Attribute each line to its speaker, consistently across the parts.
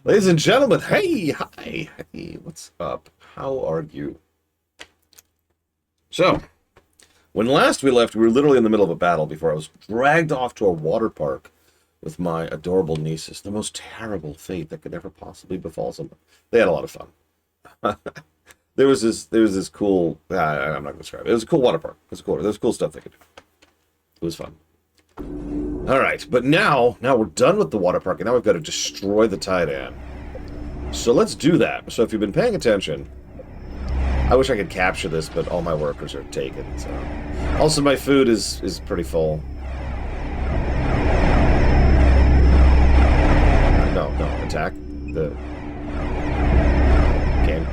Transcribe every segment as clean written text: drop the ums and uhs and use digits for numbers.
Speaker 1: Ladies and gentlemen, hey, hi, hey, what's up? How are you? So, when last we left, we were literally in the middle of a battle before I was dragged off to a water park with my adorable nieces. The most terrible fate that could ever possibly befall someone. They had a lot of fun. There was this cool. I'm not going to describe it. It was a cool water park. There was cool stuff they could do. It was fun. All right, but now we're done with the water park, and now we've got to destroy the Titan. So let's do that. So if you've been paying attention, I wish I could capture this, but all my workers are taken. So also my food is pretty full. No, attack the game.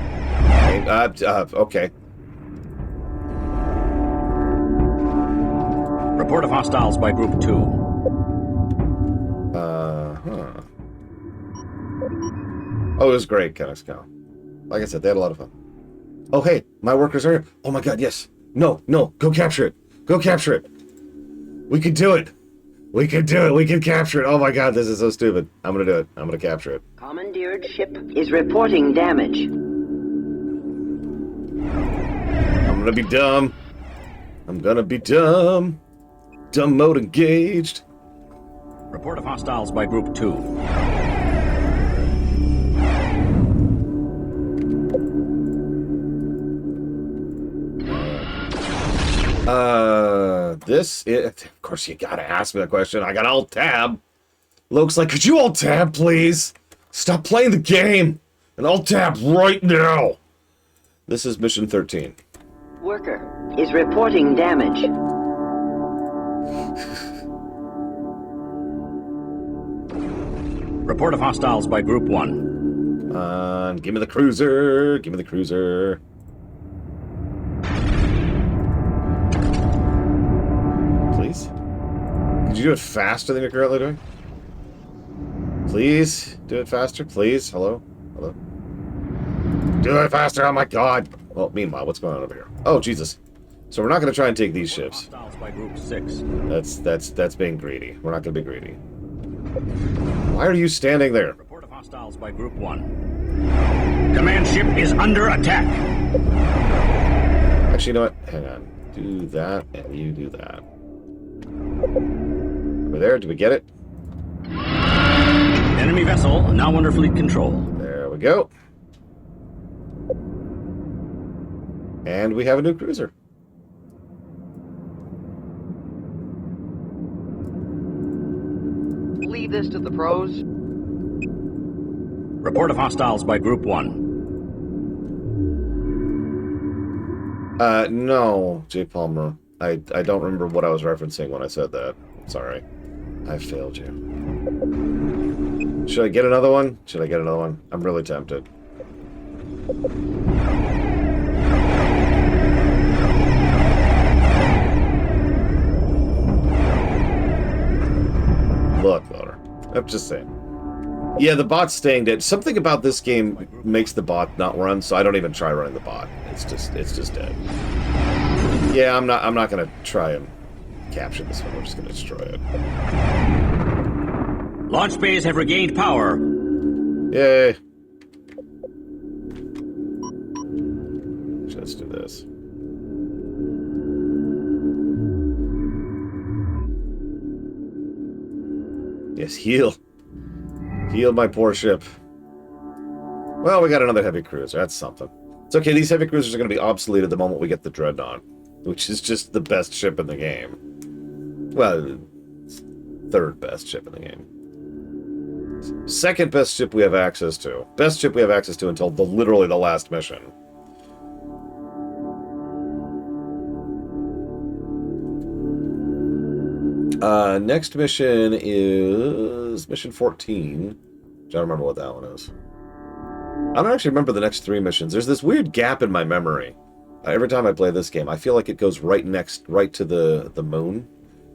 Speaker 1: Okay.
Speaker 2: Report of hostiles by Group 2.
Speaker 1: Oh, it was great, Cataclysm. Like I said, they had a lot of fun. Oh, hey, my workers are here. Oh my god, yes. No, go capture it. Go capture it. We can do it. We can do it. We can capture it. Oh my god, this is so stupid. I'm gonna do it. I'm gonna capture it.
Speaker 3: Commandeered ship is reporting damage.
Speaker 1: I'm gonna be dumb. I'm gonna be dumb. Dumb mode engaged.
Speaker 2: Report of hostiles by Group 2.
Speaker 1: Of course you gotta ask me that question. I got Alt-Tab. Loke's like, could you Alt-Tab, please? Stop playing the game! And Alt-Tab right now! This is Mission 13.
Speaker 3: Worker is reporting damage.
Speaker 2: Report of hostiles by Group 1.
Speaker 1: Give me the cruiser! Give me the cruiser! Please? Could you do it faster than you're currently doing? Please? Do it faster, please? Hello? Hello? Do it faster, oh my god! Well, meanwhile, what's going on over here? Oh, Jesus. So we're not going to try and take these ships.
Speaker 2: Hostiles by Group 6.
Speaker 1: That's being greedy. We're not going to be greedy. Why are you standing there?
Speaker 2: Report of hostiles by Group 1. Command ship is under attack.
Speaker 1: Actually, you know what? Hang on. Do that, and you do that. Over there, did we get it?
Speaker 2: Enemy vessel now under fleet control.
Speaker 1: There we go. And we have a new cruiser.
Speaker 4: Leave this to the pros.
Speaker 2: Report of hostiles by Group 1.
Speaker 1: No, J. Palmer. I don't remember what I was referencing when I said that. Sorry. I failed you. Should I get another one? Should I get another one? I'm really tempted. Look, Loader. I'm just saying. Yeah, the bot's staying dead. Something about this game makes the bot not run, so I don't even try running the bot. It's just dead. Yeah, I'm not gonna try and capture this one. We're just gonna destroy it.
Speaker 2: Launch bays have regained power.
Speaker 1: Yay. Let's do this. Yes, heal. Heal my poor ship. Well, we got another heavy cruiser. That's something. It's okay, these heavy cruisers are going to be obsolete at the moment we get the Dreadnought, which is just the best ship in the game. Well, third best ship in the game. Second best ship we have access to. Best ship we have access to until literally the last mission. Next mission is mission 14. I don't remember what that one is. I don't actually remember the next 3 missions. There's this weird gap in my memory. Every time I play this game, I feel like it goes right to the moon,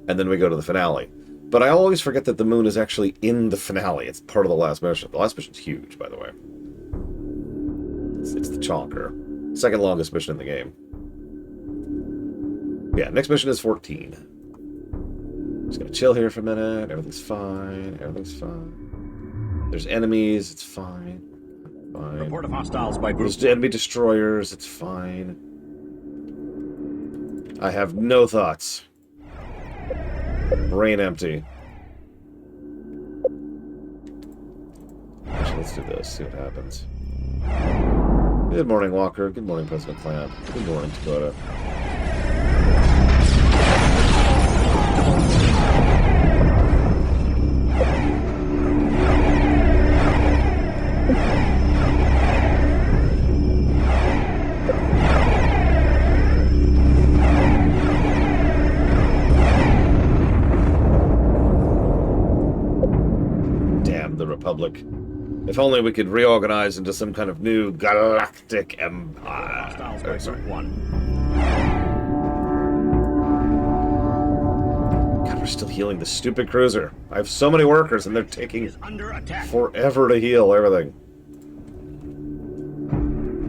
Speaker 1: and then we go to the finale. But I always forget that the moon is actually in the finale. It's part of the last mission. The last mission's huge, by the way. It's the chonker. Second longest mission in the game. Yeah, next mission is 14. Just gonna chill here for a minute. Everything's fine. Everything's fine. There's enemies, it's fine. Fine.
Speaker 2: Report of hostiles by group.
Speaker 1: There's enemy destroyers, it's fine. I have no thoughts. Brain empty. Actually, let's do this, see what happens. Good morning, Walker. Good morning, President Clamp. Good morning, Dakota. Damn the Republic. If only we could reorganize into some kind of new galactic empire.
Speaker 2: Hostiles by
Speaker 1: Sorry.
Speaker 2: group 1.
Speaker 1: God, we're still healing the stupid cruiser. I have so many workers and they're taking
Speaker 2: Is under attack.
Speaker 1: forever to heal everything.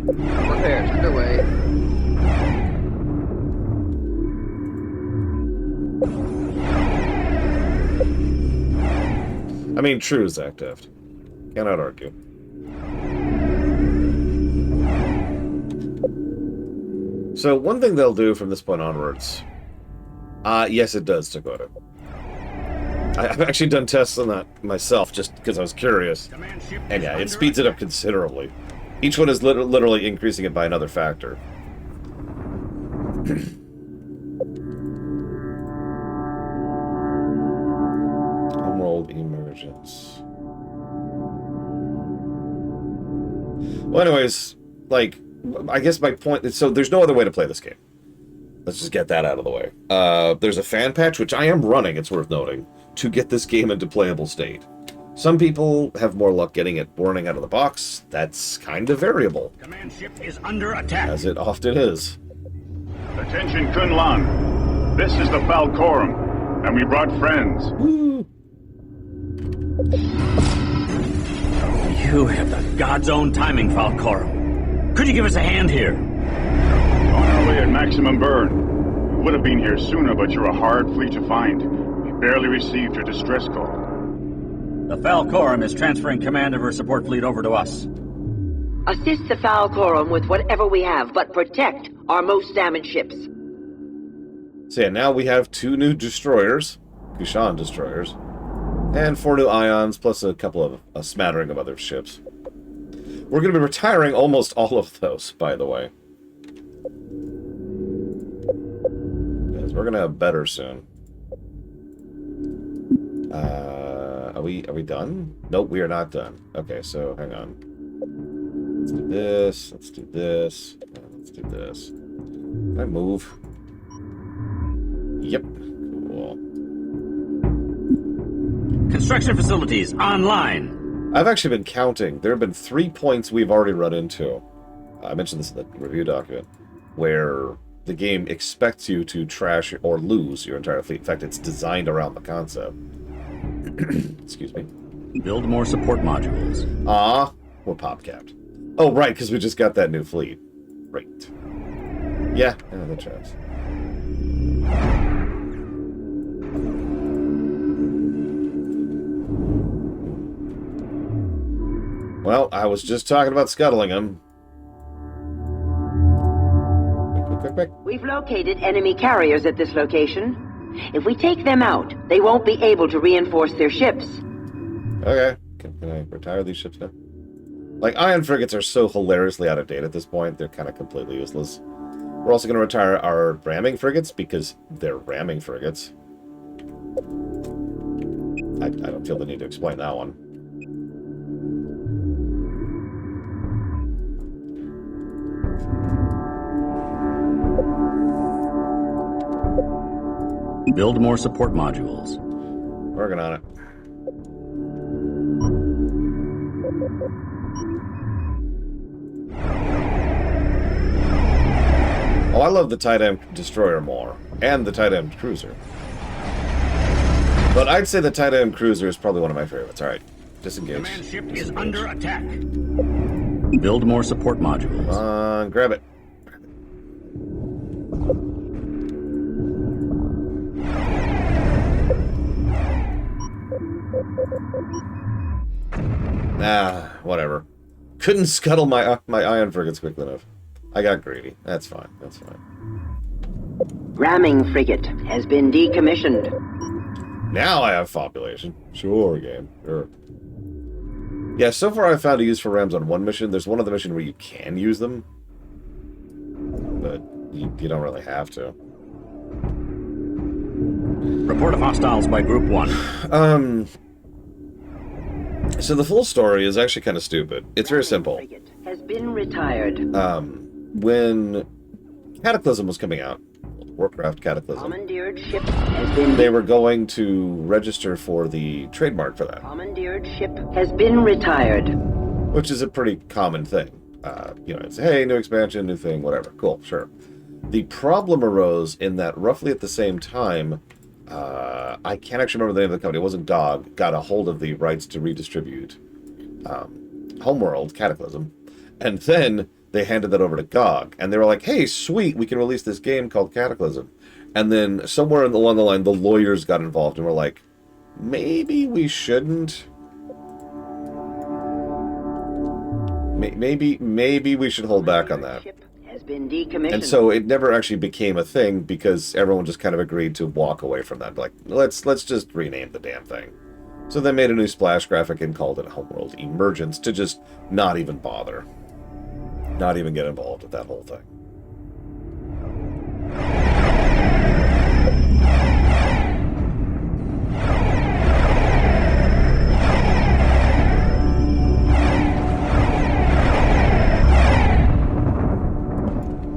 Speaker 4: Repairs underway.
Speaker 1: I mean, true, Zach Deft. Cannot argue. So, one thing they'll do from this point onwards... yes, it does, Dakota. I've actually done tests on that myself, just because I was curious.
Speaker 2: Command ship
Speaker 1: And
Speaker 2: is
Speaker 1: yeah, it
Speaker 2: under
Speaker 1: speeds it up
Speaker 2: attack.
Speaker 1: considerably. Each one is literally increasing it by another factor. Homeworld emergence. Well, anyways, like, I guess my point is, so there's no other way to play this game. Let's just get that out of the way. There's a fan patch, which I am running, it's worth noting, to get this game into playable state. Some people have more luck getting it warning out of the box. That's kind of variable,
Speaker 2: Command ship is under attack.
Speaker 1: as it often is.
Speaker 5: Attention, Kunlan. This is the Falcorum, and we brought friends.
Speaker 1: Woo.
Speaker 2: You have the God's own timing, Falcorum. Could you give us a hand here?
Speaker 5: On our way at maximum burn. We would have been here sooner, but you're a hard fleet to find. We barely received your distress call.
Speaker 2: The Falcorum is transferring command of her support fleet over to us.
Speaker 3: Assist the Falcorum with whatever we have, but protect our most damaged ships.
Speaker 1: So yeah, now we have 2 new destroyers, Kushan destroyers, and 4 new Ions, plus a couple of a smattering of other ships. We're going to be retiring almost all of those, by the way. Because we're going to have better soon. Are we done? Nope, we are not done. Okay, so hang on. Let's do this. Let's do this. Let's do this. Can I move? Yep. Cool.
Speaker 2: Construction facilities online.
Speaker 1: I've actually been counting. There have been 3 points we've already run into. I mentioned this in the review document, where the game expects you to trash or lose your entire fleet. In fact, it's designed around the concept. Excuse me.
Speaker 2: Build more support modules.
Speaker 1: We're pop-capped. Oh, right, because we just got that new fleet. Right. Yeah, the chance. Well, I was just talking about scuttling them. Quick.
Speaker 3: We've located enemy carriers at this location. If we take them out, they won't be able to reinforce their ships.
Speaker 1: Okay. Can I retire these ships now? Like, ion frigates are so hilariously out of date at this point, they're kind of completely useless. We're also going to retire our ramming frigates, because they're ramming frigates. I don't feel the need to explain that one.
Speaker 2: Build more support modules.
Speaker 1: Working on it. Oh, I love the Titan Destroyer more, and the Titan Cruiser. But I'd say the Titan Cruiser is probably one of my favorites. Alright, disengage.
Speaker 2: Command ship is under attack. Build more support modules.
Speaker 1: Grab it. Whatever. Couldn't scuttle my ion frigates quickly enough. I got greedy. That's fine. That's fine.
Speaker 3: Ramming frigate has been decommissioned.
Speaker 1: Now I have population. Sure, game. Sure. Yeah, so far I've found a use for rams on one mission. There's one other mission where you can use them. But you don't really have to.
Speaker 2: Report of hostiles by Group 1.
Speaker 1: So the full story is actually kind of stupid. It's very simple.
Speaker 3: Frigate has been retired.
Speaker 1: When Cataclysm was coming out, Warcraft Cataclysm,
Speaker 3: Commandeered ship has been...
Speaker 1: they were going to register for the trademark for that,
Speaker 3: Commandeered ship has been retired.
Speaker 1: which is a pretty common thing. You know, it's, hey, new expansion, new thing, whatever. Cool, sure. The problem arose in that roughly at the same time, I can't actually remember the name of the company. It wasn't Dog. Got a hold of the rights to redistribute Homeworld, Cataclysm. And then they handed that over to GOG. And they were like, hey, sweet, we can release this game called Cataclysm. And then somewhere along the line, the lawyers got involved and were like, maybe we shouldn't. Maybe we should hold back on that.
Speaker 3: Ship has been decommissioned.
Speaker 1: And so it never actually became a thing because everyone just kind of agreed to walk away from that. Like, let's just rename the damn thing. So they made a new splash graphic and called it Homeworld Emergence to just not even bother. Not even get involved with that whole thing.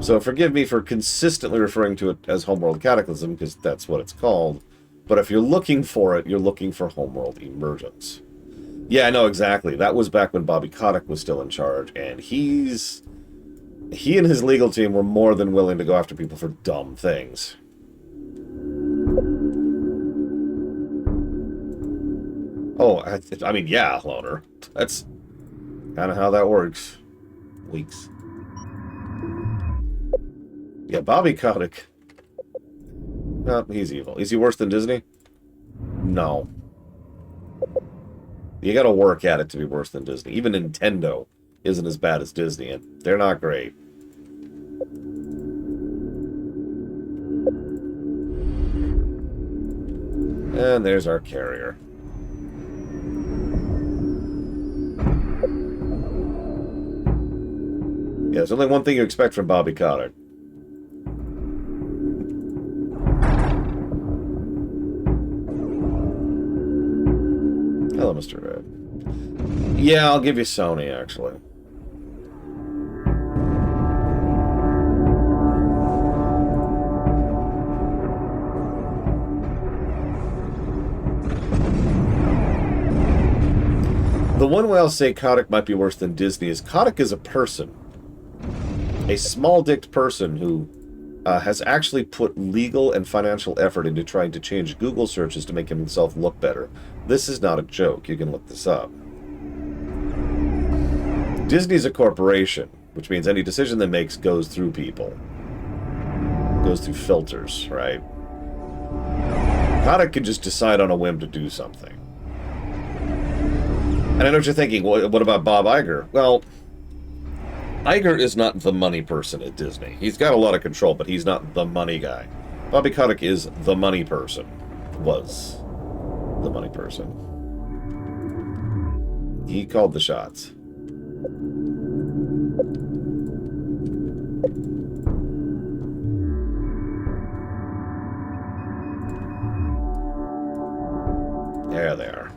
Speaker 1: So forgive me for consistently referring to it as Homeworld Cataclysm, because that's what it's called. But if you're looking for it, you're looking for Homeworld Emergence. Yeah, I know exactly. That was back when Bobby Kotick was still in charge, and he and his legal team were more than willing to go after people for dumb things. Oh, I mean, yeah, Loner. That's kind of how that works. Weeks. Yeah, Bobby Kotick. No, he's evil. Is he worse than Disney? No. You gotta work at it to be worse than Disney. Even Nintendo isn't as bad as Disney, and they're not great. And there's our carrier. Yeah, there's only one thing you expect from Bobby Kotick. Hello, Mr. Red. Yeah, I'll give you Sony, actually. The one way I'll say Kotick might be worse than Disney is Kotick is a person. A small-dicked person who has actually put legal and financial effort into trying to change Google searches to make himself look better. This is not a joke. You can look this up. Disney's a corporation, which means any decision they makes goes through people. Goes through filters, right? Kotick could just decide on a whim to do something. And I know what you're thinking, what about Bob Iger? Well, Iger is not the money person at Disney. He's got a lot of control, but he's not the money guy. Bobby Kotick is the money person. Was the money person. He called the shots. There they are.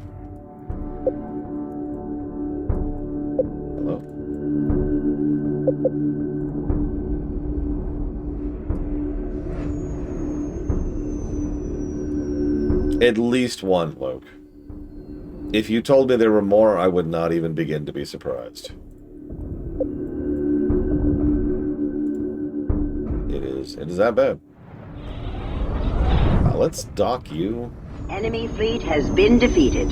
Speaker 1: Hello? At least one, Luke. If you told me there were more, I would not even begin to be surprised. It is that bad. Let's dock you.
Speaker 3: Enemy fleet has been defeated.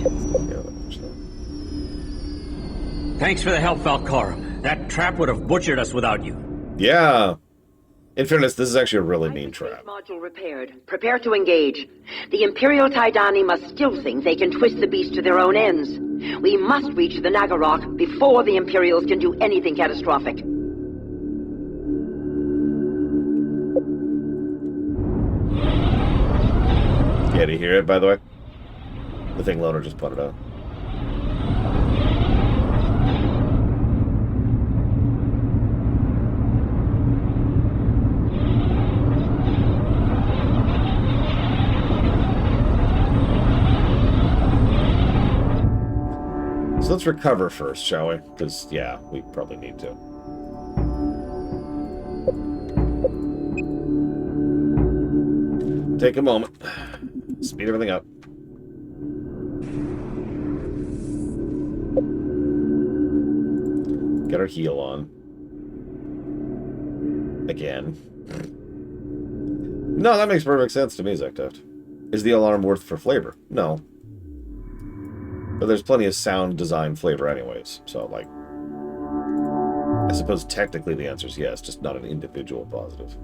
Speaker 2: Thanks for the help, Valcorum. That trap would have butchered us without you.
Speaker 1: Yeah. In fairness, this is actually a really mean
Speaker 3: Hyperspace
Speaker 1: trap.
Speaker 3: module repaired. Prepare to engage. The Imperial Taidani must still think they can twist the beast to their own ends. We must reach the Nagarok before the Imperials can do anything catastrophic.
Speaker 1: Yeah, do you hear it, by the way? The thing loader just put it out. So let's recover first, shall we? Because, yeah, we probably need to. Take a moment. Speed everything up. Get our heal on. Again. No, that makes perfect sense to me, Zektoft. Is the alarm worth for flavor? No. But there's plenty of sound design flavor anyways, so, like... I suppose technically the answer is yes, just not an individual positive.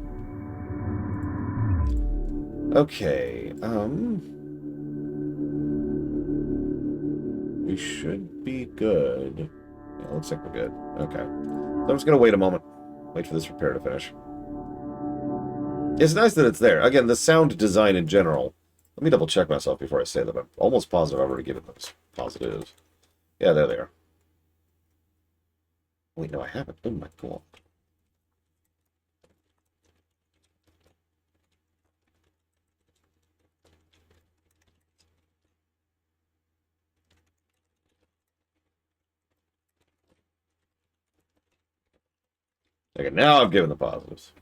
Speaker 1: Okay, we should be good. Yeah, looks like we're good. Okay. So I'm just gonna wait a moment. Wait for this repair to finish. It's nice that it's there. Again, the sound design in general. Let me double check myself before I say that. I'm almost positive I've already given those positives. Yeah, there they are. Wait, no, I haven't. Oh my god. Okay, now I've given the positives.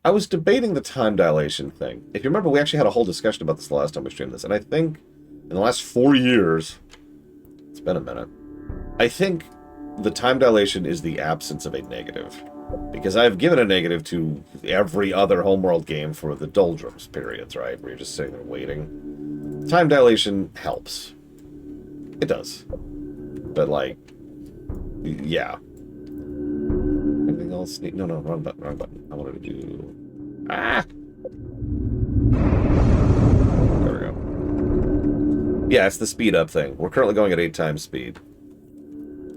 Speaker 1: I was debating the time dilation thing. If you remember, we actually had a whole discussion about this the last time we streamed this, and I think in the last 4 years, it's been a minute, I think the time dilation is the absence of a negative. Because I've given a negative to every other Homeworld game for the doldrums periods, right? Where you're just sitting there waiting. Time dilation helps. It does. But, like, yeah. Anything else? No, wrong button, wrong button. I wanted to do... Ah! There we go. Yeah, it's the speed up thing. We're currently going at 8 times speed.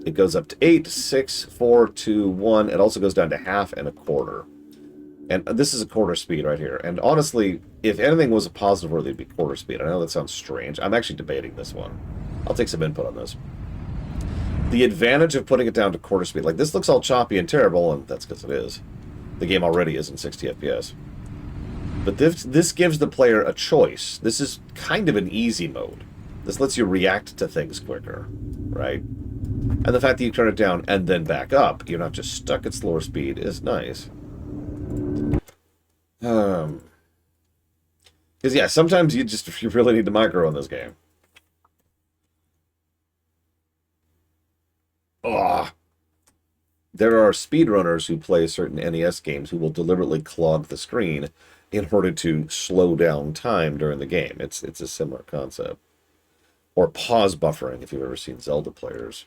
Speaker 1: It goes up to 8, 6, 4, 2, 1. It also goes down to half and a quarter. And this is a quarter speed right here. And honestly, if anything was a positive worthy, it'd be quarter speed. I know that sounds strange. I'm actually debating this one. I'll take some input on this. The advantage of putting it down to quarter speed, like this looks all choppy and terrible, and that's because it is. The game already is in 60 FPS. But this gives the player a choice. This is kind of an easy mode. This lets you react to things quicker, right? And the fact that you turn it down and then back up, you're not just stuck at slower speed, is nice. Because, yeah, sometimes you really need to micro in this game. Ugh. There are speedrunners who play certain NES games who will deliberately clog the screen in order to slow down time during the game. It's a similar concept. Or pause buffering, if you've ever seen Zelda players.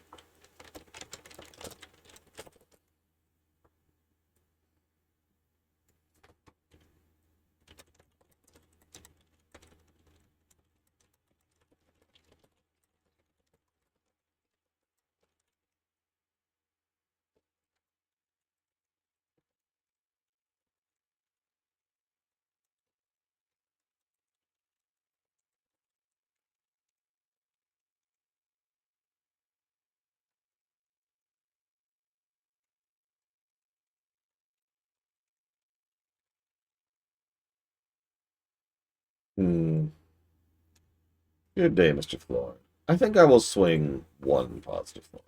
Speaker 1: Good day, Mr. Floyd. I think I will swing one positive floor.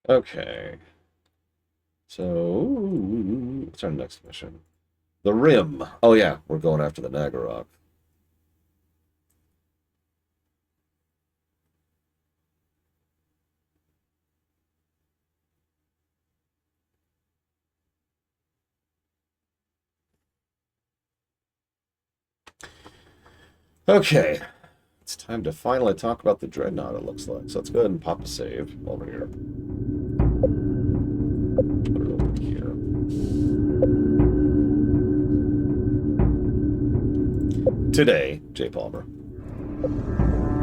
Speaker 1: Okay. So, what's our next mission? The Rim. Oh, yeah, we're going after the Nagarok. Okay. It's time to finally talk about the Dreadnought, it looks like. So let's go ahead and pop a save over here. Put it over here. Today, J. Palmer.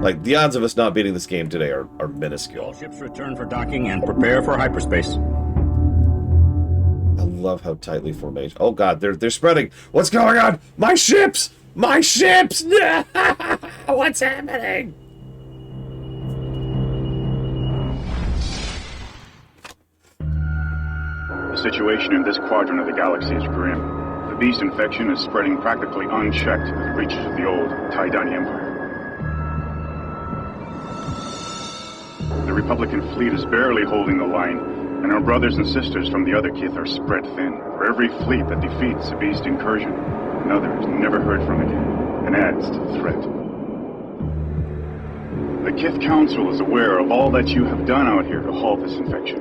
Speaker 1: Like, the odds of us not beating this game today are minuscule.
Speaker 2: All ships return for docking and prepare for hyperspace.
Speaker 1: I love how tightly formation. Oh god, they're spreading. What's going on? My ships! My ships! What's happening?
Speaker 5: The situation in this quadrant of the galaxy is grim. The beast infection is spreading practically unchecked to the reaches of the old Taidani Empire. The Republican fleet is barely holding the line, and our brothers and sisters from the other Kith are spread thin. For every fleet that defeats a beast incursion, another is never heard from again, and adds to the threat. The Kith Council is aware of all that you have done out here to halt this infection.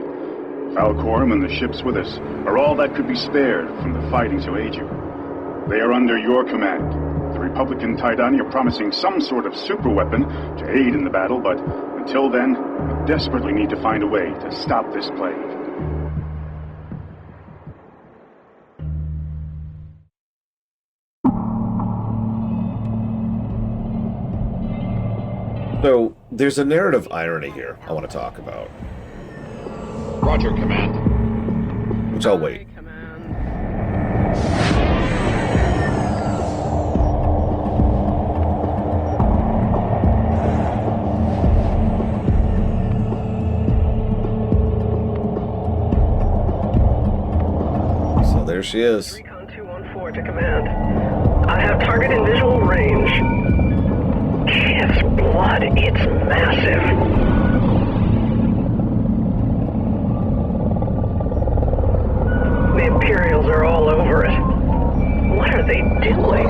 Speaker 5: Falcorum and the ships with us are all that could be spared from the fighting to aid you. They are under your command. The Republican Taidani are promising some sort of superweapon to aid in the battle, but until then, we desperately need to find a way to stop this plague.
Speaker 1: So, there's a narrative irony here I want to talk about.
Speaker 4: Roger, Command.
Speaker 1: Which I'll wait. So there she is.
Speaker 6: Recon 214 to command. I have target in visual range. Kith's blood, it's massive. The Imperials are all over it. What are they doing?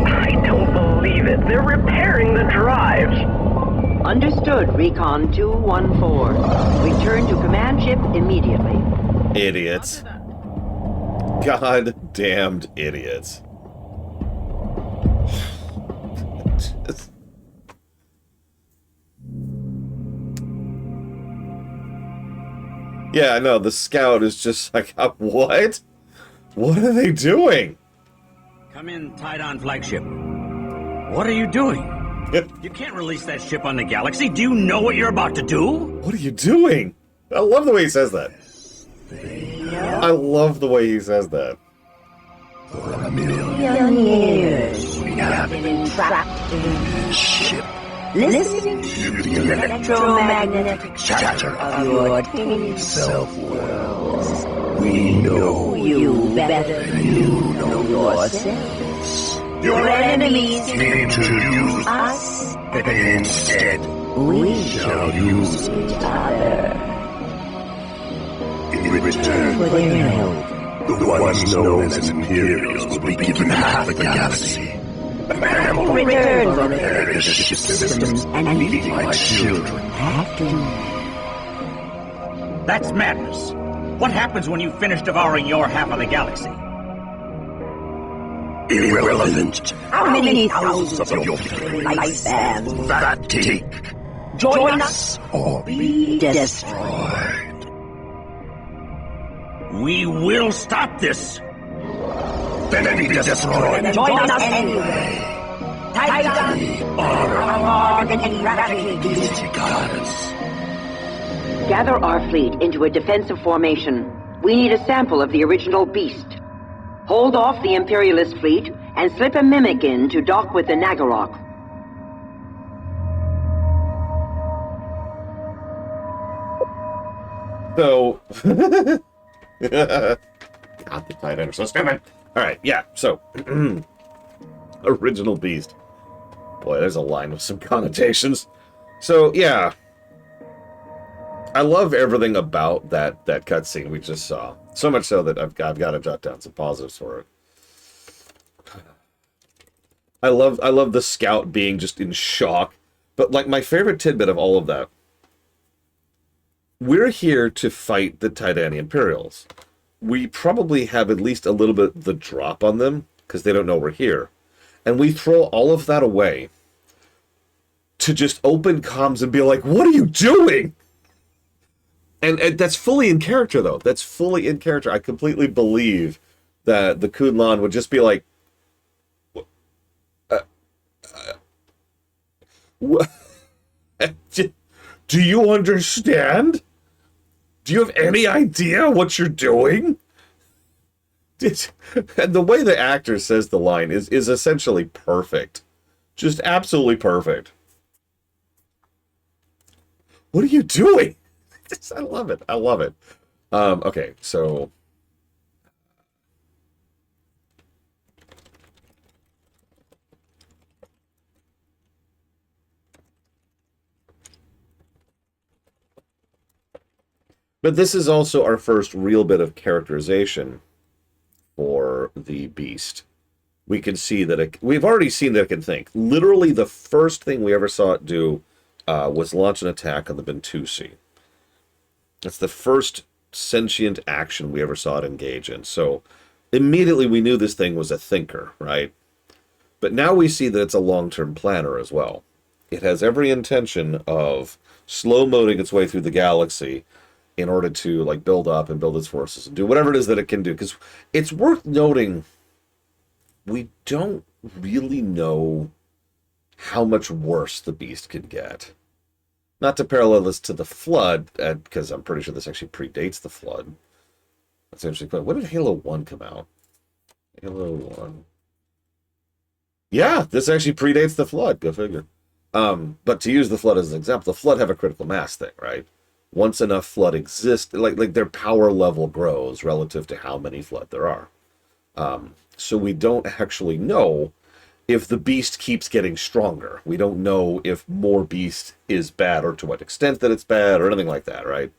Speaker 6: I don't believe it. They're repairing the drives.
Speaker 3: Understood, Recon 214. Return to command ship immediately.
Speaker 1: Idiots. God damned idiots. Just... Yeah, I know, the scout is just like, what? What are they doing?
Speaker 2: Come in, Tidon flagship. What are you doing? You can't release that ship on the galaxy. Do you know what you're about to do?
Speaker 1: What are you doing? I love the way he says that. I love the way he says that.
Speaker 7: For a million years, we have been trapped in this ship, listening to the electromagnetic chatter of your tiny self-worlds. We know you better than you know yourselves. Your enemies came to use us, but instead we shall use each other. In return for their help, the ones known as Imperials will be given half the galaxy. Ample return for their ship systems and leave my children happy.
Speaker 2: That's madness. What happens when you finish devouring your half of the galaxy?
Speaker 7: Irrelevant. How many thousands of your lifespans that take? Join us or be destroyed.
Speaker 2: We will stop this.
Speaker 7: Then be destroyed and join us anyway. Titan, honor and eradicate these gods.
Speaker 3: Gather our fleet into a defensive formation. We need a sample of the original beast. Hold off the Imperialist fleet and slip a mimic in to dock with the Nagarok.
Speaker 1: So... God, the Titan are so stupid. Alright, yeah, so... Original beast. Boy, there's a line with some connotations. So, yeah. I love everything about that cutscene we just saw. So much so that I've got to jot down some positives for it. I love the scout being just in shock. But, like, my favorite tidbit of all of that, we're here to fight the Tidani Imperials. We probably have at least a little bit the drop on them, because they don't know we're here. And we throw all of that away to just open comms and be like, what are you doing? And that's fully in character, though. That's fully in character. I completely believe that the Kunlan would just be like, do you understand? Do you have any idea what you're doing? And the way the actor says the line is essentially perfect. Just absolutely perfect. What are you doing? I love it. I love it. Okay, so... But this is also our first real bit of characterization for the beast. We can see that we've already seen that it can think. Literally, the first thing we ever saw it do was launch an attack on the Bentusi. That's the first sentient action we ever saw it engage in. So immediately we knew this thing was a thinker, right? But now we see that it's a long-term planner as well. It has every intention of slow-moding its way through the galaxy in order to like build up and build its forces and do whatever it is that it can do. Because it's worth noting, we don't really know how much worse the beast could get. Not to parallel this to the Flood, because I'm pretty sure this actually predates the Flood. That's interesting. When did Halo 1 come out? Halo 1. Yeah, this actually predates the Flood. Go figure. But to use the Flood as an example, the Flood have a critical mass thing, right? Once enough Flood exists, like their power level grows relative to how many Flood there are. So we don't actually know if the beast keeps getting stronger. We don't know if more beast is bad or to what extent that it's bad or anything like that, right?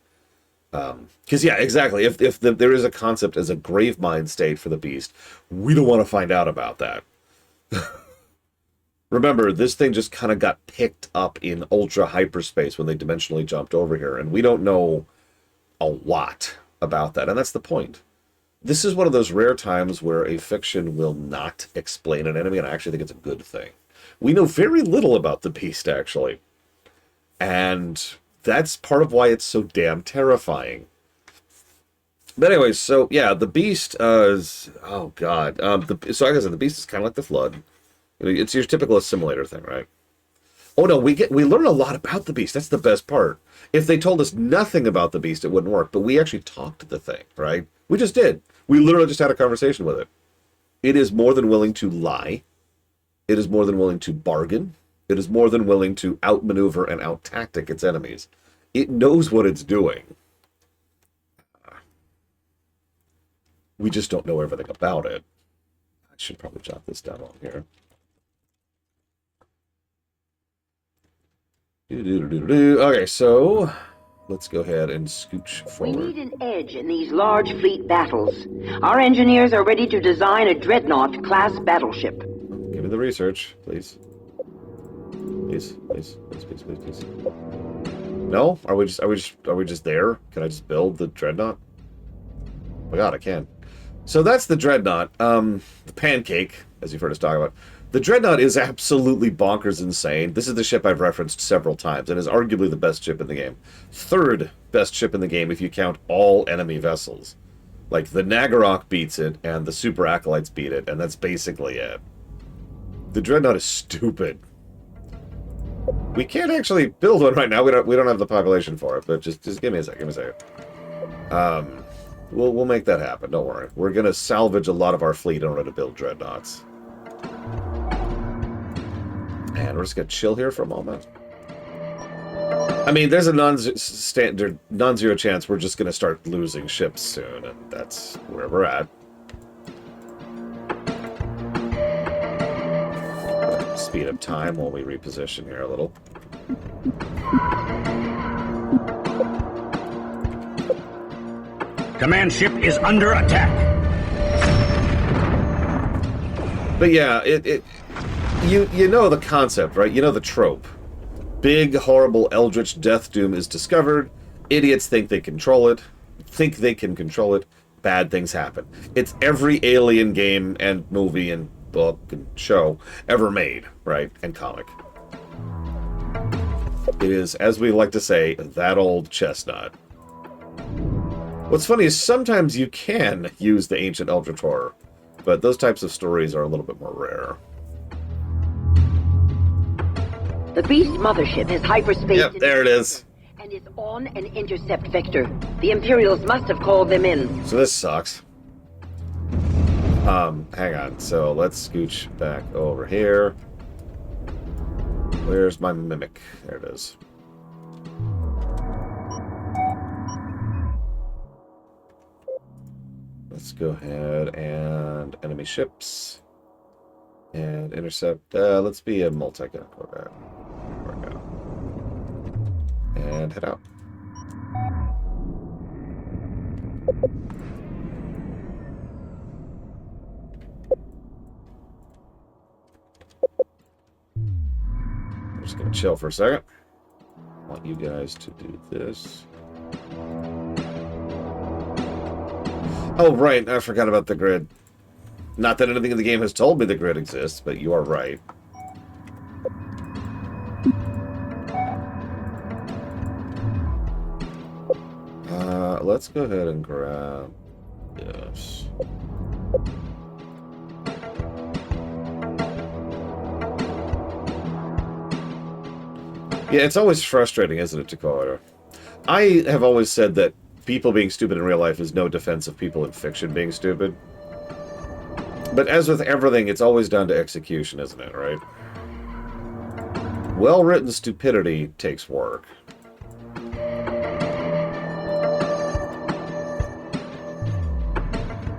Speaker 1: Because, yeah, exactly. If there is a concept as a grave mind state for the beast, we don't want to find out about that. Remember, this thing just kind of got picked up in ultra hyperspace when they dimensionally jumped over here, and we don't know a lot about that, and that's the point. This is one of those rare times where a fiction will not explain an enemy, and I actually think it's a good thing. We know very little about the beast, actually. And that's part of why it's so damn terrifying. But anyways, so, yeah, the beast is... Oh, God. So, like I said, the beast is kind of like the Flood. It's your typical assimilator thing, right? Oh, no, we learn a lot about the beast. That's the best part. If they told us nothing about the beast, it wouldn't work. But we actually talked to the thing, right? We just did. We literally just had a conversation with it. It is more than willing to lie. It is more than willing to bargain. It is more than willing to outmaneuver and out-tactic its enemies. It knows what it's doing. We just don't know everything about it. I should probably jot this down on here. Okay, so let's go ahead and scooch forward.
Speaker 3: We need an edge in these large fleet battles. Our engineers are ready to design a Dreadnought-class battleship.
Speaker 1: Give me the research, please. Please, please, please, please, please, please. No? Are we just there? Can I just build the Dreadnought? Oh my God, I can. So that's the Dreadnought. The pancake, as you've heard us talk about. The Dreadnought is absolutely bonkers insane. This is the ship I've referenced several times, and is arguably the best ship in the game. Third best ship in the game if you count all enemy vessels. Like, the Naggarok beats it, and the Super Acolytes beat it, and that's basically it. The Dreadnought is stupid. We can't actually build one right now. We don't have the population for it, but just give me a second. Give me a second. We'll make that happen. Don't worry. We're gonna salvage a lot of our fleet in order to build Dreadnoughts. And we're just going to chill here for a moment. I mean, there's a non-zero chance we're just going to start losing ships soon, and that's where we're at. Speed up time while we reposition here a little.
Speaker 2: Command ship is under attack.
Speaker 1: But yeah, You know the concept, right? You know the trope. Big, horrible, eldritch death doom is discovered. Idiots think they can control it. Bad things happen. It's every Alien game and movie and book and show ever made, right? And comic. It is, as we like to say, that old chestnut. What's funny is sometimes you can use the ancient Eldritch Horror, but those types of stories are a little bit more rare.
Speaker 3: The Beast mothership has hyperspace.
Speaker 1: Yep, there it is.
Speaker 3: And is on an intercept vector. The Imperials must have called them in.
Speaker 1: So this sucks. Hang on. So let's scooch back over here. Where's my mimic? There it is. Let's go ahead and enemy ships and intercept. Let's be a multi-gun corvette. There we go. And head out. I'm just gonna chill for a second. I want you guys to do this. Oh, right. I forgot about the grid. Not that anything in the game has told me the grid exists, but you are right. Let's go ahead and grab this. Yeah, it's always frustrating, isn't it, Dakota? I have always said that people being stupid in real life is no defense of people in fiction being stupid. But as with everything, it's always down to execution, isn't it, right? Well-written stupidity takes work.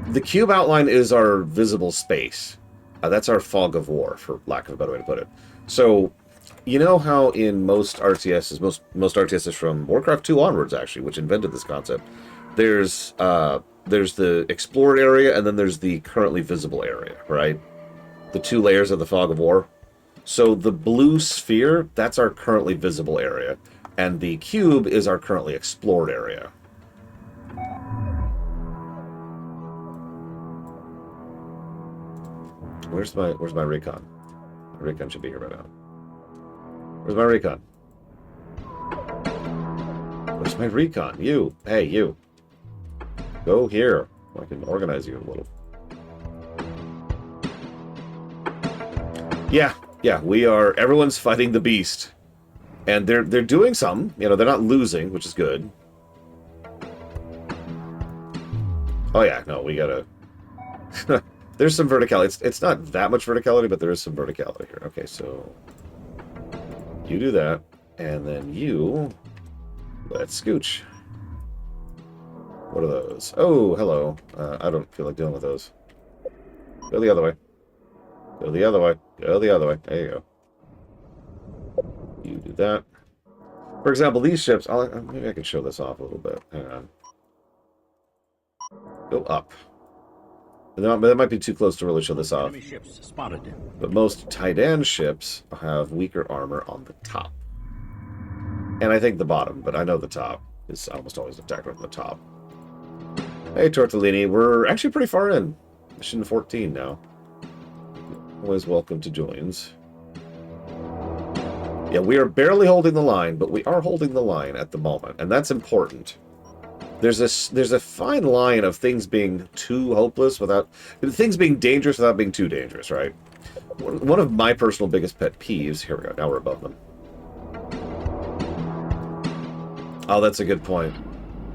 Speaker 1: The cube outline is our visible space. That's our fog of war, for lack of a better way to put it. So, you know how in most RTSs, most RTSs from Warcraft 2 onwards, actually, which invented this concept, there's the explored area, and then there's the currently visible area, right? The two layers of the fog of war. So the blue sphere, that's our currently visible area, and the cube is our currently explored area. Where's my recon? My recon should be here right now. Where's my recon? Where's my recon? You. Hey, you. Go here. I can organize you a little. Yeah, we are. Everyone's fighting the beast. And they're doing some. You know, they're not losing, which is good. Oh, yeah, no, we gotta... There's some verticality. It's not that much verticality, but there is some verticality here. Okay, so you do that, and then you let's scooch. What are those? Oh, hello. I don't feel like dealing with those. Go the other way. Go the other way. Go the other way. There you go. You do that. For example, these ships. Maybe I can show this off a little bit. Hang on. Go up. That might be too close to really show this off.
Speaker 2: Enemy ships spotted.
Speaker 1: But most Titan ships have weaker armor on the top. And I think the bottom, but I know the top is almost always attacked from the top. Hey, Tortellini, we're actually pretty far in. Mission 14 now. Always welcome to joins. Yeah, we are barely holding the line, but we are holding the line at the moment, and that's important. There's a fine line of things being too hopeless without... Things being dangerous without being too dangerous, right? One of my personal biggest pet peeves... Here we go, now we're above them. Oh, that's a good point.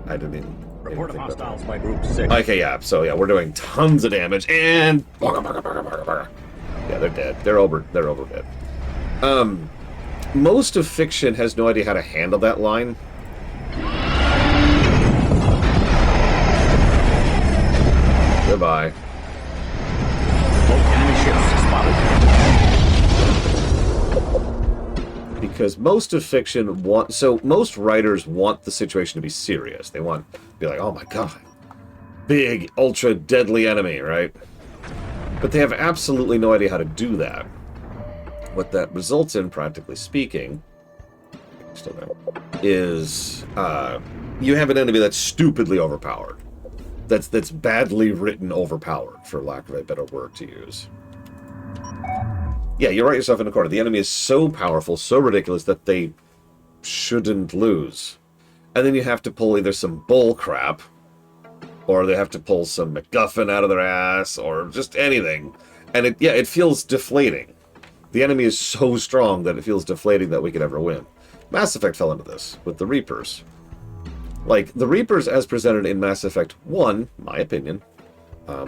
Speaker 1: I didn't even...
Speaker 2: Report of hostiles by Group 6.
Speaker 1: Okay, yeah, so yeah, we're doing tons of damage, and... Yeah, they're dead. They're over dead. Most of fiction has no idea how to handle that line. Goodbye.
Speaker 2: Enemy ships spotted.
Speaker 1: Because most of fiction most writers want the situation to be serious. They want to be like, oh my god, big, ultra deadly enemy, right? But they have absolutely no idea how to do that. What that results in, practically speaking, still there, is you have an enemy that's stupidly overpowered. That's badly written overpowered, for lack of a better word to use. Yeah, you write yourself in a corner. The enemy is so powerful, so ridiculous that they shouldn't lose. And then you have to pull either some bull crap, or they have to pull some MacGuffin out of their ass, or just anything. And it feels deflating. The enemy is so strong that it feels deflating that we could ever win. Mass Effect fell into this with the Reapers. Like, the Reapers as presented in Mass Effect 1, my opinion,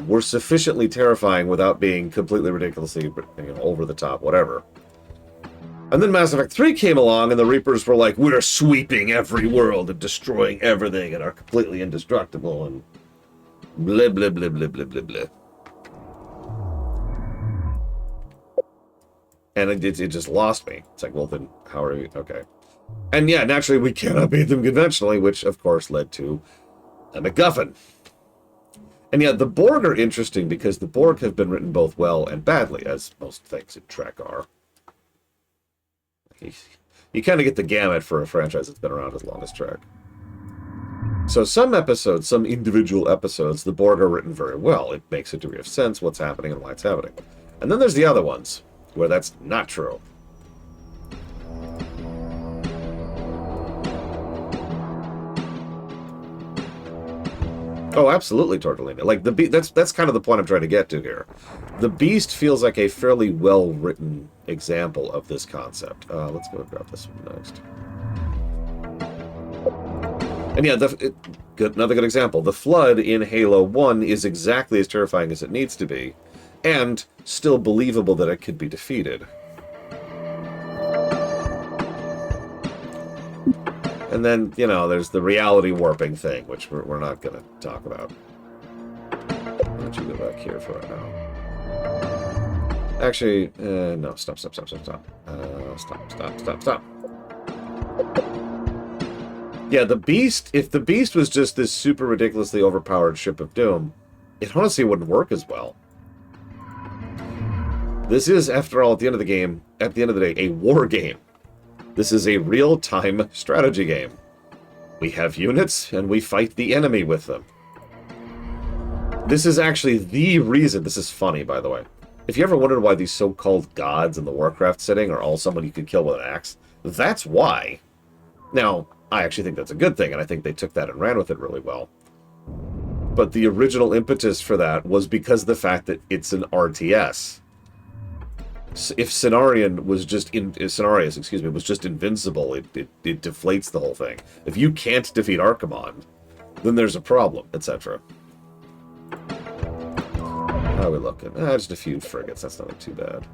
Speaker 1: were sufficiently terrifying without being completely ridiculously over the top, whatever. And then Mass Effect 3 came along, and the Reapers were like, we're sweeping every world and destroying everything and are completely indestructible, and blah, blah, blah, blah, blah, blah, blah. And it just lost me. It's like, well, then how are we? Okay. And yeah, naturally, we cannot beat them conventionally, which, of course, led to a MacGuffin. And yeah, the Borg are interesting because the Borg have been written both well and badly, as most things in Trek are. You kind of get the gamut for a franchise that's been around as long as Trek. So some episodes, some individual episodes, the Borg are written very well. It makes a degree of sense what's happening and why it's happening. And then there's the other ones, where that's not true. Oh, absolutely, Tortellini. Like, that's kind of the point I'm trying to get to here. The Beast feels like a fairly well-written example of this concept. Let's go and grab this one next. And yeah, another good example. The Flood in Halo 1 is exactly as terrifying as it needs to be, and still believable that it could be defeated. And then, there's the reality warping thing, which we're not going to talk about. Why don't you go back here for right now? Actually, no, stop. Stop. Yeah, the Beast, if the Beast was just this super ridiculously overpowered ship of doom, it honestly wouldn't work as well. This is, after all, at the end of the day, a war game. This is a real-time strategy game. We have units, and we fight the enemy with them. This is actually the reason... This is funny, by the way. If you ever wondered why these so-called gods in the Warcraft setting are all someone you could kill with an axe, that's why. Now, I actually think that's a good thing, and I think they took that and ran with it really well. But the original impetus for that was because of the fact that it's an RTS. If Cenarius was just invincible, it deflates the whole thing. If you can't defeat Archimonde, then there's a problem, etc. How are we looking? Just a few frigates. That's not too bad.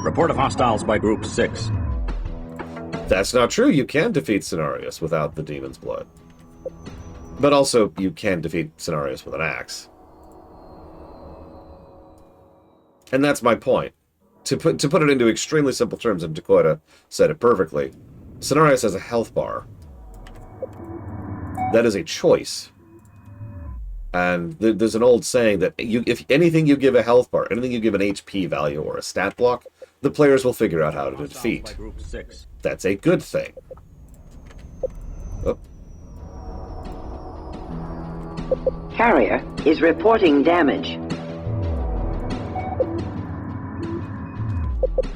Speaker 2: Report of hostiles by Group 6.
Speaker 1: That's not true. You can defeat Cenarius without the demon's blood. But also, you can defeat Cenarius with an axe. And that's my point. To put it into extremely simple terms, and Dakota said it perfectly, Cenarius has a health bar. That is a choice. And there's an old saying that if anything you give a health bar, anything you give an HP value or a stat block, the players will figure out how to defeat. That's a good thing. Oh.
Speaker 3: Carrier is reporting damage.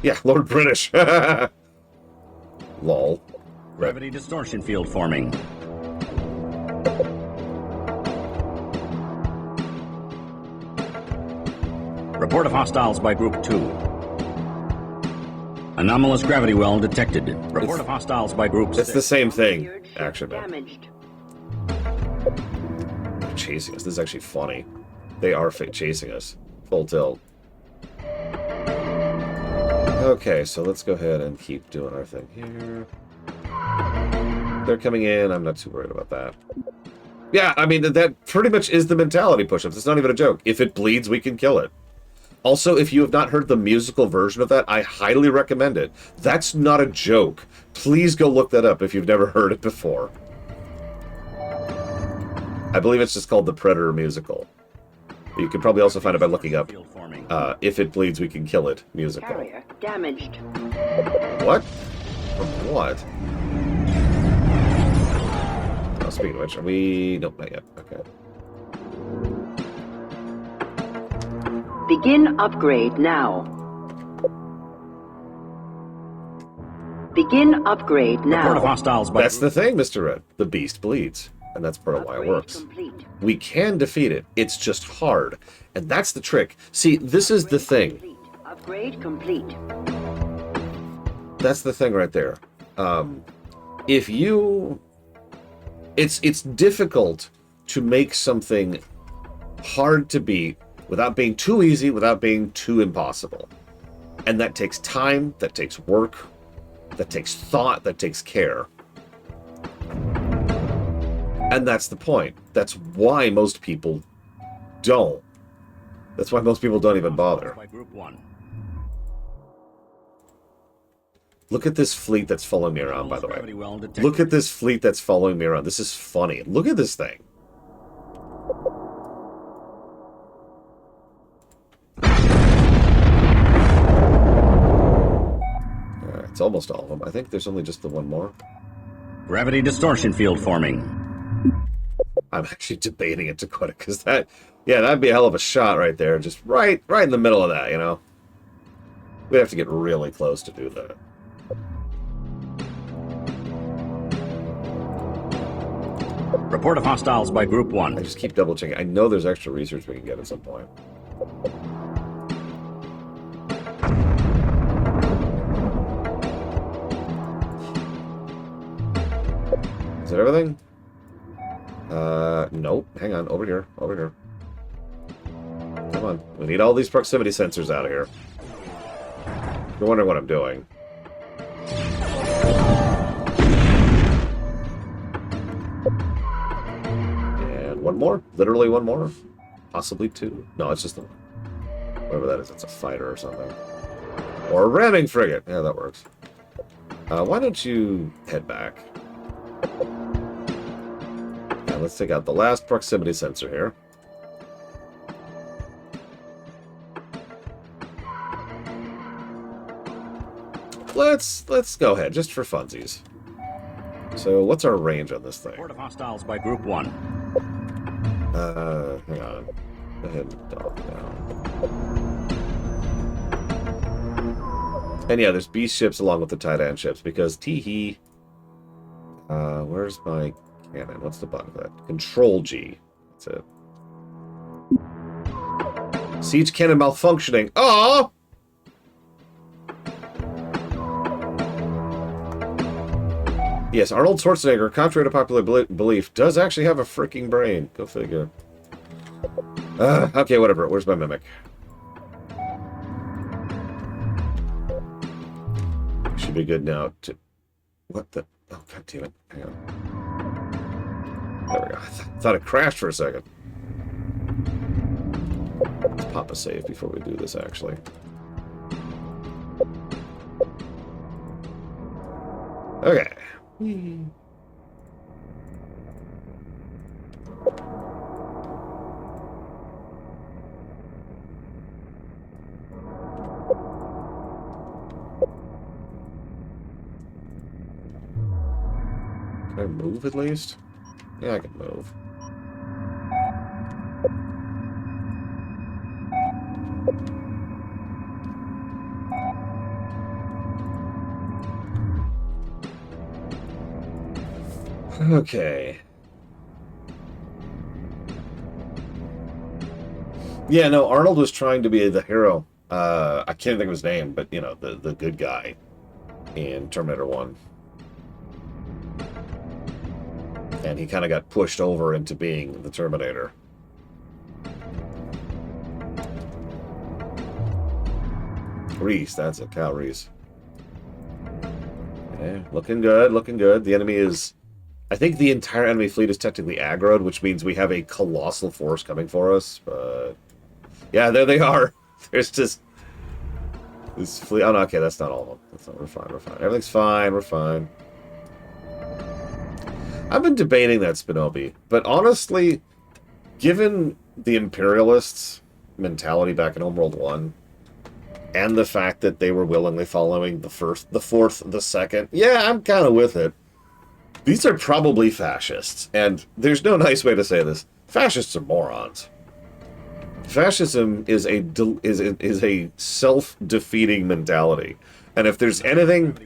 Speaker 1: Yeah, Lord British. Lol.
Speaker 2: Gravity distortion field forming. Report of hostiles by Group 2. Anomalous gravity well detected. Report of hostiles by Group 6.
Speaker 1: It's the same thing, actually.
Speaker 3: Damaged.
Speaker 1: They're chasing us. This is actually funny. They are chasing us. Full tilt. Okay, so let's go ahead and keep doing our thing here. They're coming in. I'm not too worried about that. Yeah, I mean, that pretty much is the mentality push-ups. It's not even a joke. If it bleeds, we can kill it. Also, if you have not heard the musical version of that, I highly recommend it. That's not a joke. Please go look that up if you've never heard it before. I believe it's just called the Predator Musical. You can probably also find it by looking up If It Bleeds, We Can Kill It musical.
Speaker 3: Carrier damaged.
Speaker 1: What? From what? Oh, speaking of which, are we... Nope, not yet. Okay.
Speaker 3: Begin upgrade now. Begin upgrade
Speaker 2: Report of
Speaker 3: now.
Speaker 2: hostiles by...
Speaker 1: That's the thing, Mr. Red. The beast bleeds. And that's part of why it
Speaker 3: Upgrade
Speaker 1: works.
Speaker 3: complete.
Speaker 1: We can defeat it. It's just hard. And that's the trick. See, this is the thing.
Speaker 3: Upgrade complete.
Speaker 1: That's the thing right there. If you... It's difficult to make something hard to beat without being too easy, without being too impossible. And that takes time, that takes work, that takes thought, that takes care. And that's the point. That's why most people don't. That's why most people don't even bother.
Speaker 2: By Group 1.
Speaker 1: Look at this fleet that's following me around, by the way.
Speaker 2: Gravity well detected.
Speaker 1: Look at this fleet that's following me around. This is funny. Look at this thing. It's almost all of them. I think there's only just the one more.
Speaker 2: Gravity distortion field forming.
Speaker 1: I'm actually debating it to quit it, because that, yeah, that'd be a hell of a shot right there. Just right in the middle of that, you know? We'd have to get really close to do that.
Speaker 2: Report of hostiles by Group 1.
Speaker 1: I just keep double checking. I know there's extra research we can get at some point. Is that everything? Nope. Hang on. Over here. Over here. Come on. We need all these proximity sensors out of here. You're wondering what I'm doing. And one more. Literally one more. Possibly two. No, it's just the one. Whatever that is. It's a fighter or something. Or a ramming frigate. Yeah, that works. Why don't you head back? Now let's take out the last proximity sensor here. Let's go ahead, just for funsies. So what's our range on this thing?
Speaker 2: Report of hostiles by Group 1.
Speaker 1: Hang on. Go ahead and dog down. And yeah, there's beast ships along with the Titan ships, because teehee. Where's my cannon? What's the button for that? Control G. That's it. Siege cannon malfunctioning. Oh! Yes, Arnold Schwarzenegger, contrary to popular belief, does actually have a freaking brain. Go figure. Okay, whatever. Where's my mimic? Should be good now to... What the... Oh, god damn it. Hang on. There we go. I thought it crashed for a second. Let's pop a save before we do this, actually. Okay. Can I move at least? Yeah, I can move. Okay. Yeah, no, Arnold was trying to be the hero. I can't think of his name, but, you know, the good guy in Terminator 1. And he kind of got pushed over into being the Terminator. Reese, that's it, Cal Reese. Okay, looking good, looking good. The enemy is... I think the entire enemy fleet is technically aggroed, which means we have a colossal force coming for us, but... Yeah, there they are. There's just... This fleet... Oh, no, okay, that's not all of them. That's not... We're fine, we're fine. Everything's fine, we're fine. I've been debating that, Spinobi, but honestly, given the Imperialists' mentality back in Homeworld 1, and the fact that they were willingly following the first, the fourth, the second, yeah, I'm kind of with it. These are probably fascists, and there's no nice way to say this. Fascists are morons. Fascism is a self-defeating mentality. And if there's anything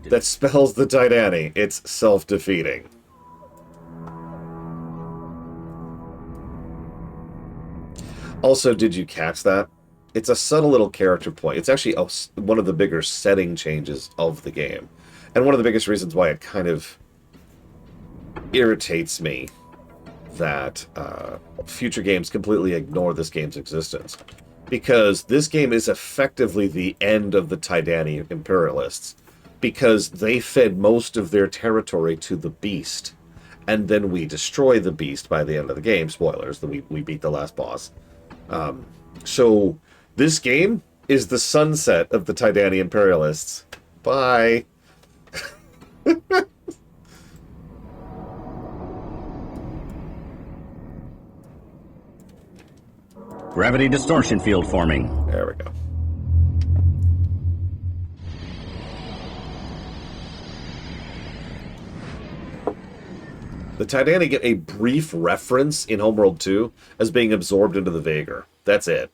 Speaker 1: that spells the Titani, it's self-defeating. Also, did you catch that? It's a subtle little character point. It's actually one of the bigger setting changes of the game. And one of the biggest reasons why it kind of irritates me that future games completely ignore this game's existence. Because this game is effectively the end of the Titani Imperialists. Because they fed most of their territory to the Beast. And then we destroy the Beast by the end of the game. Spoilers, we beat the last boss. So this game is the sunset of the Titani Imperialists. Bye.
Speaker 2: Gravity distortion field forming.
Speaker 1: There we go. The Titani get a brief reference in Homeworld 2 as being absorbed into the Vaegar. That's it.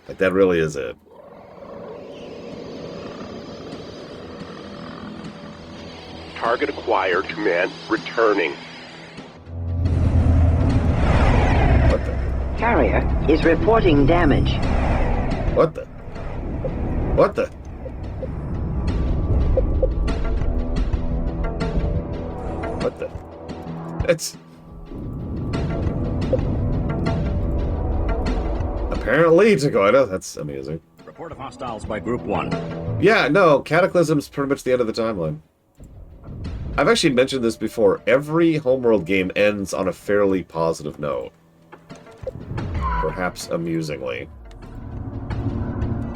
Speaker 1: Like, that really is it.
Speaker 8: Target acquired. Command returning.
Speaker 1: What the?
Speaker 3: Carrier is reporting damage.
Speaker 1: What the? What the? What the? It's... Apparently, Dakota. That's amusing.
Speaker 2: Report of hostiles by Group 1.
Speaker 1: Yeah, no, Cataclysm's pretty much the end of the timeline. I've actually mentioned this before. Every Homeworld game ends on a fairly positive note. Perhaps amusingly.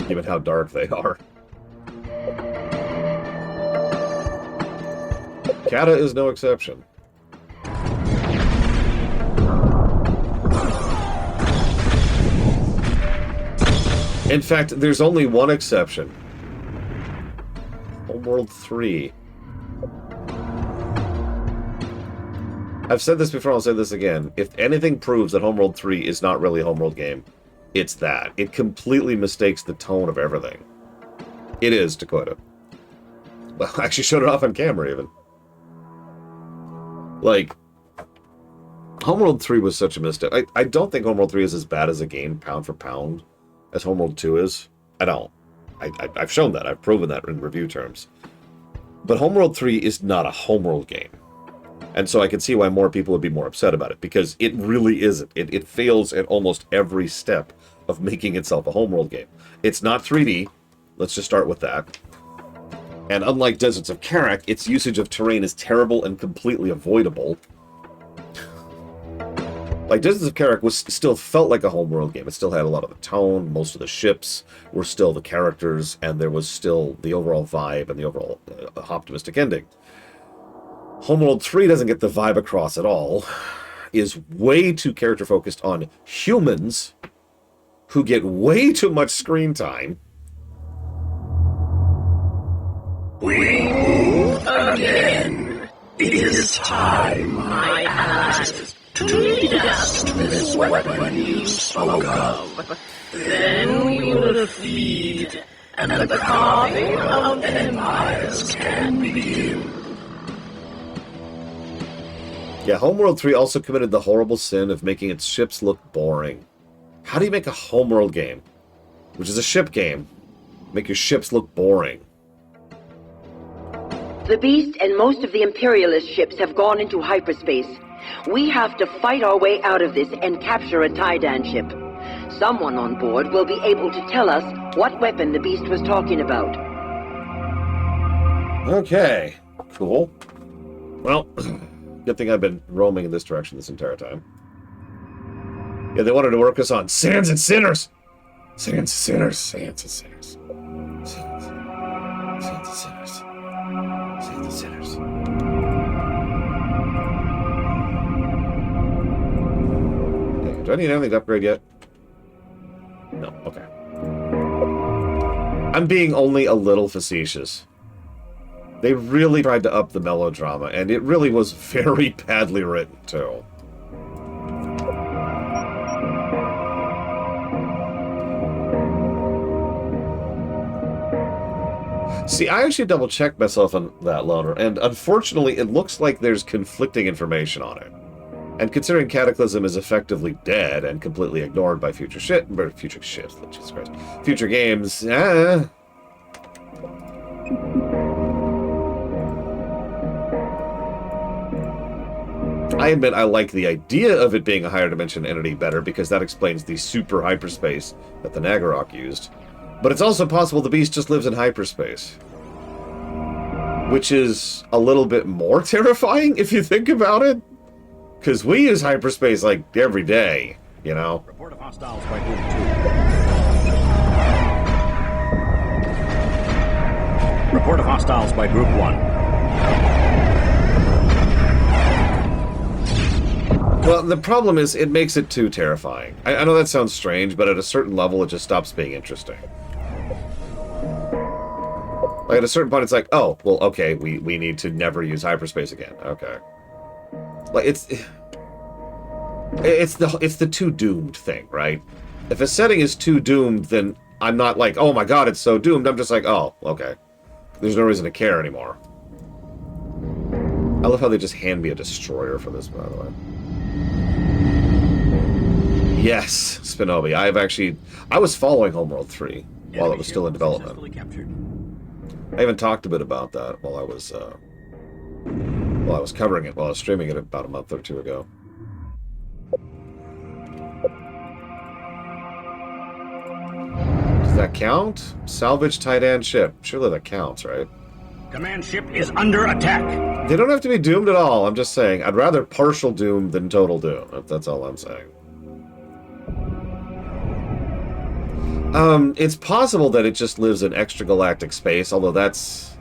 Speaker 1: Given how dark they are. Cata is no exception. In fact, there's only one exception. Homeworld 3. I've said this before, I'll say this again. If anything proves that Homeworld 3 is not really a Homeworld game, it's that. It completely mistakes the tone of everything. It is, Dakota. Well, I actually showed it off on camera, even. Like, Homeworld 3 was such a mistake. I don't think Homeworld 3 is as bad as a game, pound for pound, as Homeworld 2 is. I don't. I've shown that. I've proven that in review terms. But Homeworld 3 is not a Homeworld game. And so I can see why more people would be more upset about it, because it really isn't. It fails at almost every step of making itself a Homeworld game. It's not 3D. Let's just start with that. And unlike Deserts of Karak, its usage of terrain is terrible and completely avoidable. Like, Deserts of Karak still felt like a Homeworld game. It still had a lot of the tone, most of the ships were still the characters, and there was still the overall vibe and the overall optimistic ending. Homeworld 3 doesn't get the vibe across at all, is way too character-focused on humans who get way too much screen time.
Speaker 8: We move again. It is time, my allies, to lead us to this weapon you spoke of. Then we will feed, and the carving of empires can begin.
Speaker 1: Yeah, Homeworld 3 also committed the horrible sin of making its ships look boring. How do you make a Homeworld game, which is a ship game, make your ships look boring?
Speaker 3: The Beast and most of the Imperialist ships have gone into hyperspace. We have to fight our way out of this and capture a Taidan ship. Someone on board will be able to tell us what weapon the Beast was talking about.
Speaker 1: Okay, cool. Well, good thing I've been roaming in this direction this entire time. Yeah, they wanted to work us on Sands and Sinners! Sands and Sinners, Sands and Sinners. Sands and Sinners. Sands and Sinners. Okay, do I need anything to upgrade yet? No, okay. I'm being only a little facetious. They really tried to up the melodrama, and it really was very badly written, too. See, I actually double-checked myself on that loner, and unfortunately, it looks like there's conflicting information on it. And considering Cataclysm is effectively dead and completely ignored by future games, I admit I like the idea of it being a higher dimension entity better because that explains the super hyperspace that the Nagarok used. But it's also possible the beast just lives in hyperspace. Which is a little bit more terrifying if you think about it. Because we use hyperspace like every day, you know?
Speaker 2: Report of hostiles by Group 2. Report of hostiles by Group 1.
Speaker 1: Well, the problem is it makes it too terrifying. I know that sounds strange, but at a certain level it just stops being interesting. Like, at a certain point, it's like, oh, well, okay, we need to never use hyperspace again. Okay. Like, it's the too doomed thing, right? If a setting is too doomed, then I'm not like, oh my god, it's so doomed. I'm just like, oh, okay. There's no reason to care anymore. I love how they just hand me a destroyer for this, by the way. Yes, Spinobi. I was following Homeworld 3 while it was still in development. I even talked a bit about that while I was covering it, while I was streaming it about a month or two ago. Does that count? Salvage Titan ship. Surely that counts, right?
Speaker 2: Command ship is under attack.
Speaker 1: They don't have to be doomed at all. I'm just saying, I'd rather partial doom than total doom. That's all I'm saying. It's possible that it just lives in extragalactic space, although that's...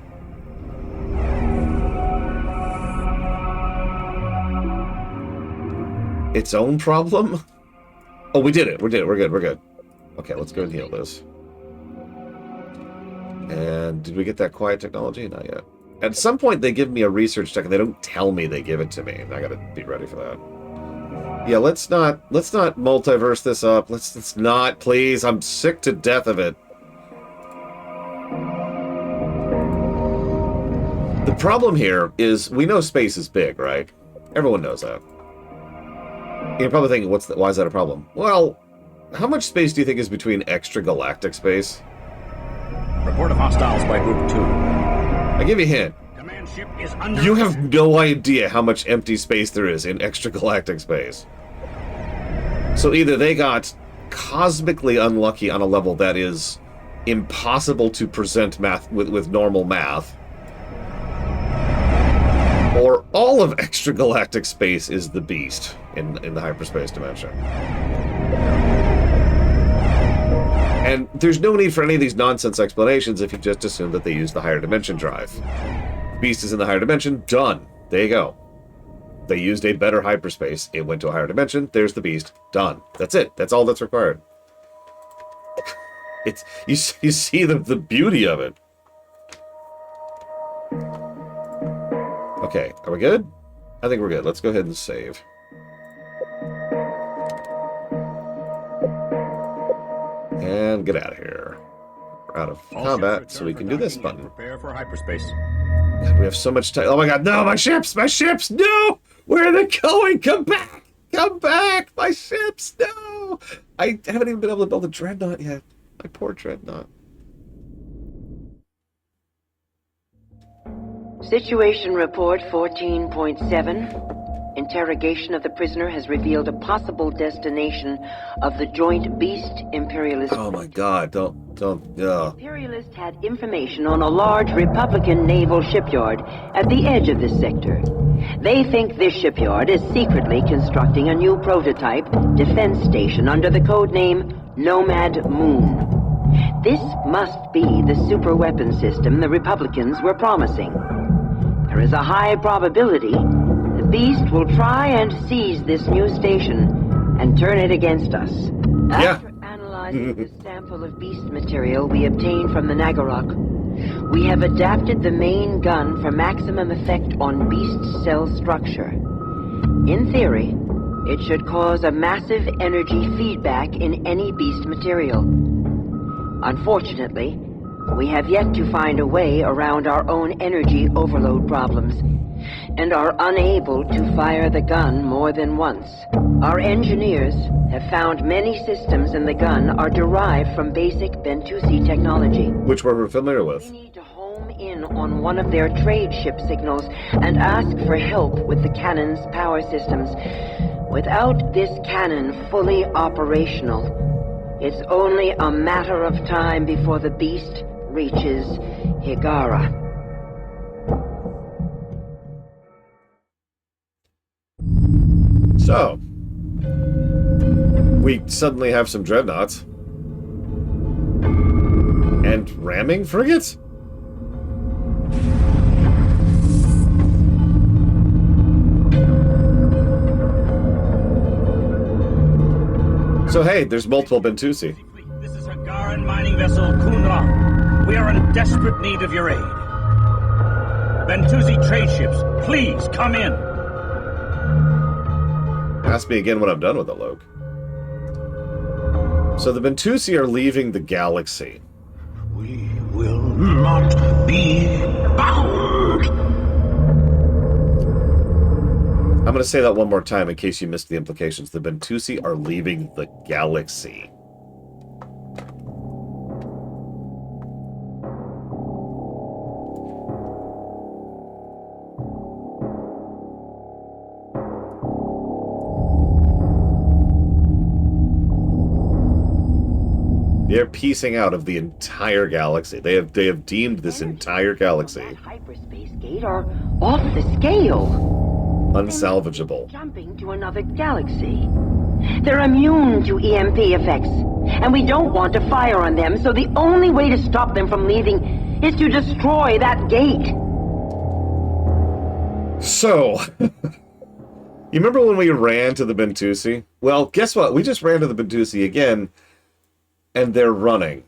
Speaker 1: its own problem? Oh, we did it. We're good. We're good. Okay, let's go and heal this. And did we get that quiet technology? Not yet. At some point, they give me a research tech, and they don't tell me they give it to me. I gotta be ready for that. Yeah, let's not multiverse this up. Let's not, please. I'm sick to death of it. The problem here is we know space is big, right? Everyone knows that. You're probably thinking, why is that a problem? Well, how much space do you think is between extragalactic space?
Speaker 2: Report of hostiles by Group 2.
Speaker 1: I give you a hint.
Speaker 2: Command ship is under
Speaker 1: You have no idea how much empty space there is in extragalactic space. So either they got cosmically unlucky on a level that is impossible to present math with normal math, or all of extragalactic space is the beast in the hyperspace dimension. And there's no need for any of these nonsense explanations if you just assume that they use the higher dimension drive. Beast is in the higher dimension, done. There you go. They used a better hyperspace, it went to a higher dimension, there's the beast, done. That's it. That's all that's required. It's you see the beauty of it. Okay, are we good? I think we're good. Let's go ahead and save. And get out of here. We're out of combat, so we can do this button.
Speaker 2: Prepare for hyperspace.
Speaker 1: God, we have so much time. Oh my god, no! My ships! My ships! No! Where are they going? Come back! Come back! My ships! No! I haven't even been able to build a dreadnought yet. My poor dreadnought.
Speaker 3: Situation report 14.7. Interrogation of the prisoner has revealed a possible destination of the joint beast imperialist.
Speaker 1: Oh my god, don't.
Speaker 3: Imperialists had information on a large Republican naval shipyard at the edge of this sector. They think this shipyard is secretly constructing a new prototype defense station under the code name Nomad Moon. This must be the super weapon system the Republicans were promising. There is a high probability the beast will try and seize this new station and turn it against us. After analyzing the sample of beast material we obtained from the Nagarok, We have adapted the main gun for maximum effect on beast cell structure. In theory, it should cause a massive energy feedback in any beast material. Unfortunately, we have yet to find a way around our own energy overload problems, and are unable to fire the gun more than once. Our engineers have found many systems in the gun are derived from basic Bentusi technology.
Speaker 1: Which we're familiar with.
Speaker 3: We need to home in on one of their trade ship signals and ask for help with the cannon's power systems. Without this cannon fully operational, it's only a matter of time before the beast reaches Higara.
Speaker 1: So, we suddenly have some dreadnoughts. And ramming frigates? So hey, there's multiple Bentusi.
Speaker 2: This is Hagaran mining vessel Kunra. We are in desperate need of your aid. Bentusi trade ships, please come in.
Speaker 1: Ask me again when I'm done with it, Luke. So the Bentusi are leaving the galaxy.
Speaker 8: We will not be bound.
Speaker 1: I'm going to say that one more time in case you missed the implications. The Bentusi are leaving the galaxy. They're piecing out of the entire galaxy. They have deemed this entire galaxy
Speaker 3: Hyperspace gate are off the scale.
Speaker 1: unsalvageable.
Speaker 3: Jumping to another galaxy. They're immune to EMP effects, and we don't want to fire on them, so the only way to stop them from leaving is to destroy that gate.
Speaker 1: So, you remember when we ran to the Bentusi? Well, guess what? We just ran to the Bentusi again, and they're running.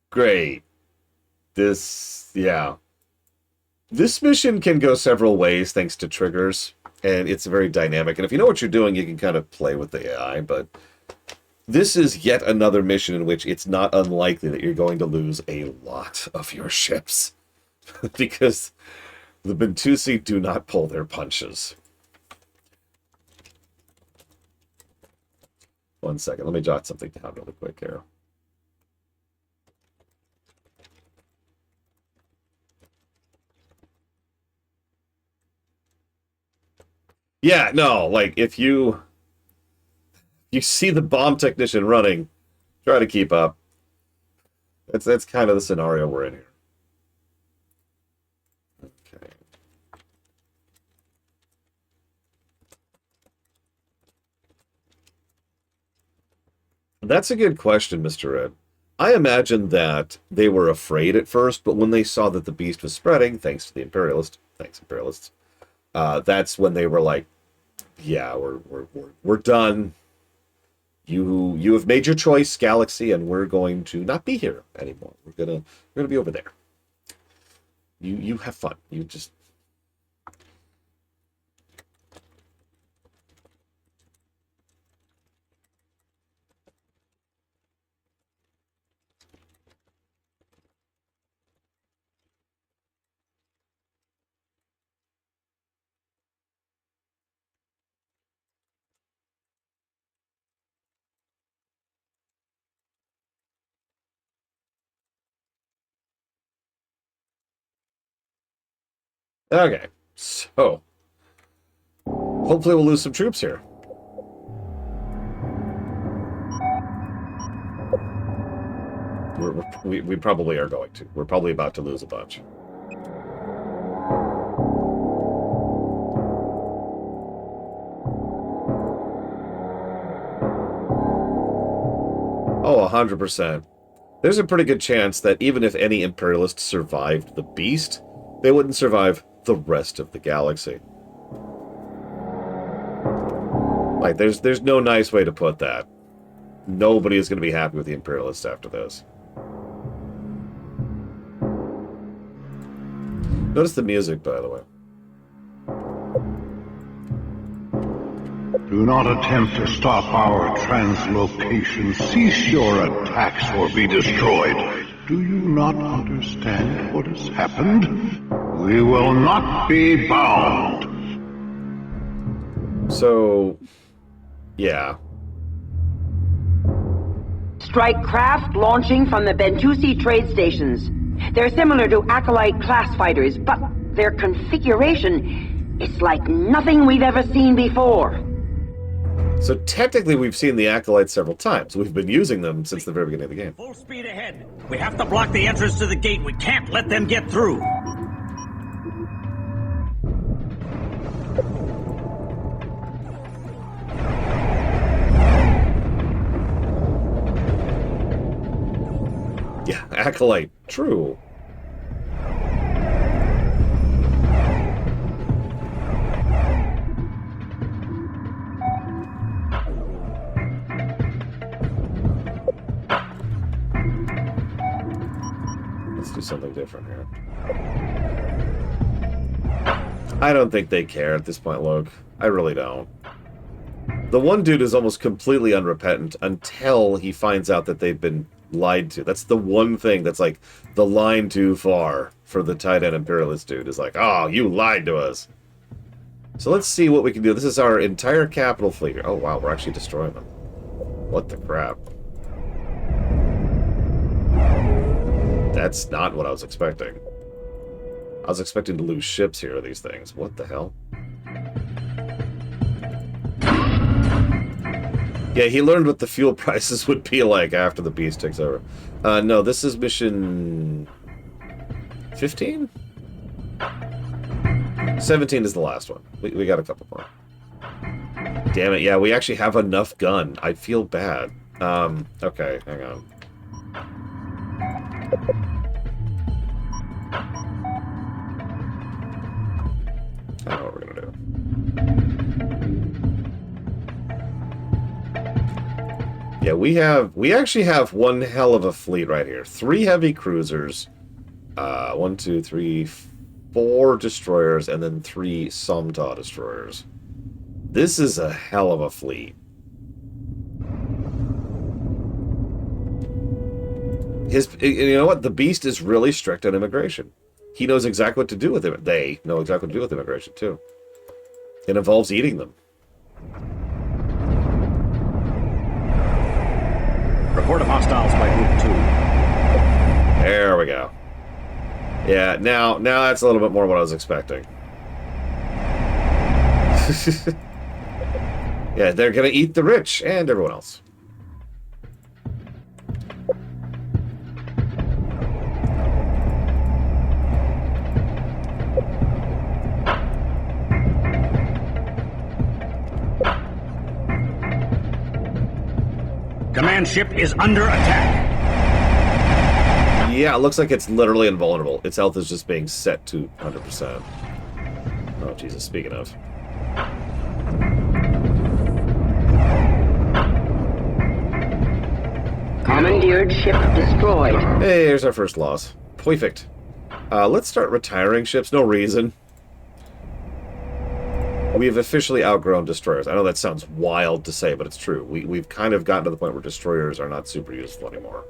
Speaker 1: Great. Yeah. This mission can go several ways thanks to triggers, and it's very dynamic. And if you know what you're doing, you can kind of play with the AI, but this is yet another mission in which it's not unlikely that you're going to lose a lot of your ships. Because the Bentusi do not pull their punches. 1 second, let me jot something down really quick here. Yeah, no, like, if you see the bomb technician running, try to keep up. That's kind of the scenario we're in here. Okay. That's a good question, Mr. Ed. I imagine that they were afraid at first, but when they saw that the beast was spreading, thanks to the Imperialists, that's when they were like, yeah, we're done. You have made your choice, Galaxy, and we're going to not be here anymore. We're gonna be over there. You have fun. You just okay. So hopefully we'll lose some troops here. We probably are going to. We're probably about to lose a bunch. Oh, 100%. There's a pretty good chance that even if any Imperialists survived the beast, they wouldn't survive the rest of the galaxy. Like, there's no nice way to put that. nobody is going to be happy with the Imperialists after this. Notice the music, by the way.
Speaker 9: Do not attempt to stop our translocation. Cease your attacks or be destroyed. Do you not understand what has happened? We will not be bound.
Speaker 1: So, yeah.
Speaker 3: Strike craft launching from the Bentusi trade stations. They're similar to Acolyte class fighters, but their configuration is like nothing we've ever seen before.
Speaker 1: So technically we've seen the Acolytes several times. We've been using them since the very beginning of the game.
Speaker 2: Full speed ahead. We have to block the entrance to the gate. We can't let them get through.
Speaker 1: Yeah, Acolyte. True. Let's do something different here. I don't think they care at this point, Luke. I really don't. The one dude is almost completely unrepentant until he finds out that they've been lied to. That's the one thing that's like the line too far for the tight-end Imperialist dude. Is like, oh, you lied to us. So let's see what we can do. This is our entire capital fleet. Oh, wow, we're actually destroying them. What the crap? That's not what I was expecting. I was expecting to lose ships here, these things. What the hell? Yeah, he learned what the fuel prices would be like after the beast takes over. No, this is mission 15? 17 is the last one. We got a couple more. Damn it, yeah, we actually have enough gun. I feel bad. Okay, hang on. I know what we're gonna do. Yeah, we actually have one hell of a fleet right here. 3 heavy cruisers, 1, 2, 3, 4 destroyers, and then 3 Somta destroyers. This is a hell of a fleet. You know what? The Beast is really strict on immigration. He knows exactly what to do with it. They know exactly what to do with immigration, too. It involves eating them.
Speaker 2: Report of hostiles by Group 2.
Speaker 1: There we go. Yeah, now that's a little bit more what I was expecting. Yeah, they're gonna eat the rich and everyone else.
Speaker 2: Command ship is under attack.
Speaker 1: Yeah, it looks like it's literally invulnerable. Its health is just being set to 100%. Oh, Jesus, speaking of.
Speaker 3: Commandeered ship destroyed.
Speaker 1: Hey, here's our first loss. Perfect. Let's start retiring ships. No reason. We have officially outgrown destroyers. I know that sounds wild to say, but it's true. We've kind of gotten to the point where destroyers are not super useful anymore.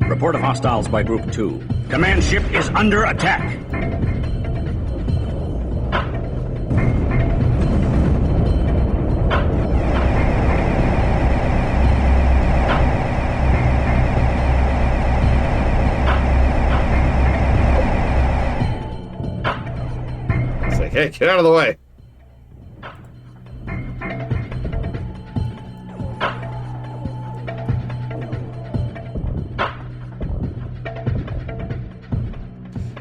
Speaker 2: Report of hostiles by Group 2. Command ship is under attack.
Speaker 1: It's like, hey, get out of the way.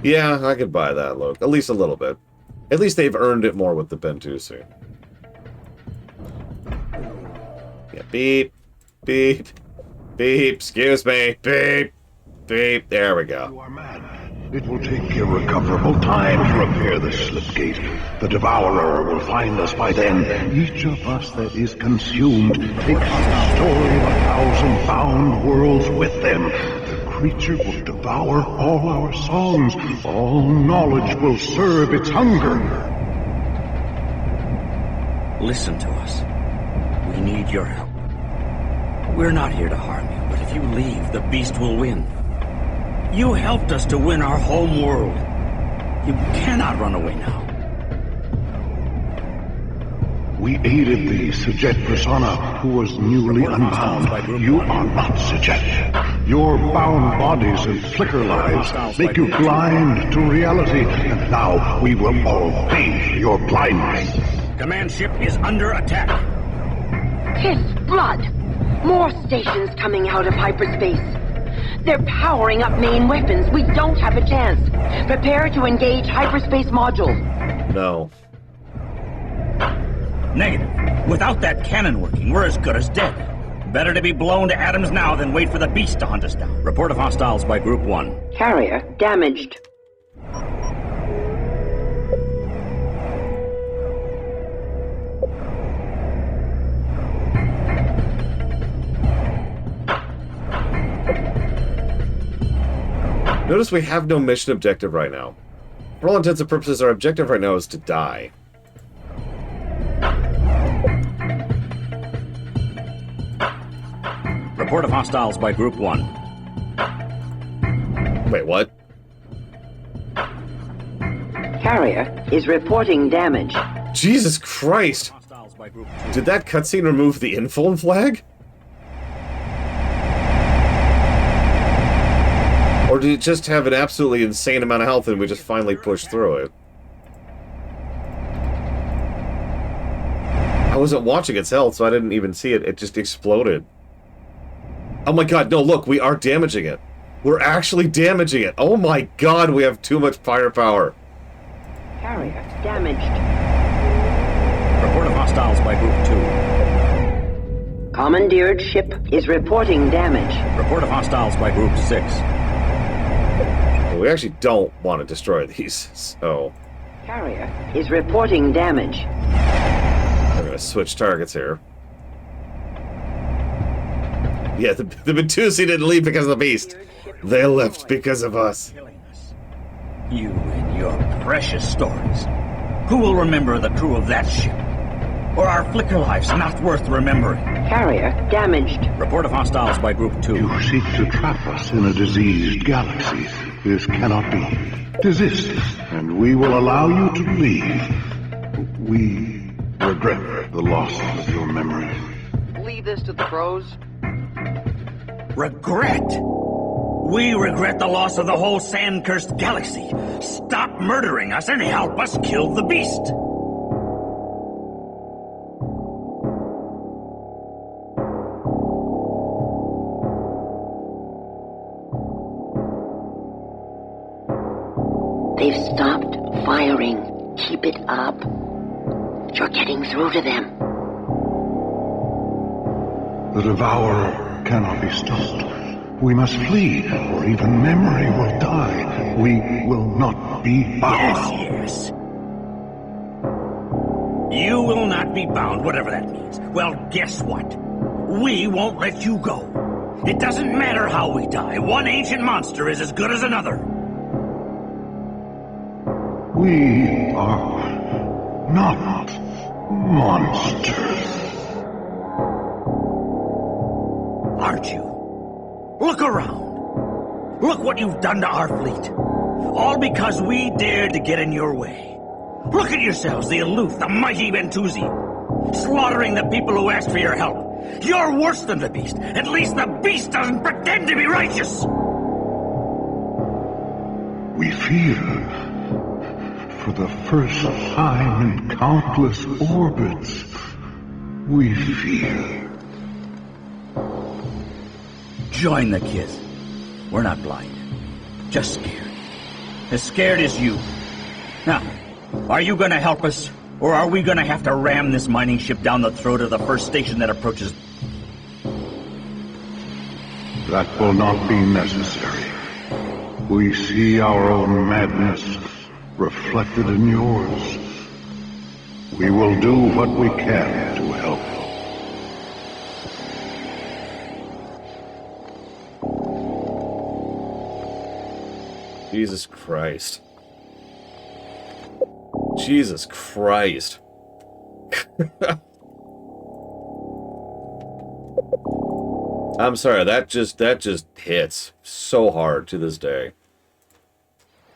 Speaker 1: Yeah, I could buy that, Luke. At least a little bit. At least they've earned it more with the Bentusi. Yeah, beep, beep, beep, excuse me, beep, beep. There we
Speaker 9: You
Speaker 1: go.
Speaker 9: are mad. It will take irrecoverable time to repair the slipgate. The Devourer will find us by then. Each of us that is consumed takes the story of 1,000 bound worlds with them. The creature will devour all our songs. All knowledge will serve its hunger.
Speaker 2: Listen to us. We need your help. We're not here to harm you, but if you leave, the beast will win. You helped us to win our home world. You cannot run away now.
Speaker 9: We aided the Sajet Persona, who was newly unbound. You are not Sajet. Your bound bodies and flicker lives make you blind to reality, and now we will all pay for your blindness.
Speaker 2: Command ship is under attack.
Speaker 3: His blood! More stations coming out of hyperspace. They're powering up main weapons. We don't have a chance. Prepare to engage hyperspace module.
Speaker 1: No.
Speaker 2: Negative. Without that cannon working, we're as good as dead. Better to be blown to atoms now than wait for the beast to hunt us down. Report of hostiles by Group 1.
Speaker 3: Carrier damaged.
Speaker 1: Notice we have no mission objective right now. For all intents and purposes, our objective right now is to die.
Speaker 2: Report of hostiles by Group 1.
Speaker 1: Wait, what?
Speaker 3: Carrier is reporting damage.
Speaker 1: Jesus Christ!
Speaker 2: Hostiles by Group 2.
Speaker 1: Did that cutscene remove the info flag? Or did it just have an absolutely insane amount of health and we just finally pushed through it? I wasn't watching its health, so I didn't even see it. It just exploded. Oh my god, no, look, we are damaging it. We're actually damaging it. Oh my god, we have too much firepower.
Speaker 3: Carrier damaged.
Speaker 2: Report of hostiles by Group 2.
Speaker 3: Commandeered ship is reporting damage.
Speaker 2: Report of hostiles by Group 6.
Speaker 1: Well, we actually don't want to destroy these, so...
Speaker 3: Carrier is reporting damage.
Speaker 1: I'm gonna switch targets here. Yeah, the Batusi didn't leave because of the beast. They left because of us.
Speaker 2: You and your precious stories. Who will remember the crew of that ship? Or are flicker lives not worth remembering?
Speaker 3: Carrier damaged.
Speaker 2: Report of hostiles by Group 2.
Speaker 9: You seek to trap us in a diseased galaxy. This cannot be. Desist, and we will allow you to leave. We regret the loss of your memory.
Speaker 10: Leave this to the pros.
Speaker 2: Regret? We regret the loss of the whole sand-cursed galaxy. Stop murdering us and help us kill the beast.
Speaker 3: They've stopped firing. Keep it up. You're getting through to them.
Speaker 9: The Devourer cannot be stopped. We must flee, or even memory will die. We will not be bound.
Speaker 2: Yes. You will not be bound, whatever that means. Well, guess what? We won't let you go. It doesn't matter how we die. One ancient monster is as good as another.
Speaker 9: We are not monsters.
Speaker 2: Aren't you? Look around. Look what you've done to our fleet. All because we dared to get in your way. Look at yourselves, the aloof, the mighty Bentusi. Slaughtering the people who asked for your help. You're worse than the beast. At least the beast doesn't pretend to be righteous.
Speaker 9: We feel, for the first time in countless orbits, we feel.
Speaker 2: Join the kids. We're not blind. Just scared. As scared as you. Now, are you gonna help us? Or are we gonna have to ram this mining ship down the throat of the first station that approaches?
Speaker 9: That will not be necessary. We see our own madness reflected in yours. We will do what we can to help.
Speaker 1: Jesus Christ. Jesus Christ. I'm sorry, that just hits so hard to this day.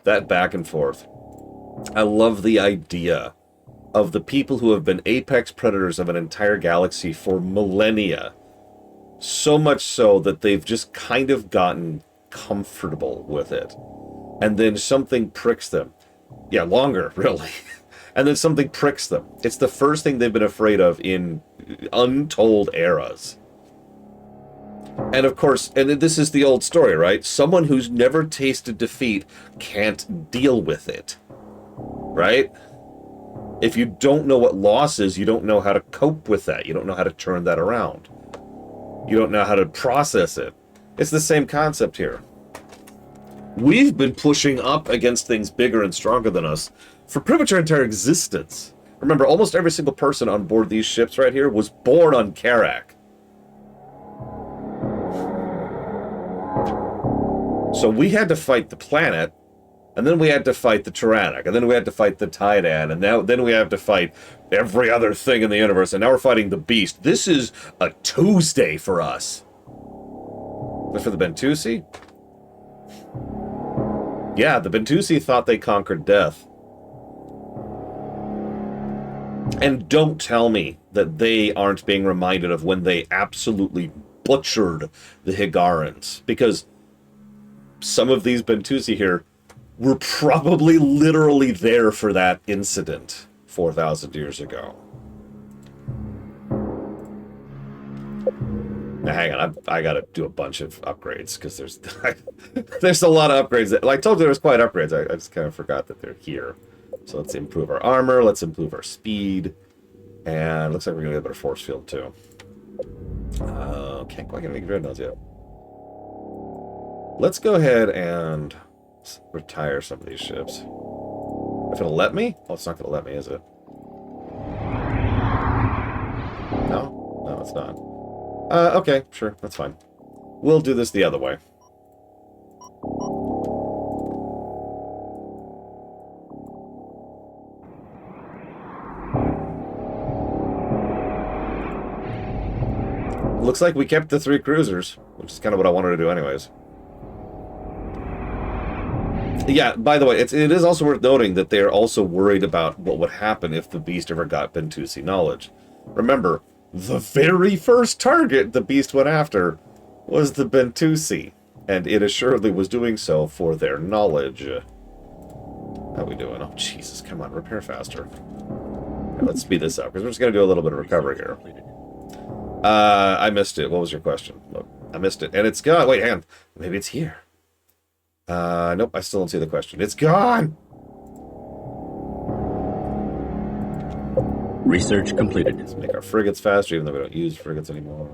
Speaker 1: That back and forth. I love the idea of the people who have been apex predators of an entire galaxy for millennia. So much so that they've just kind of gotten comfortable with it. And then something pricks them. Yeah, longer, really. And then something pricks them. It's the first thing they've been afraid of in untold eras. And of course, and this is the old story, right? Someone who's never tasted defeat can't deal with it. Right? If you don't know what loss is, you don't know how to cope with that. You don't know how to turn that around. You don't know how to process it. It's the same concept here. We've been pushing up against things bigger and stronger than us for pretty much our entire existence. Remember, almost every single person on board these ships right here was born on Karak. So we had to fight the planet, and then we had to fight the Tyrannic, and then we had to fight the Titan, and then we have to fight every other thing in the universe, and now we're fighting the Beast. This is a Tuesday for us. But for the Bentusi? Yeah, the Bentusi thought they conquered death. And don't tell me that they aren't being reminded of when they absolutely butchered the Higarans. Because some of these Bentusi here were probably literally there for that incident 4,000 years ago. Now, hang on, I gotta do a bunch of upgrades, because there's a lot of upgrades. Like I told you, there was quite upgrades. I just kind of forgot that they're here. So let's improve our armor, let's improve our speed, and looks like we're gonna get a better force field too. Can't quite get any dreadnoughts yet. Let's go ahead and retire some of these ships. If it'll let me? Oh, it's not gonna let me, is it? No? No, it's not. Okay, sure, that's fine. We'll do this the other way. Looks like we kept the 3 cruisers, which is kind of what I wanted to do anyways. Yeah, by the way, it is also worth noting that they're also worried about what would happen if the Beast ever got Bentusi knowledge. Remember, the very first target the Beast went after was the Bentusi, and it assuredly was doing so for their knowledge. How we doing? Oh, Jesus, come on, repair faster. Okay, let's speed this up, because we're just going to do a little bit of recovery here. I missed it. What was your question? Look, I missed it. And it's gone. Wait, hang on. Maybe it's here. Nope, I still don't see the question. It's gone!
Speaker 2: Research completed.
Speaker 1: Let's make our frigates faster, even though we don't use frigates anymore.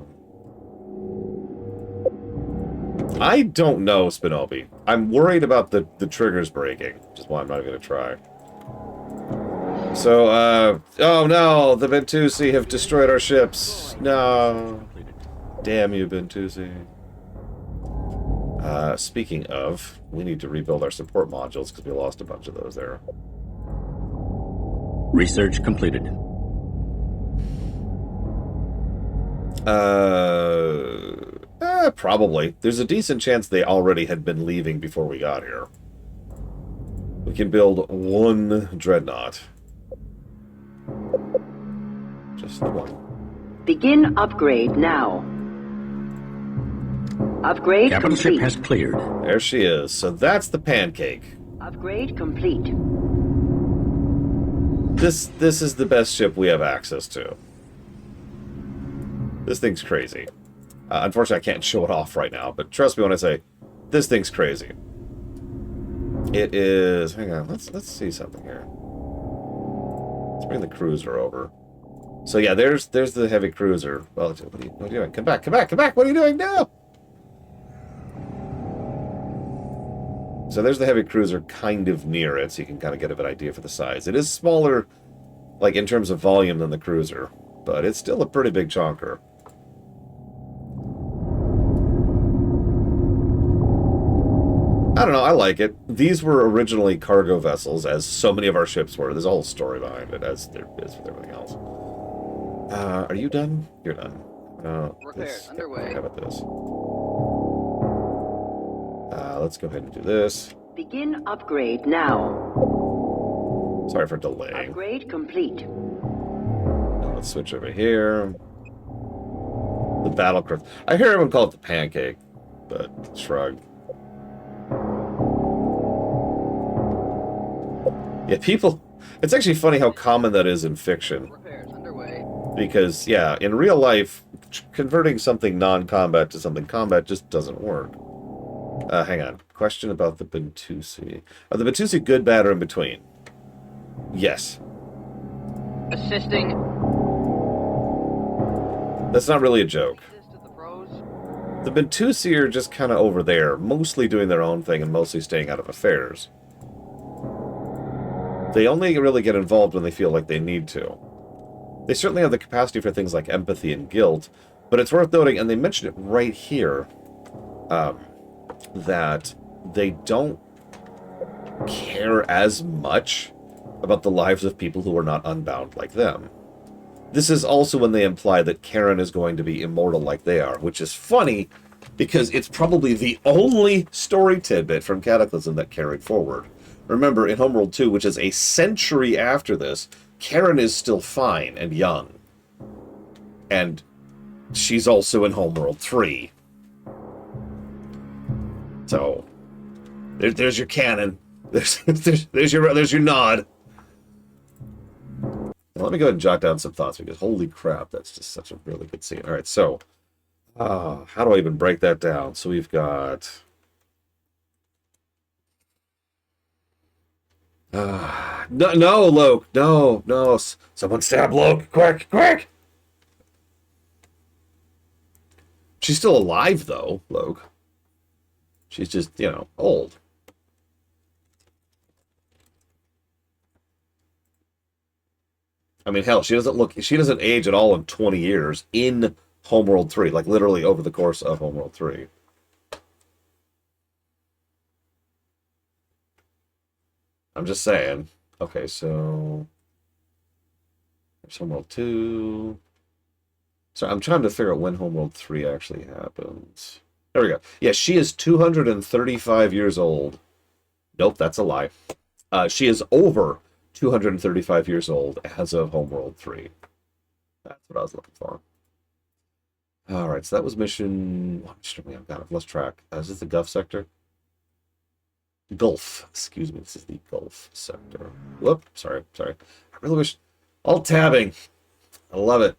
Speaker 1: I don't know, Spinobi. I'm worried about the triggers breaking, which is why I'm not going to try. So, oh no, the Bentusi have destroyed our ships. No. Damn you, Bentusi. Speaking of, we need to rebuild our support modules because we lost a bunch of those there.
Speaker 2: Research completed.
Speaker 1: Probably. There's a decent chance they already had been leaving before we got here. We can build 1 dreadnought. Just 1.
Speaker 3: Begin upgrade now. Upgrade
Speaker 2: Capital
Speaker 3: complete.
Speaker 2: ship has cleared.
Speaker 1: There she is. So that's the pancake.
Speaker 3: Upgrade complete.
Speaker 1: This is the best ship we have access to. This thing's crazy. Unfortunately, I can't show it off right now, but trust me when I say, this thing's crazy. It is... Hang on, let's see something here. Let's bring the cruiser over. So yeah, there's the heavy cruiser. Well, what are you doing? Come back, come back, come back! What are you doing now? So there's the heavy cruiser kind of near it, so you can kind of get an idea for the size. It is smaller, like in terms of volume, than the cruiser, but it's still a pretty big chonker. I don't know, I like it. These were originally cargo vessels, as so many of our ships were. There's a whole story behind it, as there is with everything else. Are you done? You're done.
Speaker 10: Repairs underway.
Speaker 1: How about this? Let's go ahead and do this.
Speaker 3: Begin upgrade now.
Speaker 1: Sorry for delaying.
Speaker 3: Upgrade complete.
Speaker 1: Now let's switch over here. The battle cruiser. I hear everyone call it the pancake, but shrug. Yeah, people... It's actually funny how common that is in fiction.
Speaker 10: Repairs underway.
Speaker 1: Because, yeah, in real life, converting something non-combat to something combat just doesn't work. Hang on. Question about the Bentusi. Are the Bentusi good, bad, or in between? Yes.
Speaker 10: Assisting.
Speaker 1: That's not really a joke.
Speaker 10: Assist at the pros.
Speaker 1: The Bentusi are just kind of over there, mostly doing their own thing and mostly staying out of affairs. They only really get involved when they feel like they need to. They certainly have the capacity for things like empathy and guilt, but it's worth noting, and they mention it right here, that they don't care as much about the lives of people who are not unbound like them. This is also when they imply that Karen is going to be immortal like they are, which is funny because it's probably the only story tidbit from Cataclysm that carried forward. Remember, in Homeworld 2, which is a century after this, Karen is still fine and young. And she's also in Homeworld 3. So, there's your canon. There's your nod. Now, let me go ahead and jot down some thoughts, because holy crap, that's just such a really good scene. All right, so, how do I even break that down? So we've got... no, Loke. No. Someone stab Loke. Quick. She's still alive, though, Loke. She's just, old. I mean, hell, she doesn't age at all in 20 years in Homeworld 3, like literally over the course of Homeworld 3. I'm just saying. Okay, so there's Homeworld 2. So I'm trying to figure out when Homeworld 3 actually happens. There we go. Yeah, she is 235 years old. Nope, that's a lie. She is over 235 years old as of Homeworld 3. That's what I was looking for. Alright, so that was mission... I've lost track. Is this the Gulf sector? Gulf. Excuse me, this is the Gulf sector. Whoop, sorry. I really wish... Alt tabbing. I love it.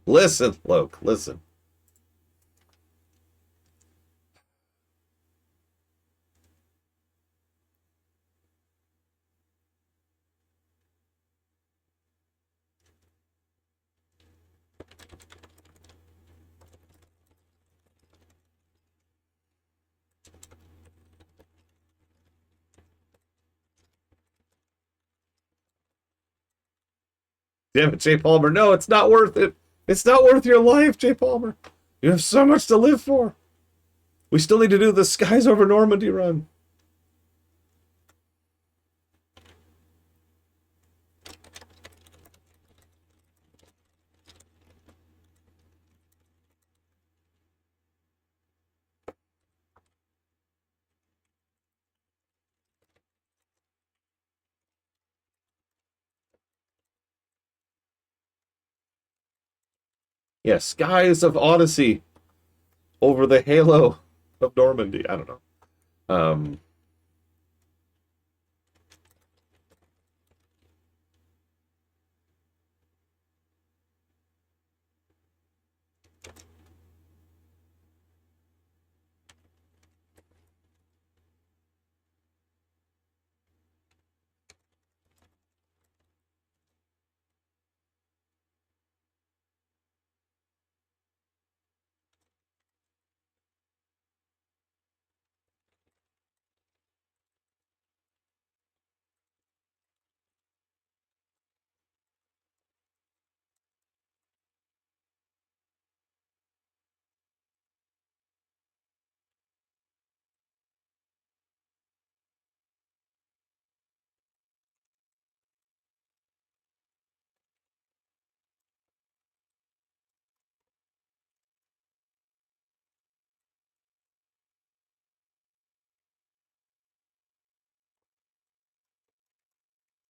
Speaker 1: Listen, Loke, listen. Damn it, Jay Palmer. No, it's not worth it. It's not worth your life, Jay Palmer. You have so much to live for. We still need to do the Skies Over Normandy run. Yeah, Skies of Odyssey over the halo of Normandy. I don't know.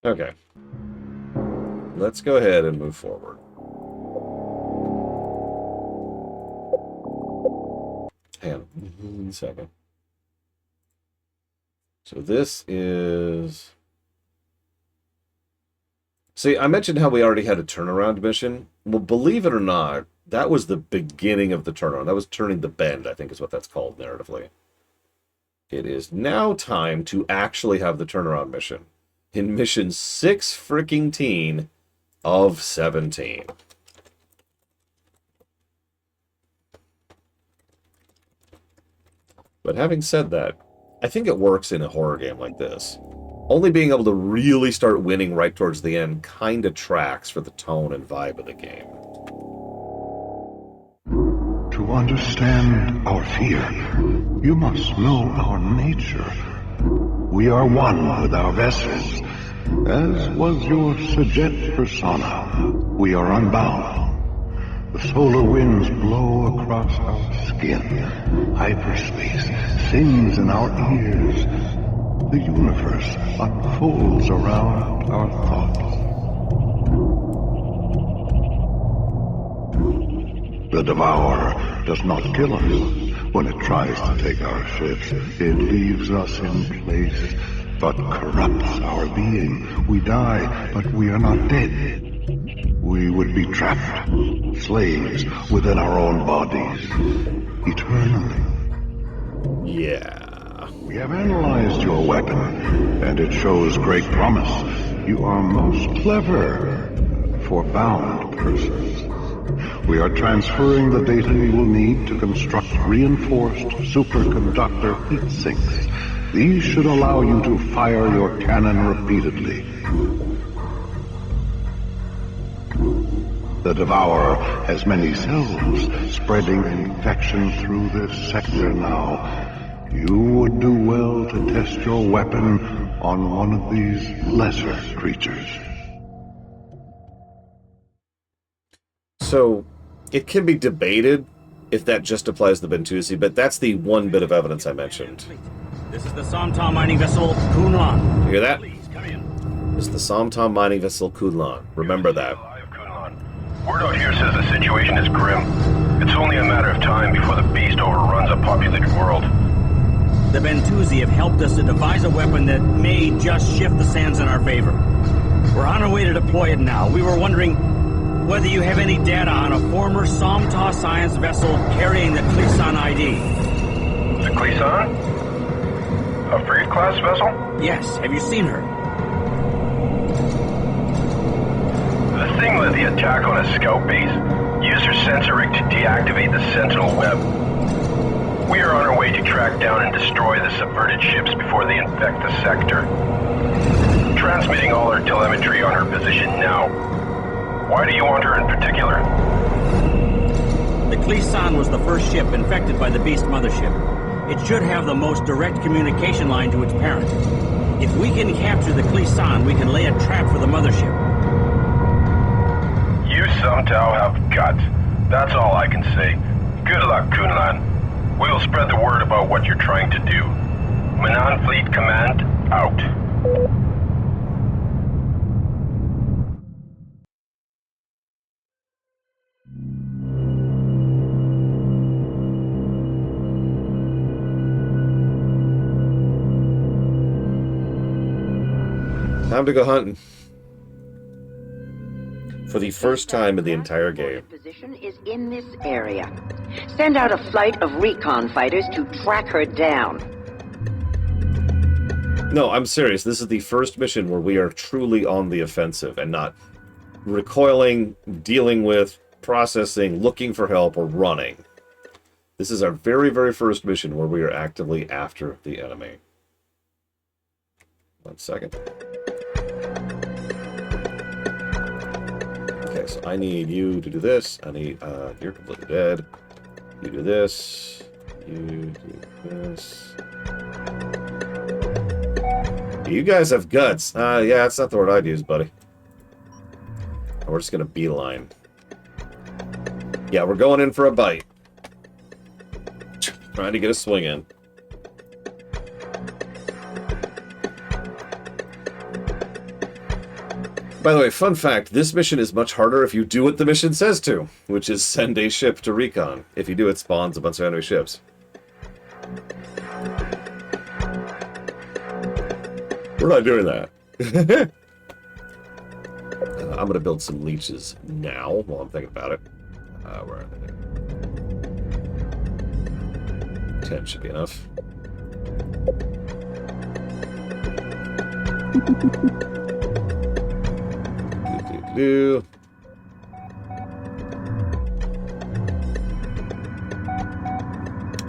Speaker 1: Okay. Let's go ahead and move forward. Hang on 1 second. So this is... See, I mentioned how we already had a turnaround mission. Well, believe it or not, that was the beginning of the turnaround. That was turning the bend, I think is what that's called narratively. It is now time to actually have the turnaround mission. In mission 6 freaking teen of 17. But having said that, I think it works in a horror game like this. Only being able to really start winning right towards the end kind of tracks for the tone and vibe of the game.
Speaker 9: To understand our fear, you must know our nature. We are one with our vessels. As was your Sajet persona, we are unbound. The solar winds blow across our skin. Hyperspace sings in our ears. The universe unfolds around our thoughts. The Devourer does not kill us. When it tries to take our ships, it leaves us in place, but corrupts our being. We die, but we are not dead. We would be trapped, slaves within our own bodies, eternally.
Speaker 1: Yeah.
Speaker 9: We have analyzed your weapon, and it shows great promise. You are most clever for bound persons. We are transferring the data you will need to construct reinforced superconductor heat sinks. These should allow you to fire your cannon repeatedly. The Devourer has many cells, spreading infection through this sector now. You would do well to test your weapon on one of these lesser creatures.
Speaker 1: So, it can be debated if that just applies to Bentusi, but that's the one bit of evidence I mentioned.
Speaker 2: This is the Somtom mining vessel Kunlan.
Speaker 1: You hear that?
Speaker 2: Please, come in.
Speaker 1: This is the Somtom mining vessel Kunlan. Remember that.
Speaker 11: Word out here says the situation is grim. It's only a matter of time before the beast overruns a populated world.
Speaker 2: The Bentusi have helped us to devise a weapon that may just shift the sands in our favor. We're on our way to deploy it now. We were wondering whether you have any data on a former Somta science vessel carrying the Cleason ID.
Speaker 11: The Cleason? A frigate-class vessel?
Speaker 2: Yes. Have you seen her?
Speaker 11: The thing led the attack on a scout base. Used her sensor rig to deactivate the Sentinel web. We are on our way to track down and destroy the subverted ships before they infect the sector. Transmitting all our telemetry on her position now. Why do you want her in particular?
Speaker 2: The Cleason was the first ship infected by the Beast mothership. It should have the most direct communication line to its parent. If we can capture the Cleason, we can lay a trap for the mothership.
Speaker 11: You somehow have guts. That's all I can say. Good luck, Kunlan. We'll spread the word about what you're trying to do. Manan Fleet Command, out.
Speaker 1: Time to go hunting. For the first time in the entire game.
Speaker 3: Position is in this area. Send out a flight of recon fighters to track her down.
Speaker 1: No, I'm serious. This is the first mission where we are truly on the offensive and not recoiling, dealing with, processing, looking for help, or running. This is our very, very first mission where we are actively after the enemy. 1 second. Okay, so I need you to do this. I need, you're completely dead. You do this. You do this. You guys have guts. Yeah, that's not the word I'd use, buddy. We're just gonna beeline. Yeah, we're going in for a bite. Trying to get a swing in. By the way, fun fact, this mission is much harder if you do what the mission says to, which is send a ship to recon. If you do, it spawns a bunch of enemy ships. We're not doing that. I'm going to build some leeches now while I'm thinking about it. Where are they? 10 should be enough.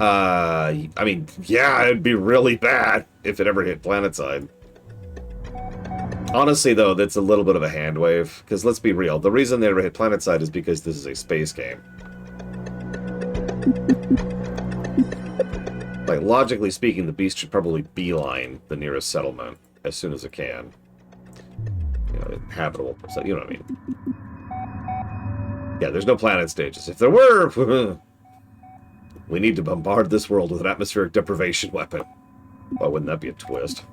Speaker 1: I mean, yeah, it'd be really bad if it ever hit planetside. Honestly, though, that's a little bit of a hand wave, because let's be real, the reason they ever hit planetside is because this is a space game. Like, logically speaking, the beast should probably beeline the nearest settlement as soon as it can. You know, habitable, so you know what I mean. Yeah, there's no planet stages. If there were, we need to bombard this world with an atmospheric deprivation weapon. Why wouldn't that be a twist?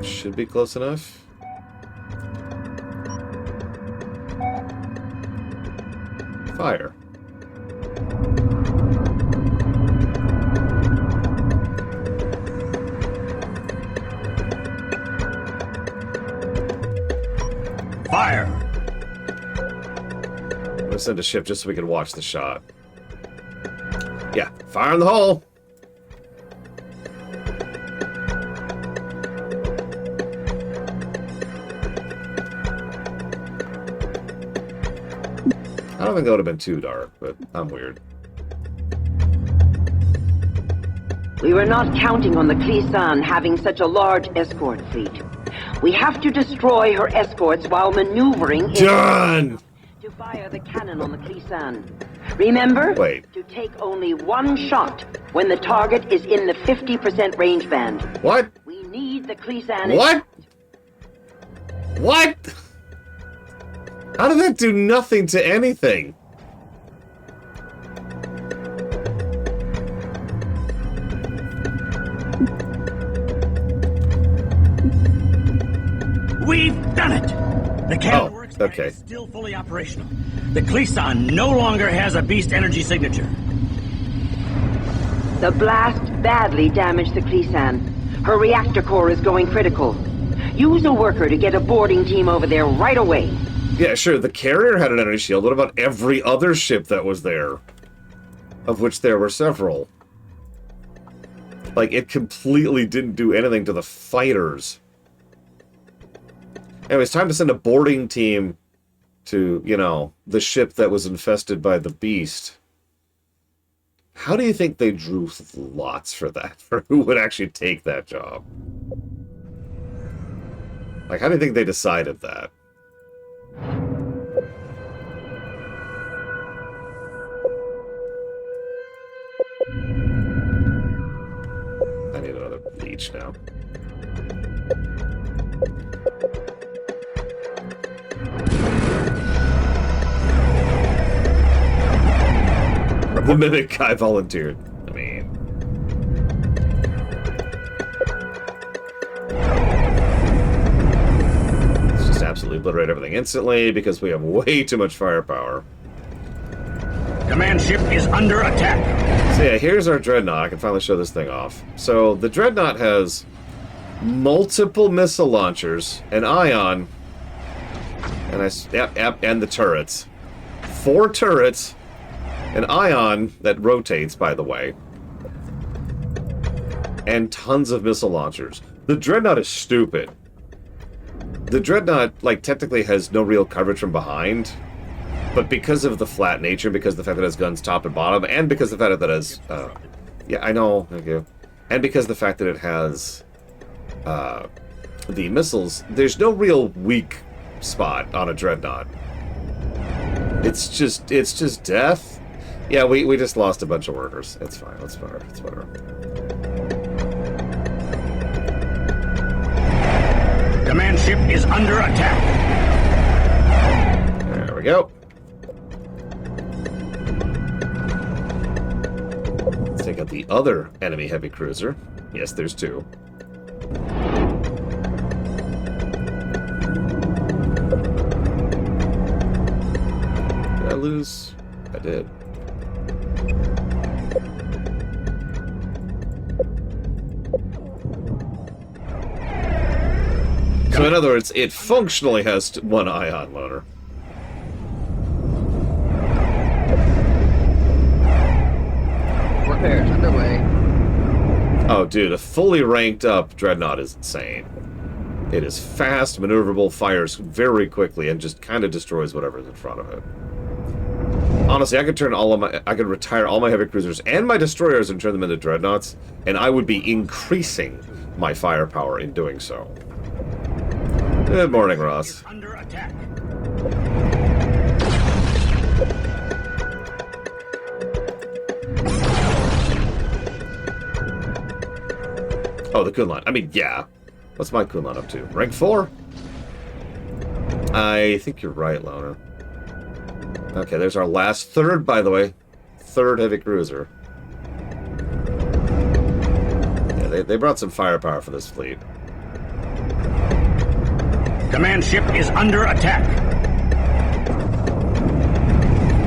Speaker 1: Should be close enough. Fire.
Speaker 2: Fire!
Speaker 1: I'm gonna send a ship just so we can watch the shot. Yeah, fire in the hole! I don't think that would have been too dark, but I'm weird.
Speaker 3: We were not counting on the Klisan having such a large escort fleet. We have to destroy her escorts while maneuvering
Speaker 1: Done!
Speaker 3: to fire the cannon on the Klisan. Remember?
Speaker 1: Wait.
Speaker 3: To take only one shot when the target is in the 50% range band.
Speaker 1: What?
Speaker 3: We need the Klisan.
Speaker 1: What? What? How did that do nothing to anything?
Speaker 2: We've done it! The cannon works
Speaker 1: okay.
Speaker 2: is still fully operational. The Klisan no longer has a beast energy signature.
Speaker 3: The blast badly damaged the Klisan. Her reactor core is going critical. Use a worker to get a boarding team over there right away.
Speaker 1: Yeah, sure, the carrier had an energy shield. What about every other ship that was there? Of which there were several. Like, it completely didn't do anything to the fighters. Anyway, it's time to send a boarding team to, you know, the ship that was infested by the beast. How do you think they drew lots for that? For who would actually take that job? Like, how do you think they decided that? I need another leech now. The Mimic guy volunteered. I mean... let's just absolutely obliterate everything instantly because we have way too much firepower.
Speaker 2: Command ship is under attack.
Speaker 1: So yeah, here's our Dreadnought. I can finally show this thing off. So the Dreadnought has multiple missile launchers, an ion, and and the turrets. 4 turrets, an ion that rotates, by the way, and tons of missile launchers. The Dreadnought is stupid. The Dreadnought, like, technically has no real coverage from behind, but because of the flat nature, because of the fact that it has guns top and bottom, and because of the fact that it has... yeah, I know, thank you. And because of the fact that it has the missiles, there's no real weak spot on a Dreadnought. It's just death. Yeah, we just lost a bunch of workers. It's fine. It's whatever. It's whatever.
Speaker 2: Command ship is under attack.
Speaker 1: There we go. take out the other enemy heavy cruiser. Yes, there's two. Did I lose? I did. So in other words, it functionally has one ion loader.
Speaker 10: Repairs underway.
Speaker 1: Oh, dude, a fully ranked up Dreadnought is insane. It is fast, maneuverable, fires very quickly, and just kind of destroys whatever's in front of it. Honestly, I could retire all my heavy cruisers and my destroyers and turn them into Dreadnoughts, and I would be increasing my firepower in doing so. Good morning, Ross.
Speaker 2: Under attack.
Speaker 1: Oh, the Kunlun. I mean, yeah. What's my Kunlun up to? Rank 4? I think you're right, Loner. Okay, there's our last third, by the way. Third heavy cruiser. Yeah, they brought some firepower for this fleet.
Speaker 2: Command ship is under attack.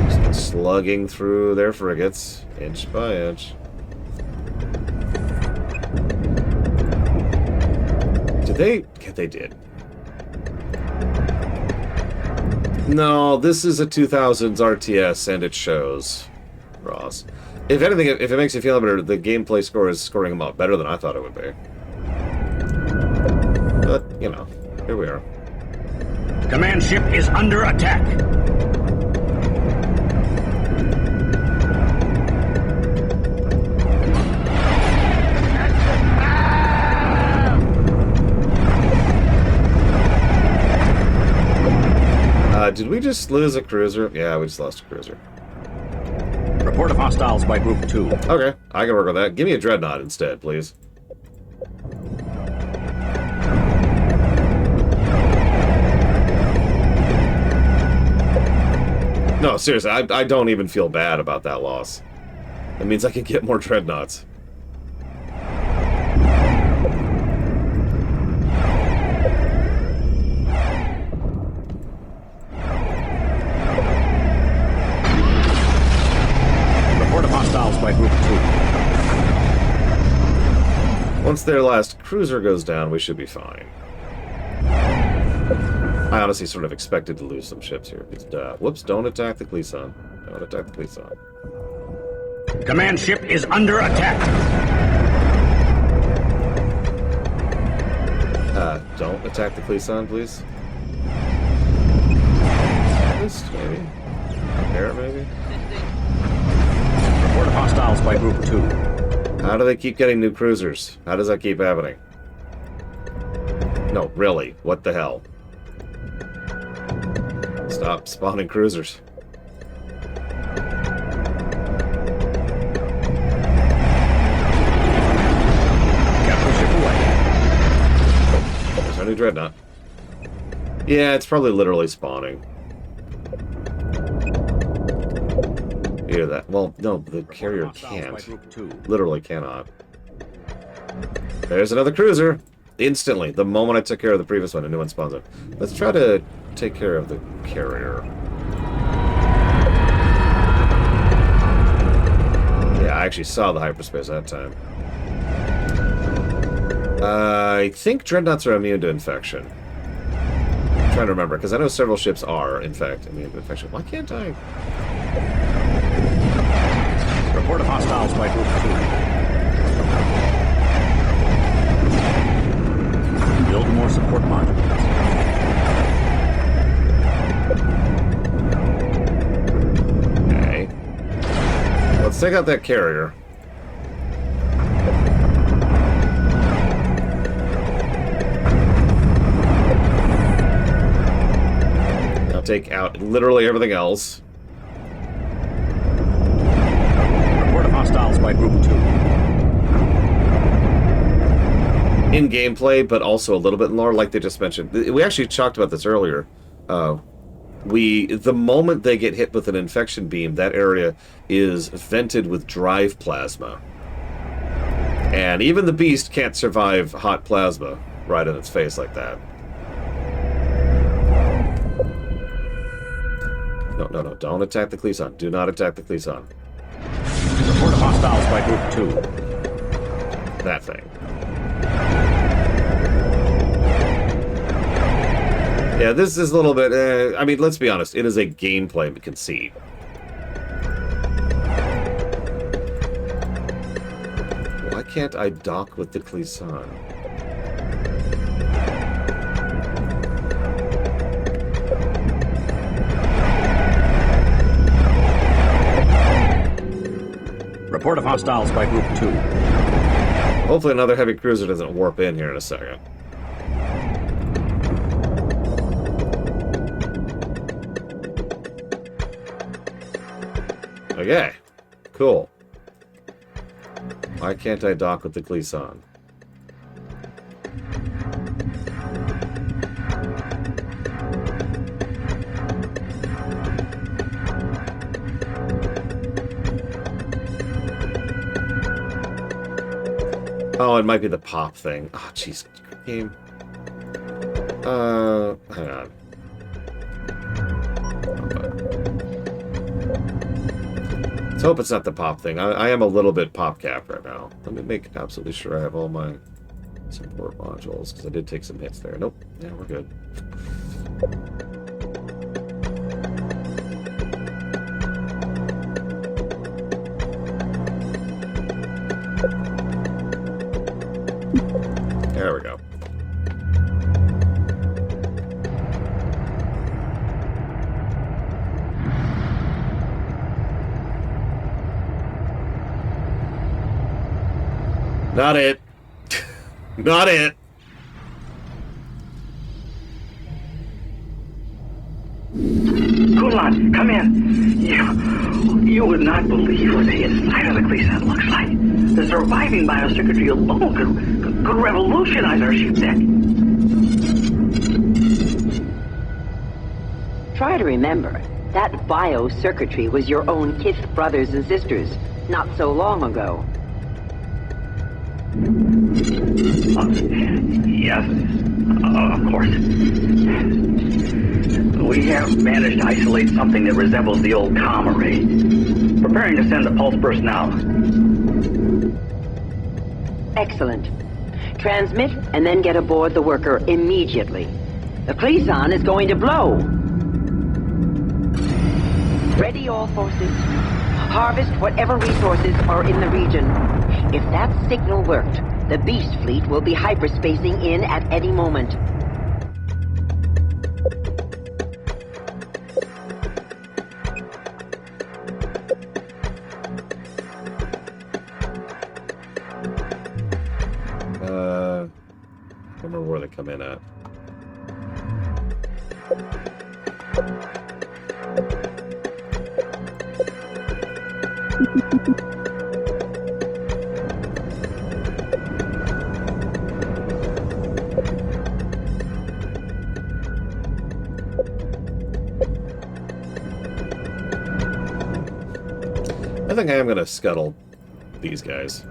Speaker 1: Just slugging through their frigates, inch by inch. Did they? Yeah, they did. No, this is a 2000s RTS, and it shows, Ross. If anything, if it makes you feel better, the gameplay score is scoring them out better than I thought it would be. But, you know, here we are.
Speaker 2: Command ship is under attack.
Speaker 1: Did we just lose a cruiser? Yeah, we just lost a cruiser.
Speaker 2: Report of hostiles by Group 2.
Speaker 1: Okay, I can work with that. Give me a Dreadnought instead, please. No, seriously, I don't even feel bad about that loss. That means I can get more Dreadnoughts.
Speaker 2: By Group 2.
Speaker 1: Once their last cruiser goes down, we should be fine. I honestly sort of expected to lose some ships here. Whoops, don't attack the Cleason. Don't attack the Cleason.
Speaker 2: Command ship is under attack.
Speaker 1: Don't attack the Cleason, please. Just maybe. There, maybe.
Speaker 2: Report of hostiles by Group 2.
Speaker 1: How do they keep getting new cruisers? How does that keep happening? No, really. What the hell? Stop spawning cruisers.
Speaker 2: Capital ship away.
Speaker 1: There's our new Dreadnought. Yeah, it's probably literally spawning. Hear that? Well, no, the carrier can't. Literally cannot. There's another cruiser. Instantly, the moment I took care of the previous one, a new one spawns up. Let's try to take care of the carrier. Yeah, I actually saw the hyperspace that time. I think Dreadnoughts are immune to infection. I'm trying to remember, because I know several ships are, in fact, immune to infection. Why can't I?
Speaker 2: Report of hostiles by Group 2. Build more support modules.
Speaker 1: Okay. Let's take out that carrier. Now take out literally everything else.
Speaker 2: Hostiles by Group 2.
Speaker 1: In gameplay, but also a little bit in lore, like they just mentioned. We actually talked about this earlier. The moment they get hit with an infection beam, that area is vented with drive plasma. And even the beast can't survive hot plasma right in its face like that. No, no, no. Don't attack the Cleason. Do not attack the Cleason.
Speaker 2: Report of hostiles by Group 2.
Speaker 1: That thing. Yeah, this is a little bit... I mean, let's be honest. It is a gameplay conceit. Why can't I dock with the Cleason?
Speaker 2: Report of hostiles by Group 2.
Speaker 1: Hopefully another heavy cruiser doesn't warp in here in a second. Okay. Cool. Why can't I dock with the Cleason? Oh, it might be the pop thing. Oh, jeez. Game. Hang on. Let's hope it's not the pop thing. I am a little bit pop capped right now. Let me make absolutely sure I have all my support modules, because I did take some hits there. Nope. Yeah, we're good. There we go. Not it. Not it.
Speaker 6: Kulan, come in. You would not believe what the inside of the Cleason looks like. The surviving biocircuitry alone could revolutionize our ship deck.
Speaker 3: Try to remember, that biocircuitry was your own Kith brothers and sisters, not so long ago.
Speaker 6: Yes, of course. We have managed to isolate something that resembles the old comm array. Preparing to send the pulse burst now.
Speaker 3: Excellent. Transmit and then get aboard the worker immediately. The Cleason is going to blow. Ready all forces. Harvest whatever resources are in the region. If that signal worked, the Beast Fleet will be hyperspacing in at any moment.
Speaker 1: I don't remember where they come in at. I think I am going to scuttle these guys.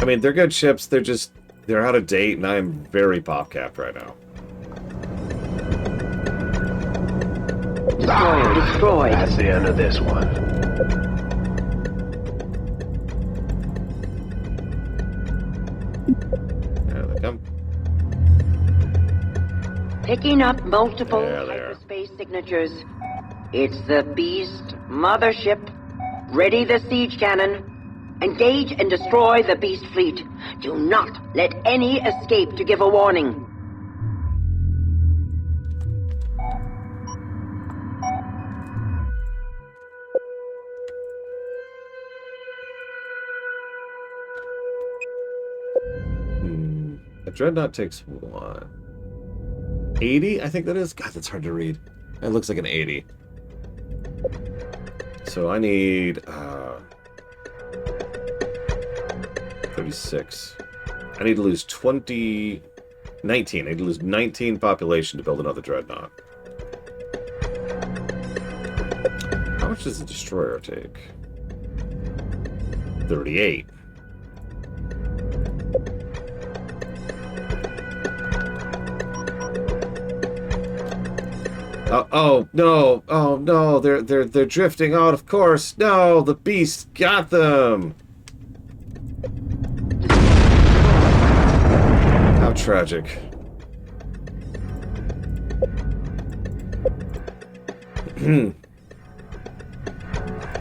Speaker 1: I mean, they're good ships, they're out of date, and I am very pop-capped right now.
Speaker 3: Destroyer destroyed.
Speaker 8: That's the end of this one.
Speaker 1: There they come.
Speaker 3: Picking up multiple
Speaker 1: There they are.
Speaker 3: hyperspace signatures. It's the Beast mothership. Ready the siege cannon. Engage and destroy the Beast Fleet. Do not let any escape to give a warning.
Speaker 1: A dreadnought takes what? 80? I think that is. God, that's hard to read. It looks like an 80. So I need 36. I need to lose 19. I need to lose 19 population to build another dreadnought. How much does the destroyer take? 38. Oh no! Oh no! They're drifting out. Of course, no! The beast got them. How tragic. You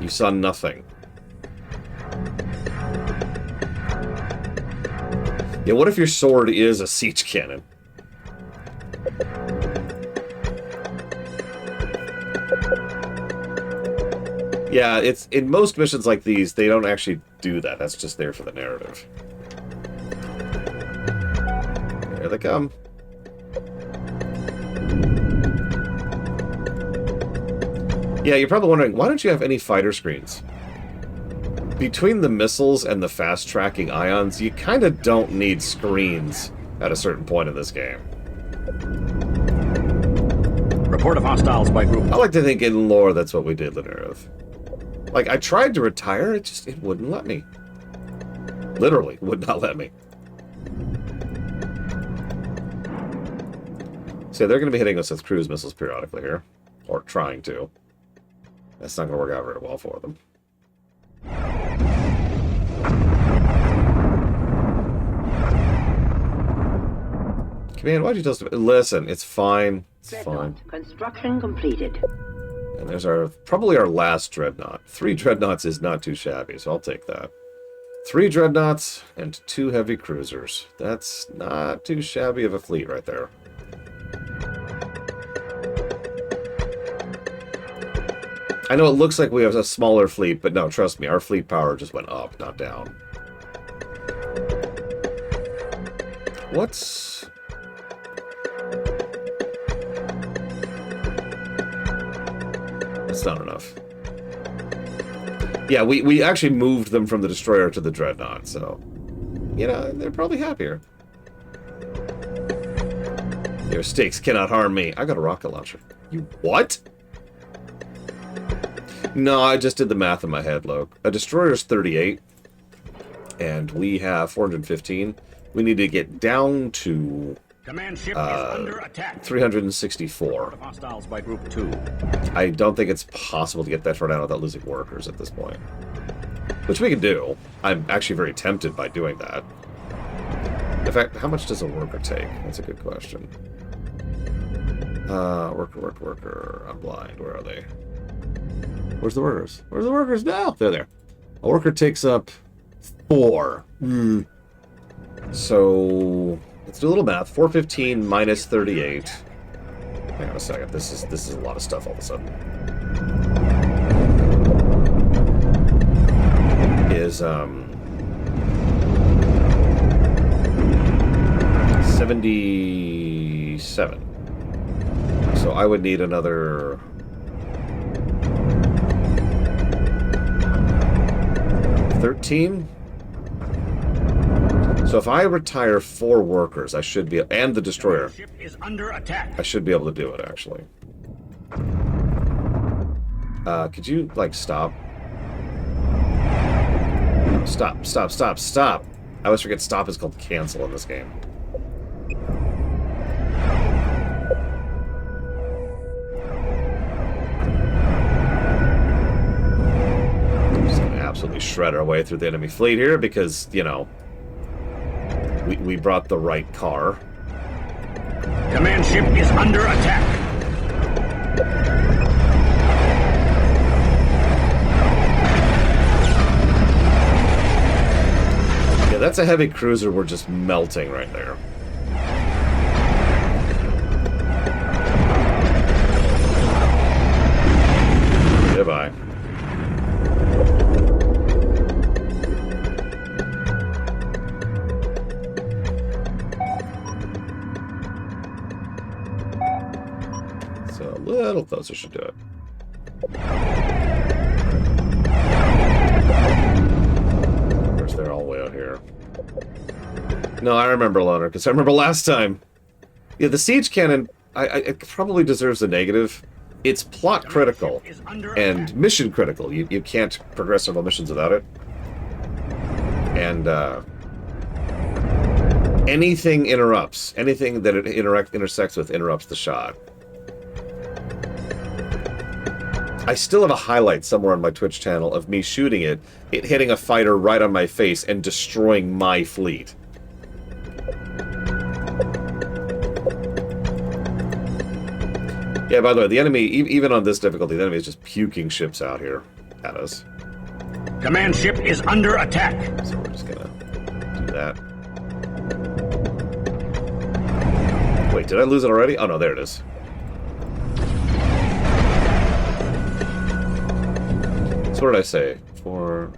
Speaker 1: saw nothing. Yeah, what if your sword is a siege cannon? Yeah, it's in most missions like these, they don't actually do that. That's just there for the narrative. Here they come. Yeah, you're probably wondering, why don't you have any fighter screens? Between the missiles and the fast-tracking ions, you kind of don't need screens at a certain point in this game.
Speaker 2: Report of hostiles by group.
Speaker 1: I like to think in lore that's what we did, Linerv. Like, I tried to retire, it wouldn't let me. Literally, would not let me. So they're going to be hitting us with cruise missiles periodically here. Or trying to. That's not going to work out very well for them. Command, why'd you tell us to... Listen, it's fine. It's fine.
Speaker 3: Construction completed.
Speaker 1: And there's probably our last dreadnought. 3 dreadnoughts is not too shabby, so I'll take that. 3 dreadnoughts and 2 heavy cruisers. That's not too shabby of a fleet right there. I know it looks like we have a smaller fleet, but no, trust me, our fleet power just went up, not down. What's... That's not enough. Yeah, we actually moved them from the destroyer to the dreadnought, so... You know, they're probably happier. Your stakes cannot harm me. I got a rocket launcher. You what? No, I just did the math in my head, Loke. A destroyer's 38, and we have 415. We need to get down to
Speaker 2: Command ship is under attack.
Speaker 1: 364.
Speaker 2: Hostiles by group 2.
Speaker 1: I don't think it's possible to get that far down without losing workers at this point. Which we can do. I'm actually very tempted by doing that. In fact, how much does a worker take? That's a good question. Worker. I'm blind. Where are they? Where's the workers? Where's the workers now? They're there. A worker takes up 4. So let's do a little math. 415 minus 38. Hang on a second. This is a lot of stuff all of a sudden. Is 77. So I would need another 13. So if I retire 4 workers, I should be, and the destroyer,
Speaker 2: Ship is under attack.
Speaker 1: I should be able to do it actually. Could you like stop? Stop. I always forget stop is called cancel in this game. Just gonna absolutely shred our way through the enemy fleet here because, you know, we brought the right car.
Speaker 2: Command ship is under attack.
Speaker 1: Yeah, that's a heavy cruiser we're just melting right there. Goodbye. So a little closer should do it. Of course, they're all the way out here. No, I remember, Loner, because I remember last time. Yeah, the siege cannon, it probably deserves a negative. It's plot critical and mission critical. You can't progress several missions without it. And anything interrupts. Anything that it intersects with interrupts the shot. I still have a highlight somewhere on my Twitch channel of me shooting it hitting a fighter right on my face and destroying my fleet. Yeah, by the way, the enemy, even on this difficulty, the enemy is just puking ships out here at us.
Speaker 2: Command ship is under attack.
Speaker 1: So we're just gonna do that. Wait, did I lose it already? Oh no, there it is. So what did I say? 4,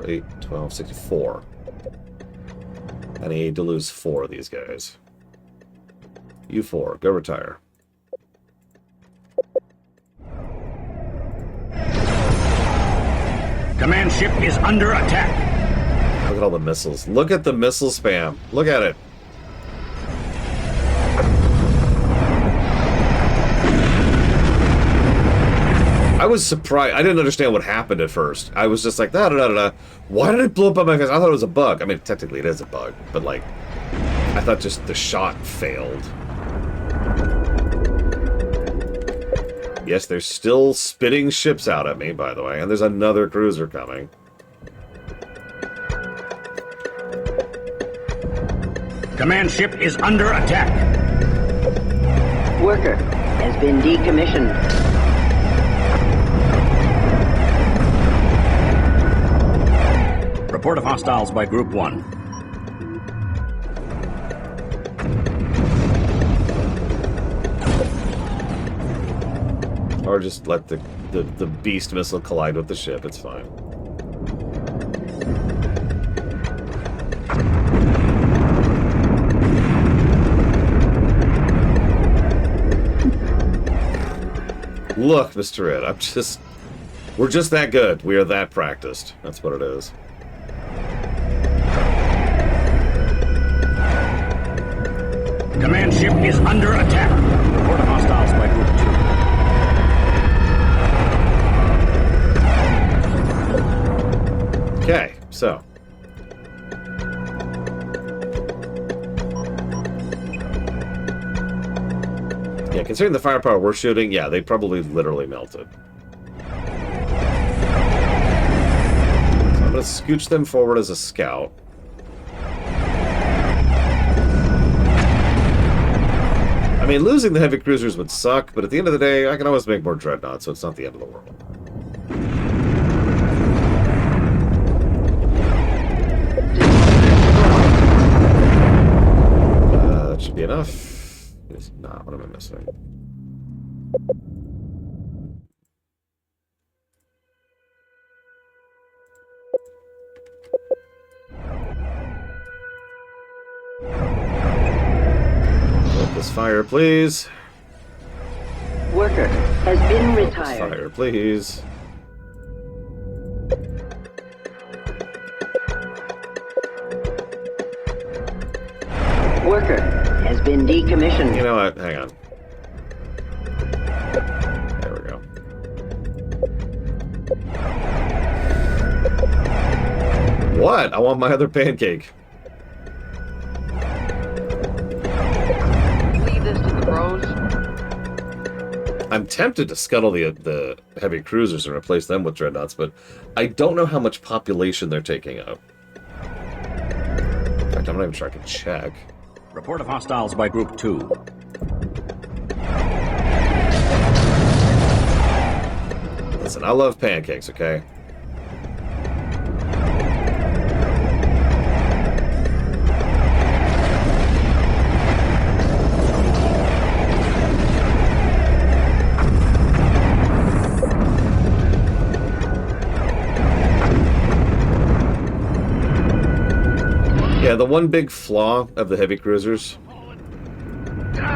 Speaker 1: 8, 12, 64. I need to lose 4 of these guys. You 4, go retire.
Speaker 2: Command ship is under attack.
Speaker 1: Look at all the missiles. Look at the missile spam. Look at it. I was surprised. I didn't understand what happened at first. I was just like, da da da da. Why did it blow up on my face? I thought it was a bug. I mean, technically it is a bug, but like, I thought just the shot failed. Yes, they're still spitting ships out at me, by the way, and there's another cruiser coming.
Speaker 2: Command ship is under attack.
Speaker 3: Worker has been decommissioned.
Speaker 2: Report of hostiles by Group 1.
Speaker 1: Or just let the beast missile collide with the ship. It's fine. Look, Mr. Ed, we're just that good. We are that practiced. That's what it is.
Speaker 2: Command ship is under attack. Report of hostiles by Group 2.
Speaker 1: Okay, so. Yeah, considering the firepower we're shooting, yeah, they probably literally melted. So I'm going to scooch them forward as a scout. I mean, losing the heavy cruisers would suck, but at the end of the day, I can always make more dreadnoughts, so it's not the end of the world. That should be enough. It's not. What am I missing? Let this fire, please.
Speaker 3: Worker has been retired.
Speaker 1: Fire, please.
Speaker 3: Worker has been decommissioned.
Speaker 1: You know what? Hang on. There we go. What? I want my other pancake.
Speaker 10: Leave this to the pros.
Speaker 1: I'm tempted to scuttle the heavy cruisers and replace them with dreadnoughts, but I don't know how much population they're taking up. In fact, I'm not even sure I can check.
Speaker 2: Report of hostiles by Group 2.
Speaker 1: Listen, I love pancakes, okay? Yeah, the one big flaw of the heavy cruisers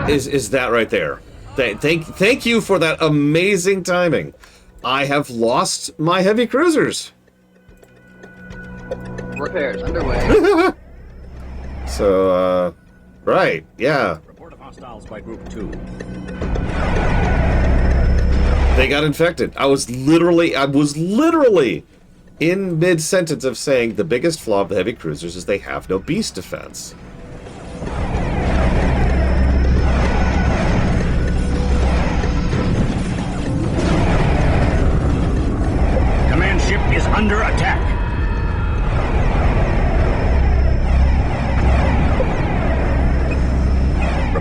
Speaker 1: is that right there. Thank you for that amazing timing. I have lost my heavy cruisers.
Speaker 10: Repairs underway.
Speaker 1: So, right, yeah.
Speaker 2: Report of hostiles by Group 2.
Speaker 1: They got infected. I was literally in mid-sentence of saying the biggest flaw of the heavy cruisers is they have no beast defense.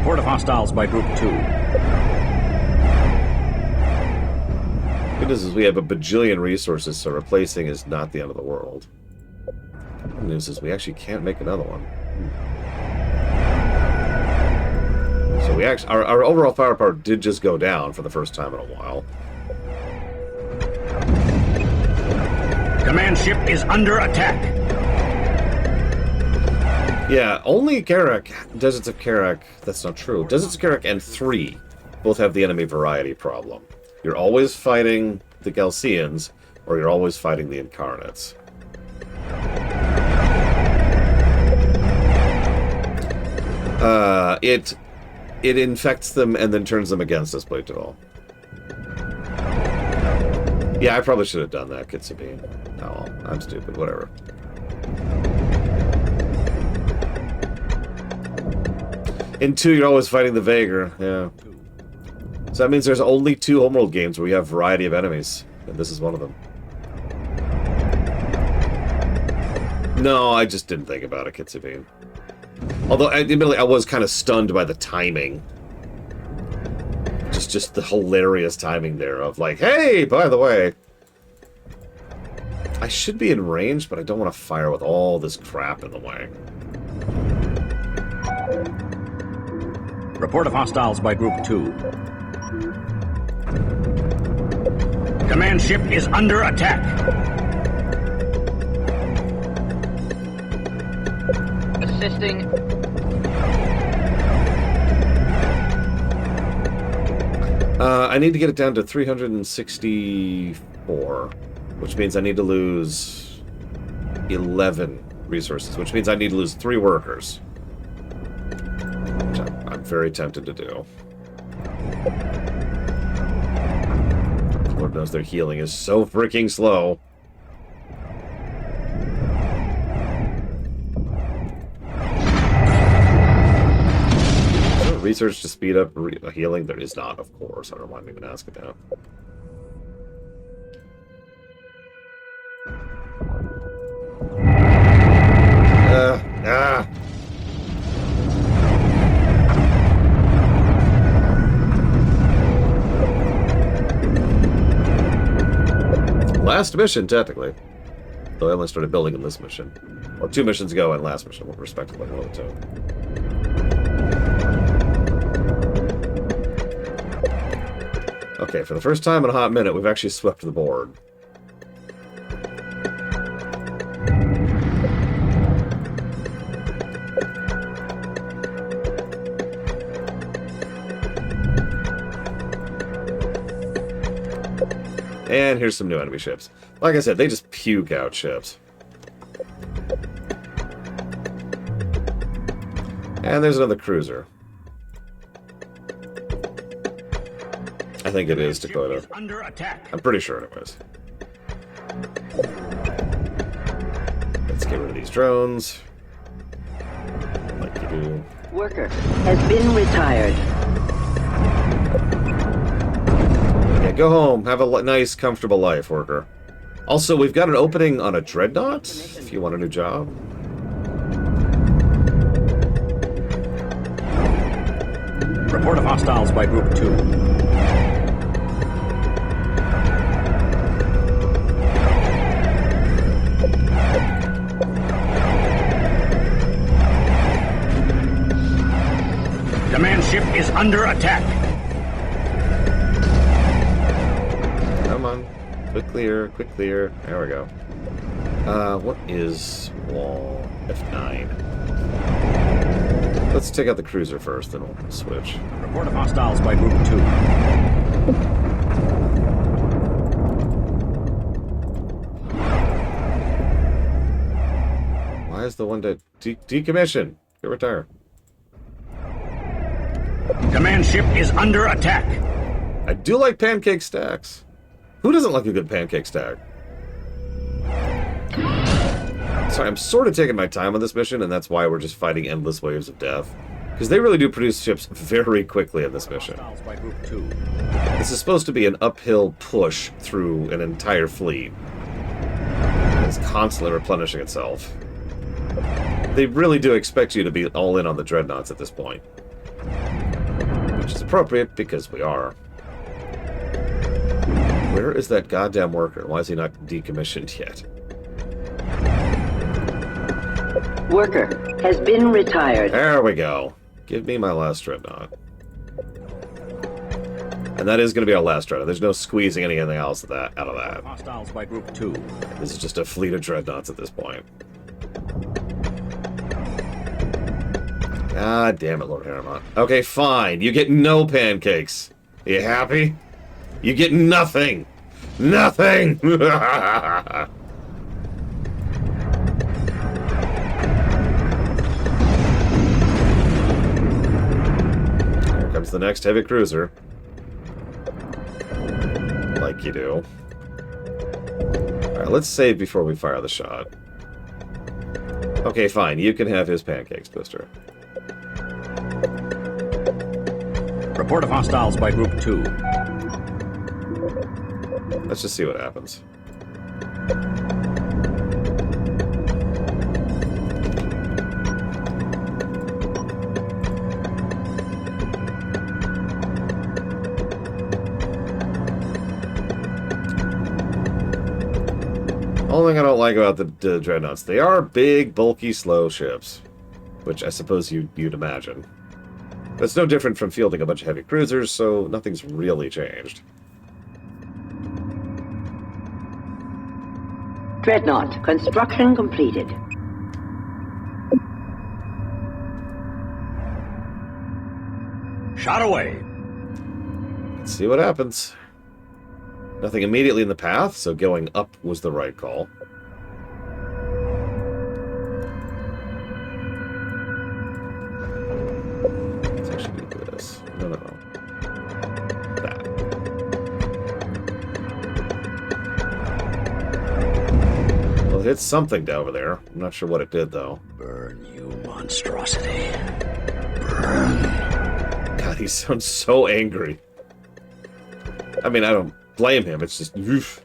Speaker 2: Report of hostiles by Group 2.
Speaker 1: Good news is we have a bajillion resources, so replacing is not the end of the world. Good news is we actually can't make another one. So we actually, our overall firepower did just go down for the first time in a while.
Speaker 2: Command ship is under attack.
Speaker 1: Yeah, only Karak, Deserts of Karak, that's not true. Deserts of Karak and 3 both have the enemy variety problem. You're always fighting the Galcians, or you're always fighting the Incarnates. It infects them and then turns them against us, Blade Duval. Yeah, I probably should have done that, Kitsabine. Oh, well, I'm stupid, whatever. In 2, you're always fighting the Vaegir, yeah. So that means there's only 2 Homeworld games where we have variety of enemies, and this is one of them. No, I just didn't think about it, Kitsabine. Although, admittedly, I was kind of stunned by the timing. Just the hilarious timing there of like, hey, by the way, I should be in range, but I don't want to fire with all this crap in the way.
Speaker 2: Report of hostiles by Group 2. Command ship is under attack.
Speaker 10: Assisting.
Speaker 1: I need to get it down to 364, which means I need to lose 11 resources, which means I need to lose 3 workers. Which I'm very tempted to do. Lord knows their healing is so freaking slow. Research to speed up healing? There is not, of course. I don't mind even asking now. Last mission, technically. Though I only started building in this mission. Or 2 missions ago and last mission, respectively, one of the 2. Okay, for the first time in a hot minute, we've actually swept the board. And here's some new enemy ships. Like I said, they just puke out ships. And there's another cruiser. I think it is Dakota.
Speaker 2: Under attack.
Speaker 1: I'm pretty sure it was. Let's get rid of these drones. Like you do.
Speaker 3: Worker has been retired.
Speaker 1: Yeah, go home. Have a nice, comfortable life, worker. Also, we've got an opening on a dreadnought, if you want a new job.
Speaker 2: Report of hostiles by Group 2. Command ship is under attack.
Speaker 1: Come on. Quick clear, quick clear. There we go. What is wall F9? Let's take out the cruiser first, then we'll switch.
Speaker 2: Report of hostiles by Group 2.
Speaker 1: Why is the one to decommission? Go retire.
Speaker 2: Command ship is under attack.
Speaker 1: I do like pancake stacks. Who doesn't like a good pancake stack? Sorry, I'm sort of taking my time on this mission, and that's why we're just fighting endless waves of death. Because they really do produce ships very quickly in this mission. This is supposed to be an uphill push through an entire fleet. It's constantly replenishing itself. They really do expect you to be all in on the dreadnoughts at this point. Which is appropriate, because we are. Where is that goddamn worker? Why is he not decommissioned yet?
Speaker 3: Worker has been retired.
Speaker 1: There we go. Give me my last dreadnought. And that is going to be our last dreadnought. There's no squeezing anything else out of that.
Speaker 2: Hostiles by Group 2.
Speaker 1: This is just a fleet of dreadnoughts at this point. God damn it, Lord Harriman. Okay, fine. You get no pancakes. You happy? You get nothing. Nothing! Here comes the next heavy cruiser. Like you do. Alright, let's save before we fire the shot. Okay, fine. You can have his pancakes, Twister.
Speaker 2: Report of hostiles by Group 2.
Speaker 1: Let's just see what happens. Only thing I don't like about the dreadnoughts, they are big, bulky, slow ships, which I suppose you'd imagine. That's no different from fielding a bunch of heavy cruisers, so nothing's really changed.
Speaker 3: Dreadnought, construction completed.
Speaker 2: Shot away.
Speaker 1: Let's see what happens. Nothing immediately in the path, so going up was the right call. Let's actually do this. No. That. Well, it hit something over there. I'm not sure what it did, though.
Speaker 2: Burn, you monstrosity.
Speaker 1: Burn. God, he sounds so angry. I mean, I don't blame him. It's just, oof.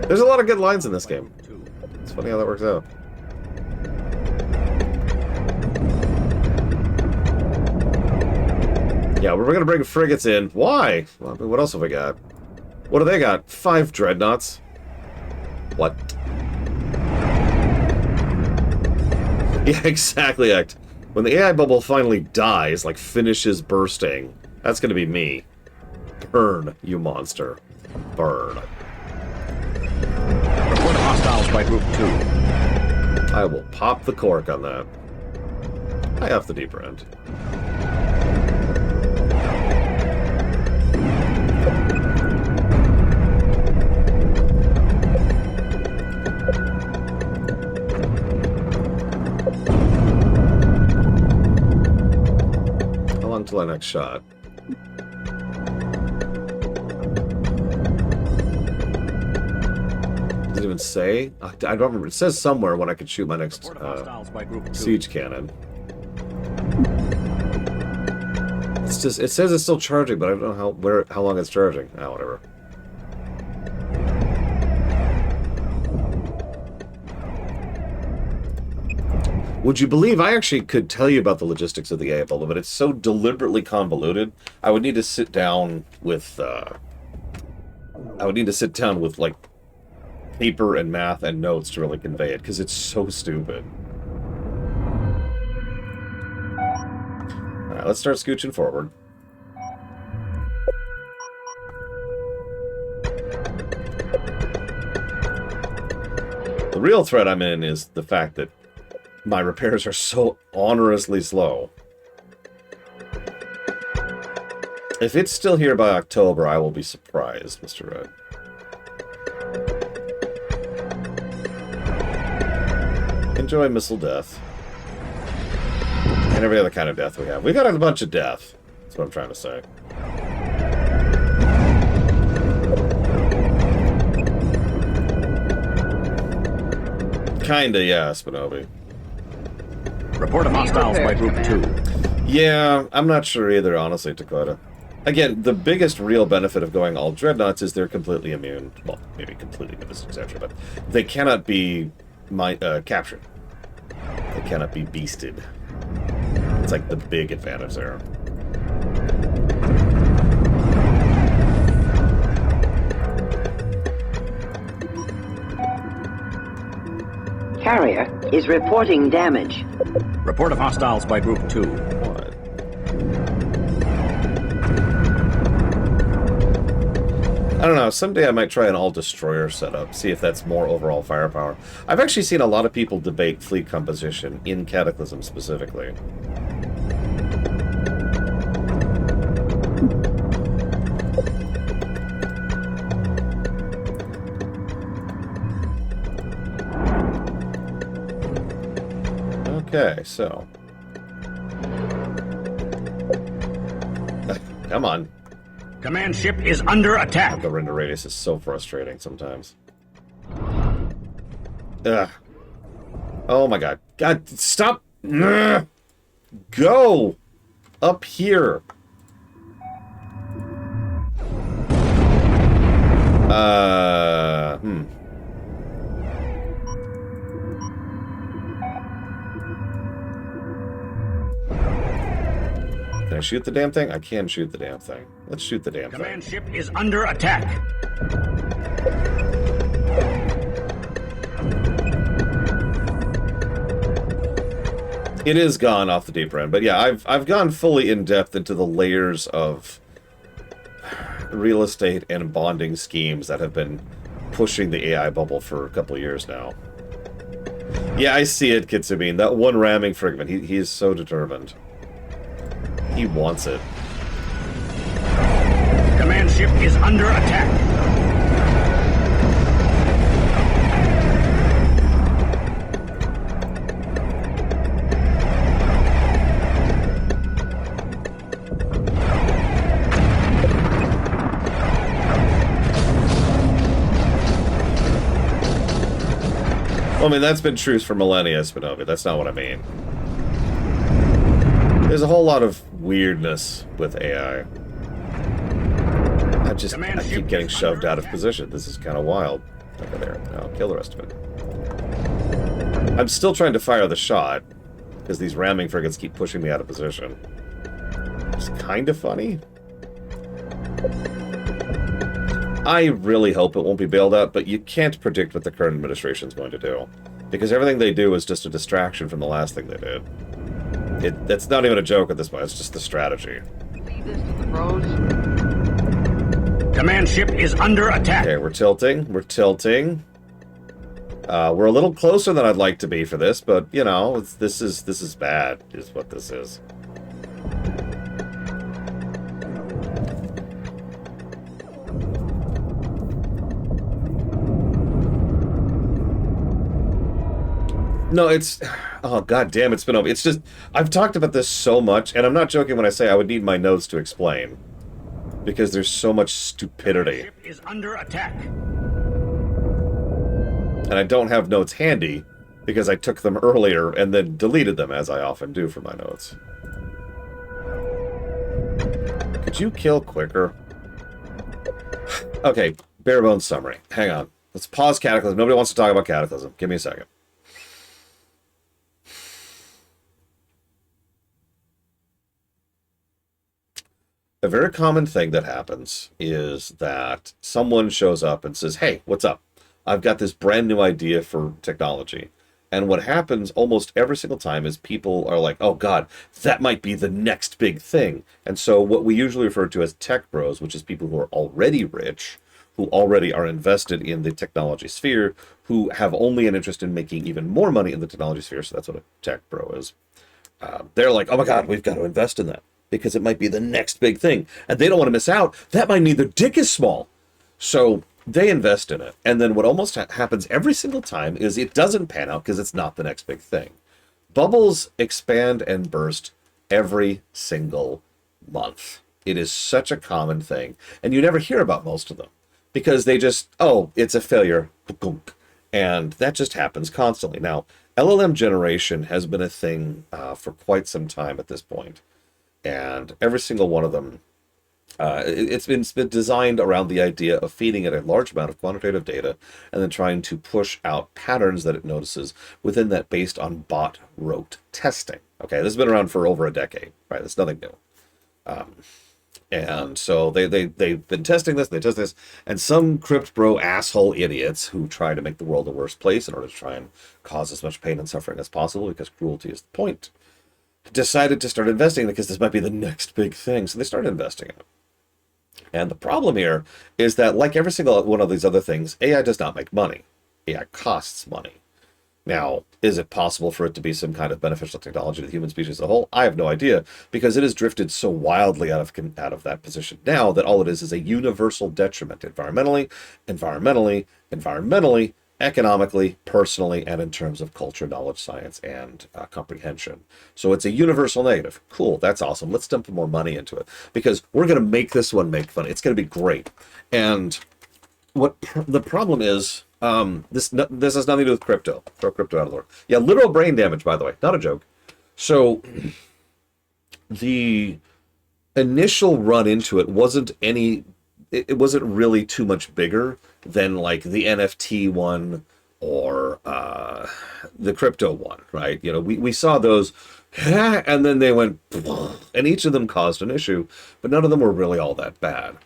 Speaker 1: There's a lot of good lines in this game. It's funny how that works out. Yeah, we're gonna bring frigates in. Why? Well, I mean, what else have we got? What do they got? 5 dreadnoughts. What? Yeah, exactly, Act. When the AI bubble finally dies, like finishes bursting, that's gonna be me. Burn, you monster. Burn.
Speaker 2: Report hostiles by Group 2.
Speaker 1: I will pop the cork on that. I have the deeper end. Until our next shot. Does it even say? I don't remember. It says somewhere when I could shoot my next siege cannon. It's just, it says it's still charging, but I don't know how long it's charging. Ah, whatever. Would you believe I actually could tell you about the logistics of the AI bubble, but it's so deliberately convoluted. I would need to sit down with like paper and math and notes to really convey it, because it's so stupid. Alright, let's start scooching forward. The real threat I'm in is the fact that my repairs are so honorously slow. If it's still here by October, I will be surprised, Mr. Red. Enjoy missile death. And every other kind of death we have. We got a bunch of death. That's what I'm trying to say. Kinda, yeah, Spinobi.
Speaker 2: Report of hostiles by Group 2.
Speaker 1: Yeah, I'm not sure either, honestly, Dakota. Again, the biggest real benefit of going all dreadnoughts is they're completely immune. Well, maybe completely immune, etc. But they cannot be captured. They cannot be beasted. It's like the big advantage there.
Speaker 3: Carrier is reporting damage.
Speaker 2: Report of hostiles by Group 2.
Speaker 1: What? I don't know, someday I might try an all-destroyer setup, see if that's more overall firepower. I've actually seen a lot of people debate fleet composition in Cataclysm specifically. Okay, so... Come on.
Speaker 2: Command ship is under attack.
Speaker 1: The render radius is so frustrating sometimes. Ugh. Oh my god. God, stop! Ugh. Go! Up here! Hmm. Can I shoot the damn thing? I can shoot the damn thing. Let's shoot the damn thing.
Speaker 2: Command ship is under attack.
Speaker 1: It is gone off the deeper end, but yeah, I've gone fully in depth into the layers of real estate and bonding schemes that have been pushing the AI bubble for a couple of years now. Yeah, I see it, Kitsubine. That one ramming fragment, he is so determined. He wants it.
Speaker 2: Command ship is under attack.
Speaker 1: Well, I mean, that's been true for millennia, Spinobi. That's not what I mean. There's a whole lot of weirdness with AI. I keep getting shoved out of position. This is kind of wild. Over there. I'll kill the rest of it. I'm still trying to fire the shot, because these ramming frigates keep pushing me out of position. It's kind of funny. I really hope it won't be bailed out, but you can't predict what the current administration is going to do. Because everything they do is just a distraction from the last thing they did. That's not even a joke at this point, it's just the strategy.
Speaker 10: Leave this to the pros.
Speaker 2: Command ship is under attack.
Speaker 1: Okay, we're tilting. We're tilting. We're a little closer than I'd like to be for this, but, you know, this is bad, is what this is. No, it's... Oh, god damn, it's been over. It's just... I've talked about this so much, and I'm not joking when I say I would need my notes to explain. Because there's so much stupidity.
Speaker 2: Ship is under attack.
Speaker 1: And I don't have notes handy, because I took them earlier and then deleted them, as I often do for my notes. Could you kill quicker? Okay, bare bones summary. Hang on. Let's pause Cataclysm. Nobody wants to talk about Cataclysm. Give me a second. A very common thing that happens is that someone shows up and says, hey, what's up? I've got this brand new idea for technology. And what happens almost every single time is people are like, oh god, that might be the next big thing. And so what we usually refer to as tech bros, which is people who are already rich, who already are invested in the technology sphere, who have only an interest in making even more money in the technology sphere, so that's what a tech bro is. They're like, oh my god, we've got to invest in that, because it might be the next big thing. And they don't want to miss out. That might mean their dick is small. So they invest in it. And then what almost happens every single time is it doesn't pan out because it's not the next big thing. Bubbles expand and burst every single month. It is such a common thing. And you never hear about most of them because they just, oh, it's a failure. And that just happens constantly. Now, LLM generation has been a thing for quite some time at this point. And every single one of them It's been designed around the idea of feeding it a large amount of quantitative data and then trying to push out patterns that it notices within that based on bot-rote testing. Okay, this has been around for over a decade, right? It's nothing new. And so they've been testing this, they test this, and some crypt bro asshole idiots who try to make the world a worse place in order to try and cause as much pain and suffering as possible, because cruelty is the point, decided to start investing because this might be the next big thing. So they started investing in it. And the problem here is that, like every single one of these other things, AI does not make money. AI costs money. Now, is it possible for it to be some kind of beneficial technology to the human species as a whole? I have no idea, because it has drifted so wildly out of that position now that all it is a universal detriment environmentally, economically, personally, and in terms of culture, knowledge, science, and comprehension. So it's a universal negative. Cool, that's awesome. Let's dump more money into it, because we're going to make this one make fun. It's going to be great. And the problem is, this has nothing to do with crypto. Throw crypto out of the door. Yeah, literal brain damage, by the way. Not a joke. So the initial run into it wasn't really too much bigger than like the NFT one or the crypto one, right? You know, we saw those, and then they went, and each of them caused an issue, but none of them were really all that bad.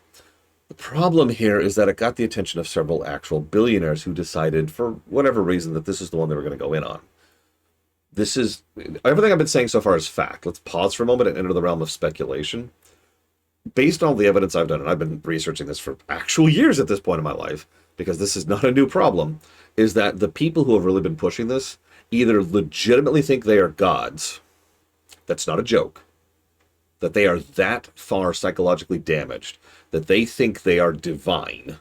Speaker 1: The problem here is that it got the attention of several actual billionaires who decided, for whatever reason, that this is the one they were going to go in on. This is, everything I've been saying so far is fact. Let's pause for a moment and enter the realm of speculation. Based on all the evidence I've done, and I've been researching this for actual years at this point in my life, because this is not a new problem, is that the people who have really been pushing this either legitimately think they are gods, that's not a joke, that they are that far psychologically damaged, that they think they are divine,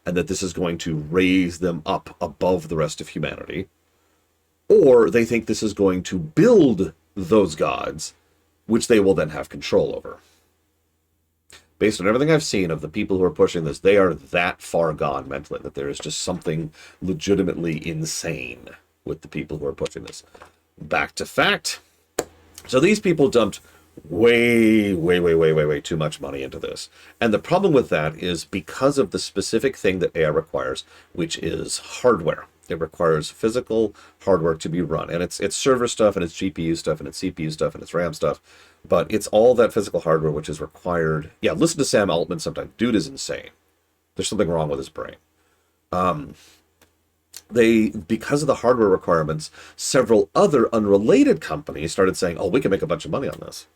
Speaker 1: and that this is going to raise them up above the rest of humanity, or they think this is going to build those gods, which they will then have control over. Based on everything I've seen of the people who are pushing this, they are that far gone mentally that there is just something legitimately insane with the people who are pushing this. Back to fact. So these people dumped way too much money into this. And the problem with that is because of the specific thing that AI requires, which is hardware. It requires physical hardware to be run. And it's server stuff, and it's GPU stuff, and it's CPU stuff, and it's RAM stuff. But it's all that physical hardware which is required. Yeah, listen to Sam Altman sometime. Dude is insane. There's something wrong with his brain. Because of the hardware requirements, several other unrelated companies started saying, oh, we can make a bunch of money on this.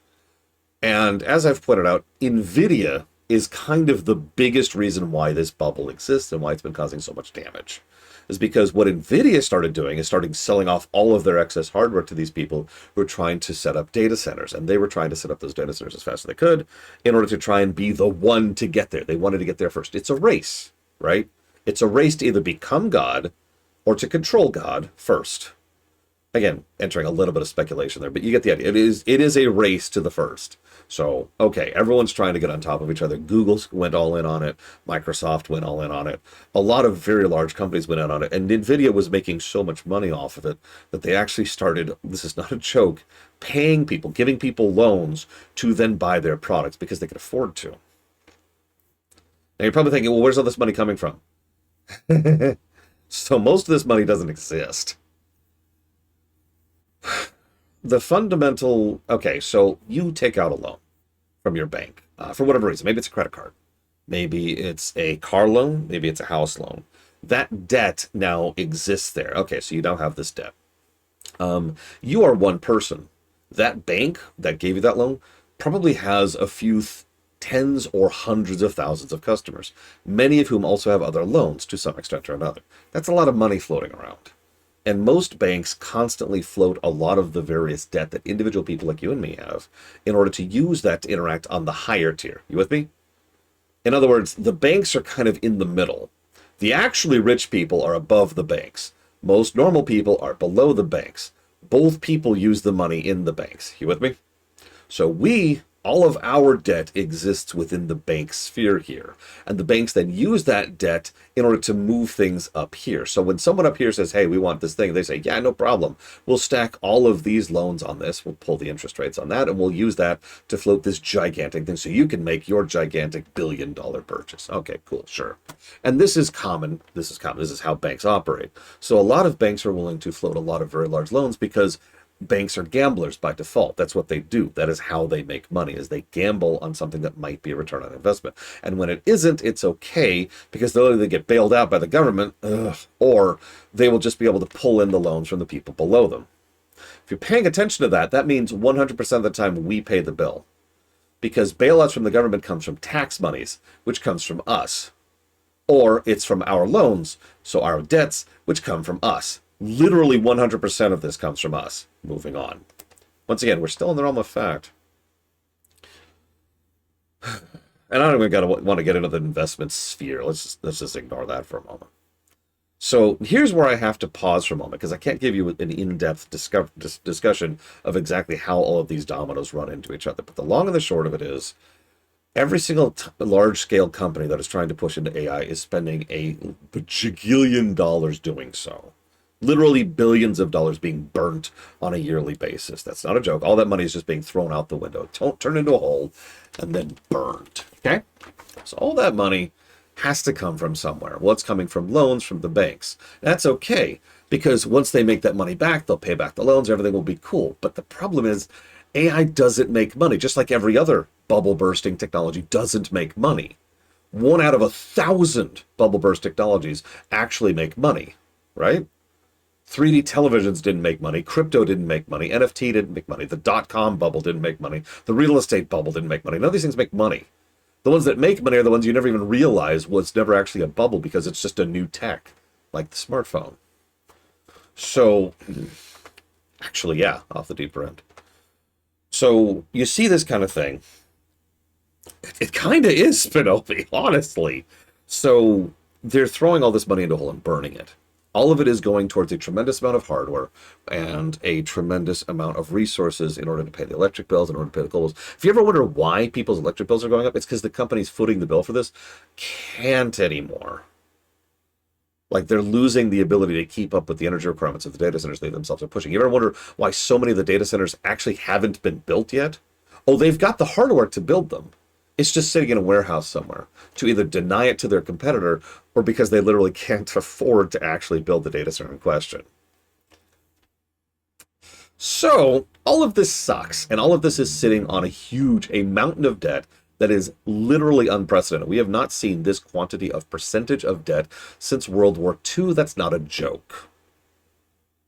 Speaker 1: And as I've pointed out, NVIDIA is kind of the biggest reason why this bubble exists and why it's been causing so much damage. Is because what NVIDIA started doing is starting selling off all of their excess hardware to these people who are trying to set up data centers. And they were trying to set up those data centers as fast as they could in order to try and be the one to get there. They wanted to get there first. It's a race, right? It's a race to either become God or to control God first. Again, entering a little bit of speculation there, but you get the idea. It is a race to the first. So, okay, everyone's trying to get on top of each other. Google went all in on it. Microsoft went all in on it. A lot of very large companies went in on it. And NVIDIA was making so much money off of it that they actually started, this is not a joke, paying people, giving people loans to then buy their products because they could afford to. Now you're probably thinking, well, where's all this money coming from? So most of this money doesn't exist. The fundamental, okay, so you take out a loan from your bank for whatever reason. Maybe it's a credit card. Maybe it's a car loan. Maybe it's a house loan. That debt now exists there. Okay, so you now have this debt. You are one person. That bank that gave you that loan probably has a few tens or hundreds of thousands of customers, many of whom also have other loans to some extent or another. That's a lot of money floating around. And most banks constantly float a lot of the various debt that individual people like you and me have in order to use that to interact on the higher tier. You with me? In other words, the banks are kind of in the middle. The actually rich people are above the banks. Most normal people are below the banks. Both people use the money in the banks. You with me? So we All of our debt exists within the bank sphere here. And the banks then use that debt in order to move things up here. So when someone up here says, hey, we want this thing, they say, yeah, no problem. We'll stack all of these loans on this. We'll pull the interest rates on that, and we'll use that to float this gigantic thing so you can make your gigantic billion-dollar purchase. Okay, cool, sure. And this is common. This is how banks operate. So a lot of banks are willing to float a lot of very large loans because banks are gamblers by default. That's what they do. That is how they make money, is they gamble on something that might be a return on investment. And when it isn't, it's okay, because they'll either get bailed out by the government, or they will just be able to pull in the loans from the people below them. If you're paying attention to that, that means 100% of the time we pay the bill. Because bailouts from the government comes from tax monies, which comes from us. Or it's from our loans, so our debts, which come from us. Literally 100% of this comes from us. Moving on. Once again, we're still in the realm of fact. And I don't even want to get into the investment sphere. Let's just ignore that for a moment. So here's where I have to pause for a moment, because I can't give you an in-depth discussion of exactly how all of these dominoes run into each other. But the long and the short of it is, every single large-scale company that is trying to push into AI is spending a bajillion dollars doing so. Literally billions of dollars being burnt on a yearly basis. That's not a joke. All that money is just being thrown out the window, turned into a hole, and then burned. Okay? So all that money has to come from somewhere. Well, it's coming from loans from the banks. That's okay, because once they make that money back, they'll pay back the loans, everything will be cool. But the problem is, AI doesn't make money, just like every other bubble-bursting technology doesn't make money. 1 out of 1,000 bubble-burst technologies actually make money, right? 3D televisions didn't make money, crypto didn't make money, NFT didn't make money, the dot-com bubble didn't make money, the real estate bubble didn't make money. None of these things make money. The ones that make money are the ones you never even realize was never actually a bubble, because it's just a new tech, like the smartphone. So, actually, yeah, off the deeper end. So, you see this kind of thing. It kind of is Spinobi, honestly. So, they're throwing all this money into a hole and burning it. All of it is going towards a tremendous amount of hardware and a tremendous amount of resources in order to pay the electric bills, in order to pay the bills. If you ever wonder why people's electric bills are going up, it's because the companies footing the bill for this can't anymore. Like, they're losing the ability to keep up with the energy requirements of the data centers they themselves are pushing. You ever wonder why so many of the data centers actually haven't been built yet? Oh, they've got the hardware to build them. It's just sitting in a warehouse somewhere to either deny it to their competitor, or because they literally can't afford to actually build the data center in question. So all of this sucks, and all of this is sitting on a mountain of debt that is literally unprecedented. We have not seen this quantity of percentage of debt since World War II. That's not a joke.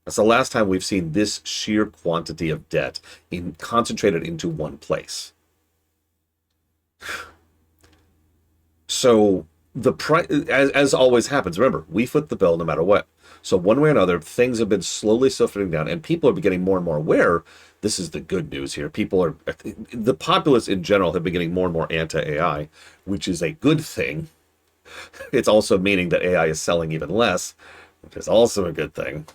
Speaker 1: That's the last time we've seen this sheer quantity of debt concentrated into one place. So the price, as always happens, remember, we foot the bill no matter what. So one way or another, things have been slowly sifting down, and people are getting more and more aware. This is the good news here. The populace in general have been getting more and more anti-AI, which is a good thing. It's also meaning that AI is selling even less, which is also a good thing.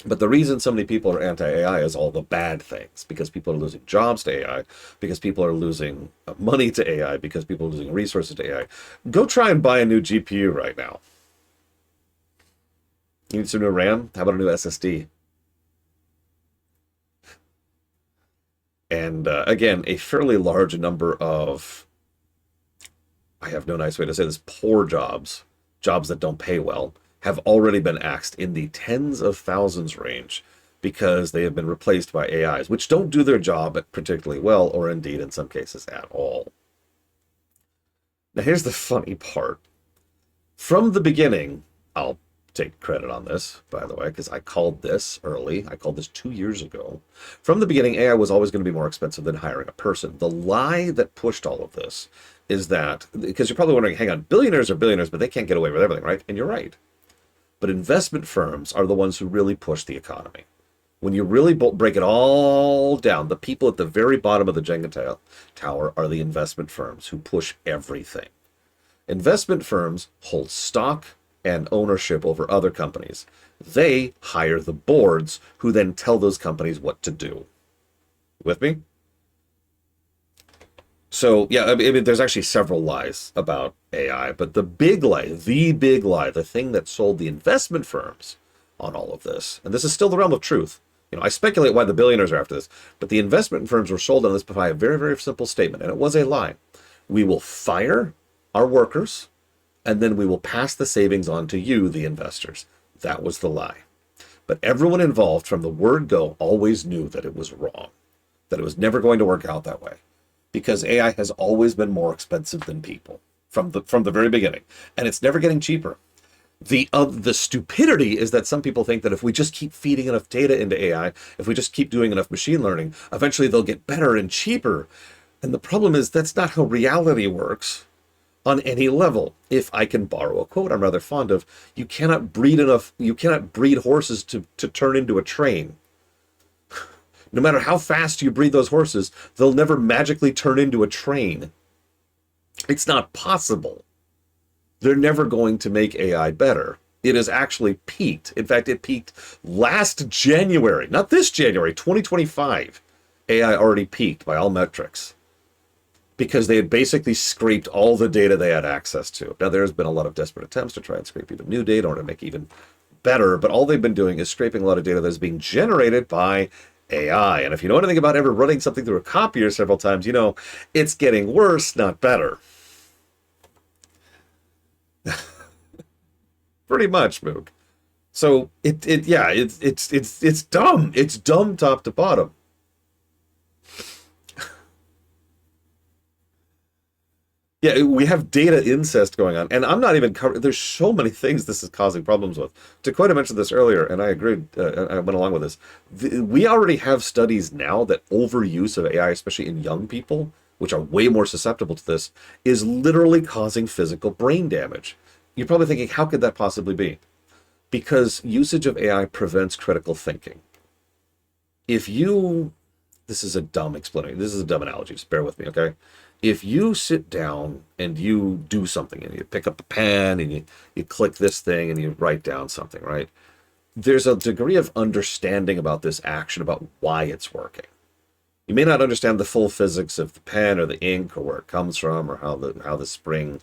Speaker 1: But the reason so many people are anti-AI is all the bad things, because people are losing jobs to AI, because people are losing money to AI, because people are losing resources to AI. Go try and buy a new GPU right now. You need some new RAM? How about a new SSD? And again, a fairly large number of, I have no nice way to say this, poor jobs that don't pay well, have already been axed in the tens of thousands range, because they have been replaced by AIs, which don't do their job particularly well, or indeed in some cases at all. Now here's the funny part. From the beginning, I'll take credit on this, by the way, because I called this early. I called this 2 years ago. From the beginning, AI was always going to be more expensive than hiring a person. The lie that pushed all of this is that, because you're probably wondering, hang on, billionaires are billionaires, but they can't get away with everything, right? And you're right. But investment firms are the ones who really push the economy. When you really break it all down, the people at the very bottom of the Jenga tower are the investment firms who push everything. Investment firms hold stock and ownership over other companies. They hire the boards who then tell those companies what to do. With me? So, yeah, I mean, there's actually several lies about AI, but the big lie, the thing that sold the investment firms on all of this, and this is still the realm of truth. I speculate why the billionaires are after this, but the investment firms were sold on this by a very, very simple statement, and it was a lie. We will fire our workers, and then we will pass the savings on to you, the investors. That was the lie. But everyone involved from the word go always knew that it was wrong, that it was never going to work out that way, because AI has always been more expensive than people from the very beginning, and it's never getting cheaper. The stupidity is that some people think that if we just keep feeding enough data into AI, if we just keep doing enough machine learning, eventually they'll get better and cheaper. And the problem is that's not how reality works on any level. If I can borrow a quote I'm rather fond of, you cannot breed horses to turn into a train. No matter how fast you breed those horses, they'll never magically turn into a train. It's not possible. They're never going to make AI better. It has actually peaked. In fact, it peaked last January, not this January, 2025. AI already peaked by all metrics because they had basically scraped all the data they had access to. Now, there's been a lot of desperate attempts to try and scrape even new data or to make even better, but all they've been doing is scraping a lot of data that's being generated by AI. And if you know anything about ever running something through a copier several times, you know it's getting worse, not better. Pretty much, Moog. So it's dumb. It's dumb top to bottom. Yeah, we have data incest going on, and I'm not even covering. There's so many things this is causing problems with. Dakota mentioned this earlier, and I agreed. I went along with this. We already have studies now that overuse of AI, especially in young people, which are way more susceptible to this, is literally causing physical brain damage. You're probably thinking, how could that possibly be? Because usage of AI prevents critical thinking. This is a dumb explanation. This is a dumb analogy. Just bear with me, okay? If you sit down and you do something, and you pick up a pen and you click this thing and you write down something, right? There's a degree of understanding about this action, about why it's working. You may not understand the full physics of the pen or the ink or where it comes from or how the spring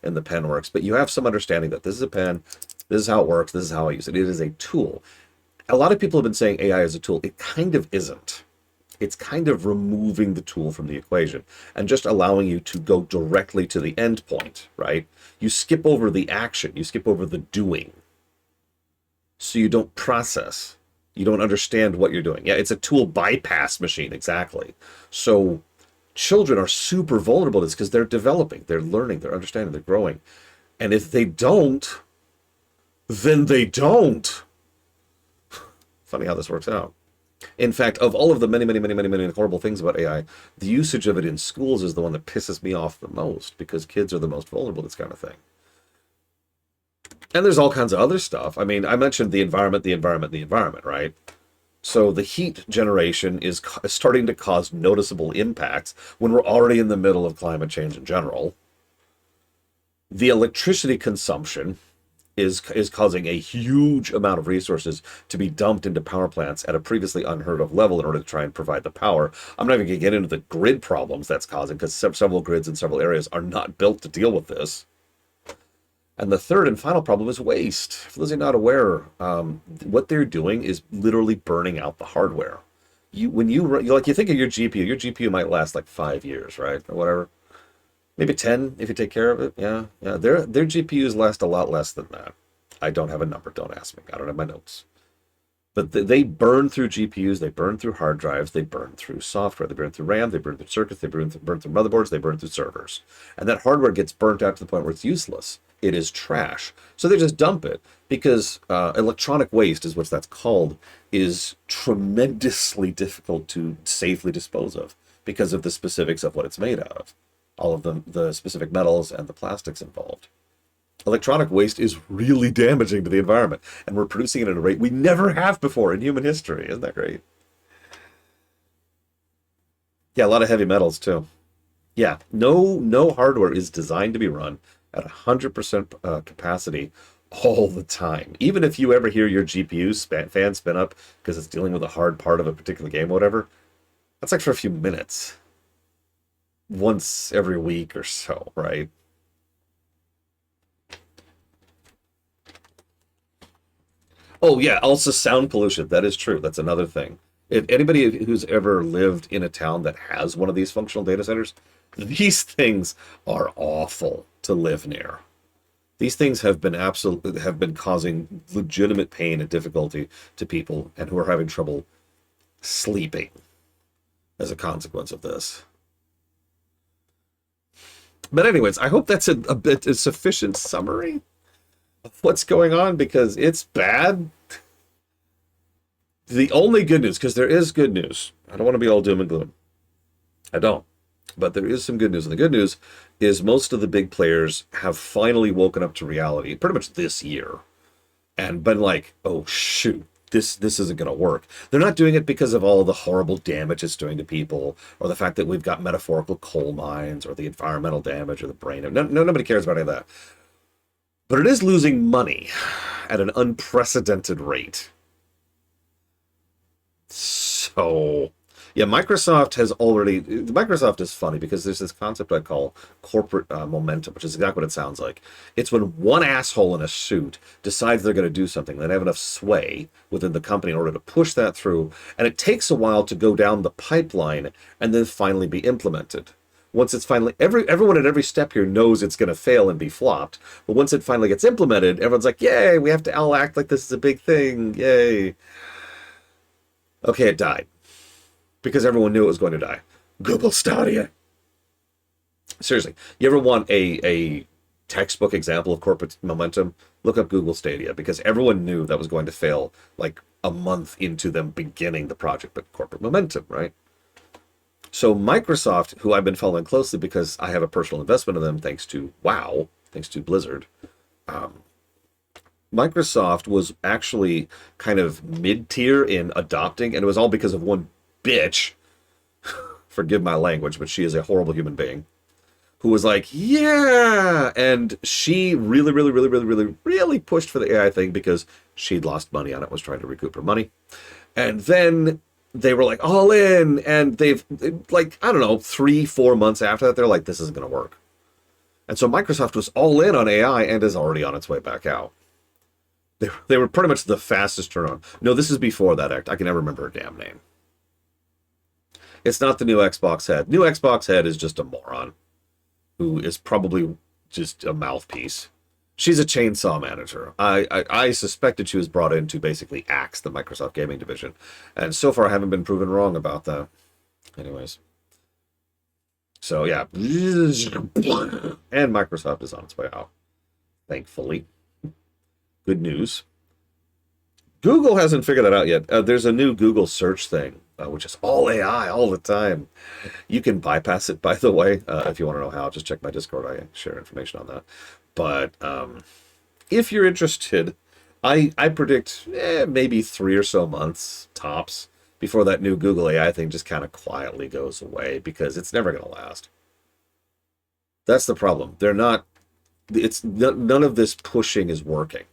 Speaker 1: in the pen works, but you have some understanding that this is a pen, this is how it works, this is how I use it. It is a tool. A lot of people have been saying AI is a tool. It kind of isn't. It's kind of removing the tool from the equation and just allowing you to go directly to the end point, right? You skip over the action, you skip over the doing. So you don't process. You don't understand what you're doing. Yeah, it's a tool bypass machine, exactly. So children are super vulnerable to this because they're developing, they're learning, they're understanding, they're growing. And if they don't, then they don't. Funny how this works out. In fact, of all of the many horrible things about AI, the usage of it in schools is the one that pisses me off the most because kids are the most vulnerable to this kind of thing. And there's all kinds of other stuff. I mean, I mentioned the environment, right? So the heat generation is starting to cause noticeable impacts when we're already in the middle of climate change in general. The electricity consumption is causing a huge amount of resources to be dumped into power plants at a previously unheard of level in order to try and provide the power. I'm not even going to get into the grid problems that's causing because several grids in several areas are not built to deal with this. And the third and final problem is waste. For those who are not aware, what they're doing is literally burning out the hardware. You think of your GPU might last like 5 years, right? Or whatever. Maybe 10 if you take care of it. Yeah. Their GPUs last a lot less than that. I don't have a number. Don't ask me. I don't have my notes. But they burn through GPUs. They burn through hard drives. They burn through software. They burn through RAM. They burn through circuits. They burn through motherboards. They burn through servers. And that hardware gets burnt out to the point where it's useless. It is trash. So they just dump it because electronic waste is what that's called, is tremendously difficult to safely dispose of because of the specifics of what it's made out of. All of the specific metals and the plastics involved. Electronic waste is really damaging to the environment, and we're producing it at a rate we never have before in human history. Isn't that great? Yeah, a lot of heavy metals too. Yeah, no hardware is designed to be run at 100% capacity all the time. Even if you ever hear your GPU fan spin up because it's dealing with a hard part of a particular game or whatever, that's like for a few minutes. once every week or so, right? Oh yeah, also sound pollution. That is true. That's another thing. If anybody who's ever lived in a town that has one of these functional data centers, these things are awful to live near. These things have been causing legitimate pain and difficulty to people and who are having trouble sleeping as a consequence of this. But anyways, I hope that's a bit a sufficient summary of what's going on, because it's bad. The only good news, because there is good news. I don't want to be all doom and gloom. I don't. But there is some good news. And the good news is most of the big players have finally woken up to reality pretty much this year and been like, oh, shoot, this isn't going to work. They're not doing it because of all the horrible damage it's doing to people, or the fact that we've got metaphorical coal mines, or the environmental damage, or the brain. Nobody cares about any of that. But it is losing money at an unprecedented rate. So, yeah, Microsoft is funny because there's this concept I call corporate momentum, which is exactly what it sounds like. It's when one asshole in a suit decides they're going to do something, they have enough sway within the company in order to push that through, and it takes a while to go down the pipeline and then finally be implemented. Once it's finally, everyone at every step here knows it's going to fail and be flopped, but once it finally gets implemented, everyone's like, yay, we have to all act like this is a big thing, yay. Okay, it died. Because everyone knew it was going to die. Google Stadia. Seriously, you ever want a textbook example of corporate momentum? Look up Google Stadia, because everyone knew that was going to fail like a month into them beginning the project, but corporate momentum, right? So Microsoft, who I've been following closely because I have a personal investment in them thanks to WoW, thanks to Blizzard, Microsoft was actually kind of mid-tier in adopting, and it was all because of one bitch, forgive my language, but she is a horrible human being, who was like, yeah, and she really pushed for the AI thing because she'd lost money on it, was trying to recoup her money. And then they were like all in, and they've like, I don't know, 3-4 months after that, they're like, this isn't going to work. And so Microsoft was all in on AI and is already on its way back out. They were pretty much the fastest turn on. No, this is before that act. I can never remember her damn name. It's not the new Xbox head. New Xbox head is just a moron who is probably just a mouthpiece. She's a chainsaw manager. I suspected she was brought in to basically axe the Microsoft gaming division. And so far I haven't been proven wrong about that. Anyways. So yeah. And Microsoft is on its way out. Thankfully. Good news. Google hasn't figured that out yet. There's a new Google search thing, which is all AI all the time. You can bypass it, by the way, if you want to know how. Just check my Discord. I share information on that. But if you're interested, I predict maybe 3 or so months, tops, before that new Google AI thing just kind of quietly goes away, because it's never going to last. That's the problem. None of this pushing is working.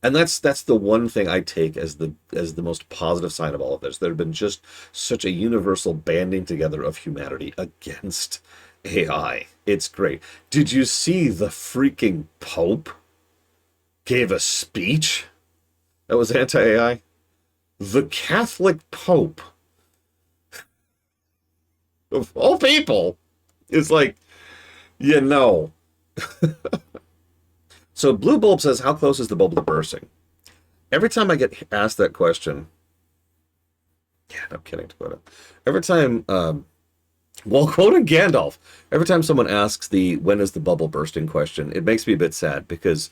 Speaker 1: And that's the one thing I take as the most positive sign of all of this. There have been just such a universal banding together of humanity against AI. It's great. Did you see the freaking Pope gave a speech that was anti-AI? The Catholic Pope, of all people, is like, you know. So Blue Bulb says, how close is the bubble to bursting? Every time I get asked that question, yeah, no kidding about it. Every time, well, quoting Gandalf, every time someone asks the when is the bubble bursting question, it makes me a bit sad, because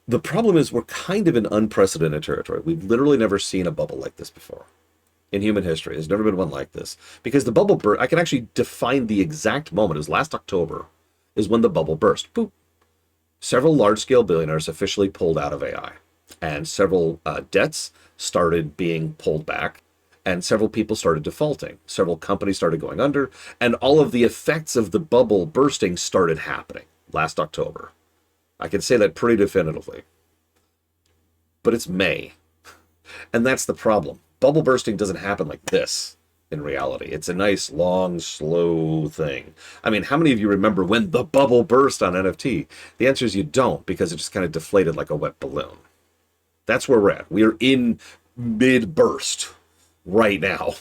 Speaker 1: the problem is we're kind of in unprecedented territory. We've literally never seen a bubble like this before in human history. There's never been one like this. Because the bubble burst, I can actually define the exact moment. It was last October is when the bubble burst. Boop. Several large-scale billionaires officially pulled out of AI, and several debts started being pulled back, and several people started defaulting. Several companies started going under, and all of the effects of the bubble bursting started happening last October. I can say that pretty definitively. But it's May, and that's the problem. Bubble bursting doesn't happen like this. in reality. It's a nice, long, slow thing. I mean, how many of you remember when the bubble burst on NFT? The answer is you don't, because it just kind of deflated like a wet balloon. That's where we're at. We are in mid-burst right now.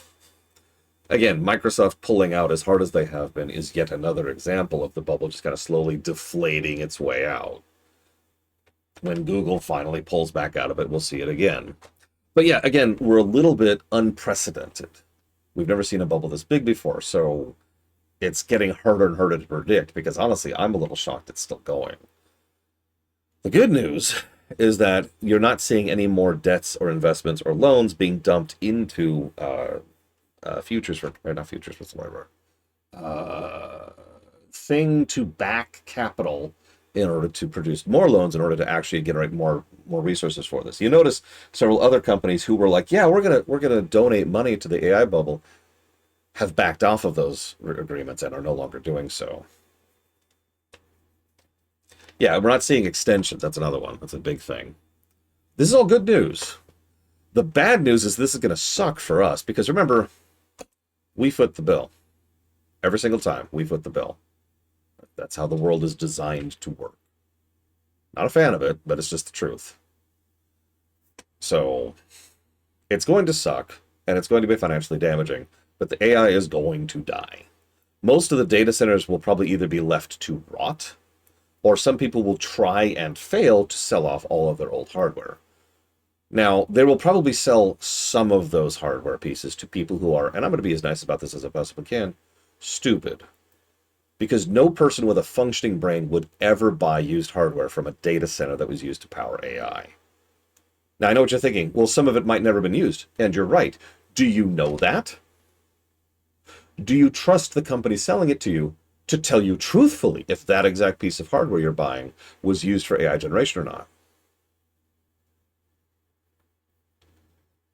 Speaker 1: Again, Microsoft pulling out as hard as they have been is yet another example of the bubble just kind of slowly deflating its way out. When Google finally pulls back out of it, we'll see it again. But yeah, again, we're a little bit unprecedented. We've never seen a bubble this big before, so it's getting harder and harder to predict, because honestly, I'm a little shocked it's still going. The good news is that you're not seeing any more debts or investments or loans being dumped into futures, or not futures, what's the word? Thing to back capital in order to produce more loans, in order to actually generate more resources for this. You notice several other companies who were like, yeah, we're gonna donate money to the AI bubble, have backed off of those agreements and are no longer doing so. Yeah, we're not seeing extensions. That's another one. That's a big thing. This is all good news. The bad news is this is going to suck for us, because remember, we foot the bill. Every single time, we foot the bill. That's how the world is designed to work. Not a fan of it, but it's just the truth. So, it's going to suck, and it's going to be financially damaging, but the AI is going to die. Most of the data centers will probably either be left to rot, or some people will try and fail to sell off all of their old hardware. Now, they will probably sell some of those hardware pieces to people who are, and I'm going to be as nice about this as I possibly can, stupid. Because no person with a functioning brain would ever buy used hardware from a data center that was used to power AI. Now, I know what you're thinking. Well, some of it might never have been used. And you're right. Do you know that? Do you trust the company selling it to you to tell you truthfully if that exact piece of hardware you're buying was used for AI generation or not?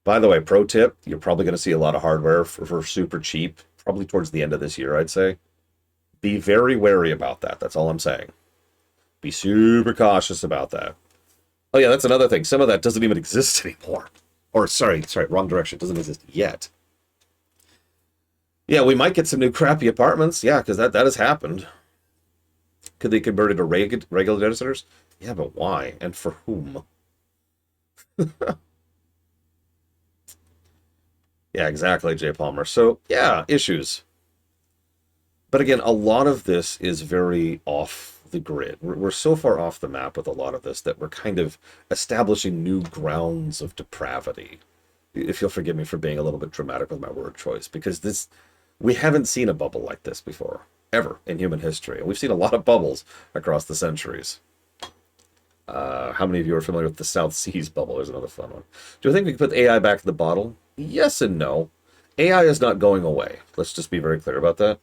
Speaker 1: By the way, pro tip, you're probably going to see a lot of hardware for super cheap, probably towards the end of this year, I'd say. Be very wary about that. That's all I'm saying. Be super cautious about that. Oh yeah, that's another thing. Some of that doesn't even exist anymore. Or sorry, wrong direction. It doesn't exist yet. Yeah, we might get some new crappy apartments. Yeah, because that has happened. Could they convert it to regular data centers? Yeah, but why? And for whom? Yeah, exactly, Jay Palmer. So, yeah, issues. But again, a lot of this is very off the grid. We're so far off the map with a lot of this that we're kind of establishing new grounds of depravity. If you'll forgive me for being a little bit dramatic with my word choice, because we haven't seen a bubble like this before, ever, in human history. And we've seen a lot of bubbles across the centuries. How many of you are familiar with the South Seas bubble? There's another fun one. Do I think we can put AI back in the bottle? Yes and no. AI is not going away. Let's just be very clear about that.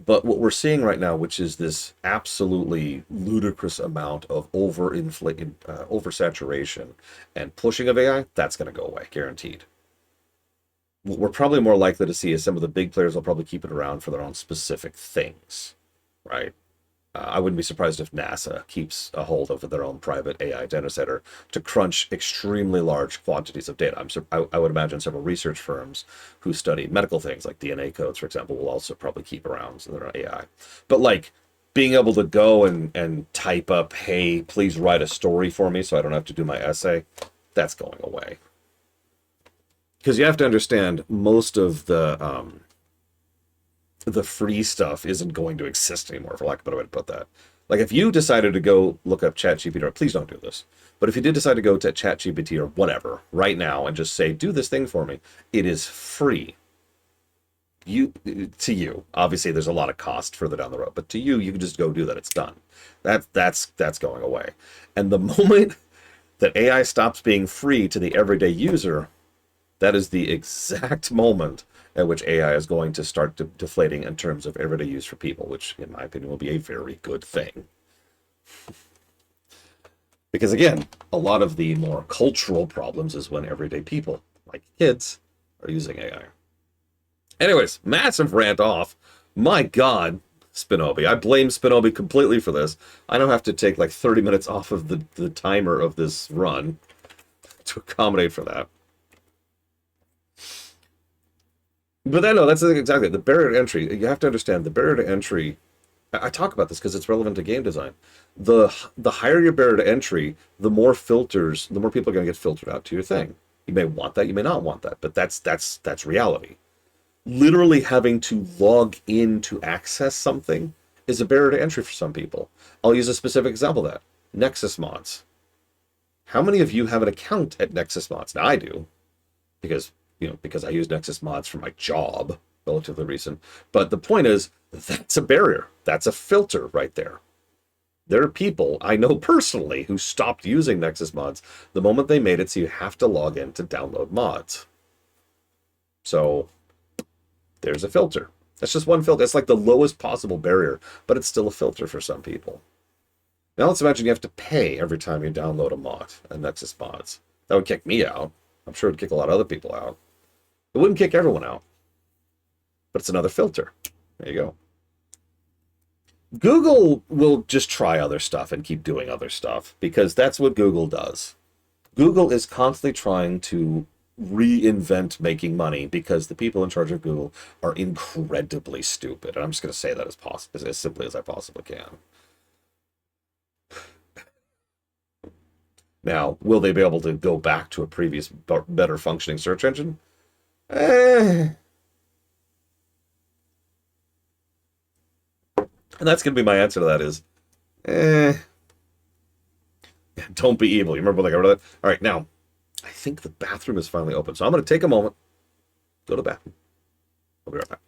Speaker 1: But what we're seeing right now, which is this absolutely ludicrous amount of oversaturation and pushing of AI, that's going to go away, guaranteed. What we're probably more likely to see is some of the big players will probably keep it around for their own specific things, right? I wouldn't be surprised if NASA keeps a hold of their own private AI data center to crunch extremely large quantities of data. I would imagine several research firms who study medical things, like DNA codes, for example, will also probably keep around their AI. But like being able to go and type up, hey, please write a story for me so I don't have to do my essay, that's going away. Because you have to understand, most of the free stuff isn't going to exist anymore, for lack of a better way to put that. Like, if you decided to go look up ChatGPT, or please don't do this, but if you did decide to go to ChatGPT or whatever right now and just say, do this thing for me, it is free. To you, obviously there's a lot of cost further down the road, but to you, you can just go do that. It's done. That's going away. And the moment that AI stops being free to the everyday user, that is the exact moment at which AI is going to start deflating in terms of everyday use for people, which, in my opinion, will be a very good thing. Because, again, a lot of the more cultural problems is when everyday people, like kids, are using AI. Anyways, massive rant off. My God, Spinobi. I blame Spinobi completely for this. I now have to take like 30 minutes off of the timer of this run to accommodate for that. But I know that's exactly the barrier to entry. You have to understand the barrier to entry. I talk about this because it's relevant to game design. The higher your barrier to entry, the more filters, the more people are going to get filtered out to your thing. You may want that, you may not want that, but that's reality. Literally having to log in to access something is a barrier to entry for some people. I'll use a specific example of that. Nexus mods. How many of you have an account at Nexus mods? Now I do, because because I use Nexus mods for my job, relatively recent. But the point is, that's a barrier. That's a filter right there. There are people I know personally who stopped using Nexus mods the moment they made it so you have to log in to download mods. So there's a filter. That's just one filter. It's like the lowest possible barrier, but it's still a filter for some people. Now let's imagine you have to pay every time you download a mod, a Nexus mods. That would kick me out. I'm sure it would kick a lot of other people out. It wouldn't kick everyone out. But it's another filter. There you go. Google will just try other stuff and keep doing other stuff because that's what Google does. Google is constantly trying to reinvent making money because the people in charge of Google are incredibly stupid. And I'm just going to say that as simply as I possibly can. Now, will they be able to go back to a previous better functioning search engine? And that's going to be my answer to that is, don't be evil. You remember when I got rid of that? All right, now, I think the bathroom is finally open. So I'm going to take a moment, go to the bathroom. I'll be right back.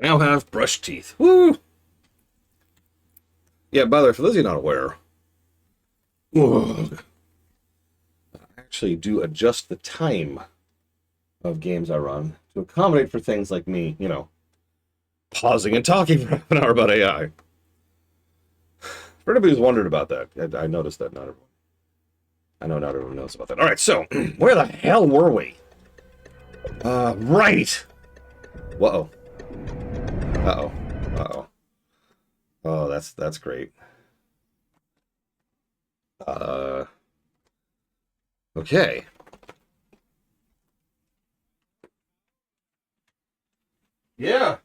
Speaker 1: I now have brush teeth. Woo! Yeah, by the way, for those of you not aware, I actually do adjust the time of games I run to accommodate for things like me, pausing and talking for half an hour about AI. For anybody who's wondered about that, I noticed that I know not everyone knows about that. All right, so where the hell were we? Right. Uh-oh. Uh-oh. Uh-oh. Oh, that's great. Okay. Yeah.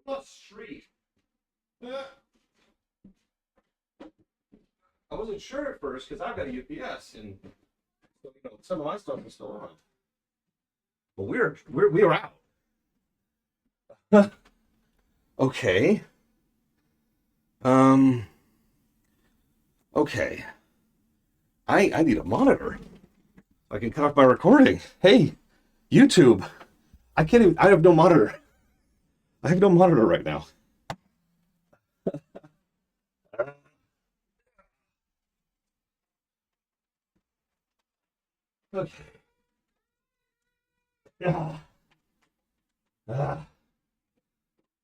Speaker 1: What street? I wasn't sure at first because I've got a UPS and so, some of my stuff is still on. But we're out. Okay. Okay. I need a monitor. I can cut off my recording. Hey, YouTube. I can't even. I have no monitor. I have no monitor right now. Okay. Yeah.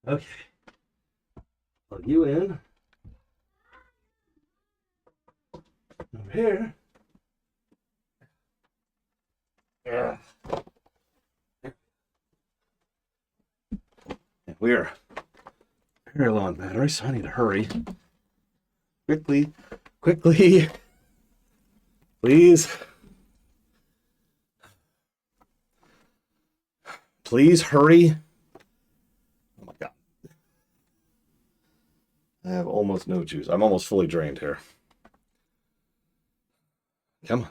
Speaker 1: Okay. Plug you in. Over here. Yeah. We're very low on battery, so I need to hurry. Quickly. Please. Please hurry. Oh my God. I have almost no juice. I'm almost fully drained here. Come on.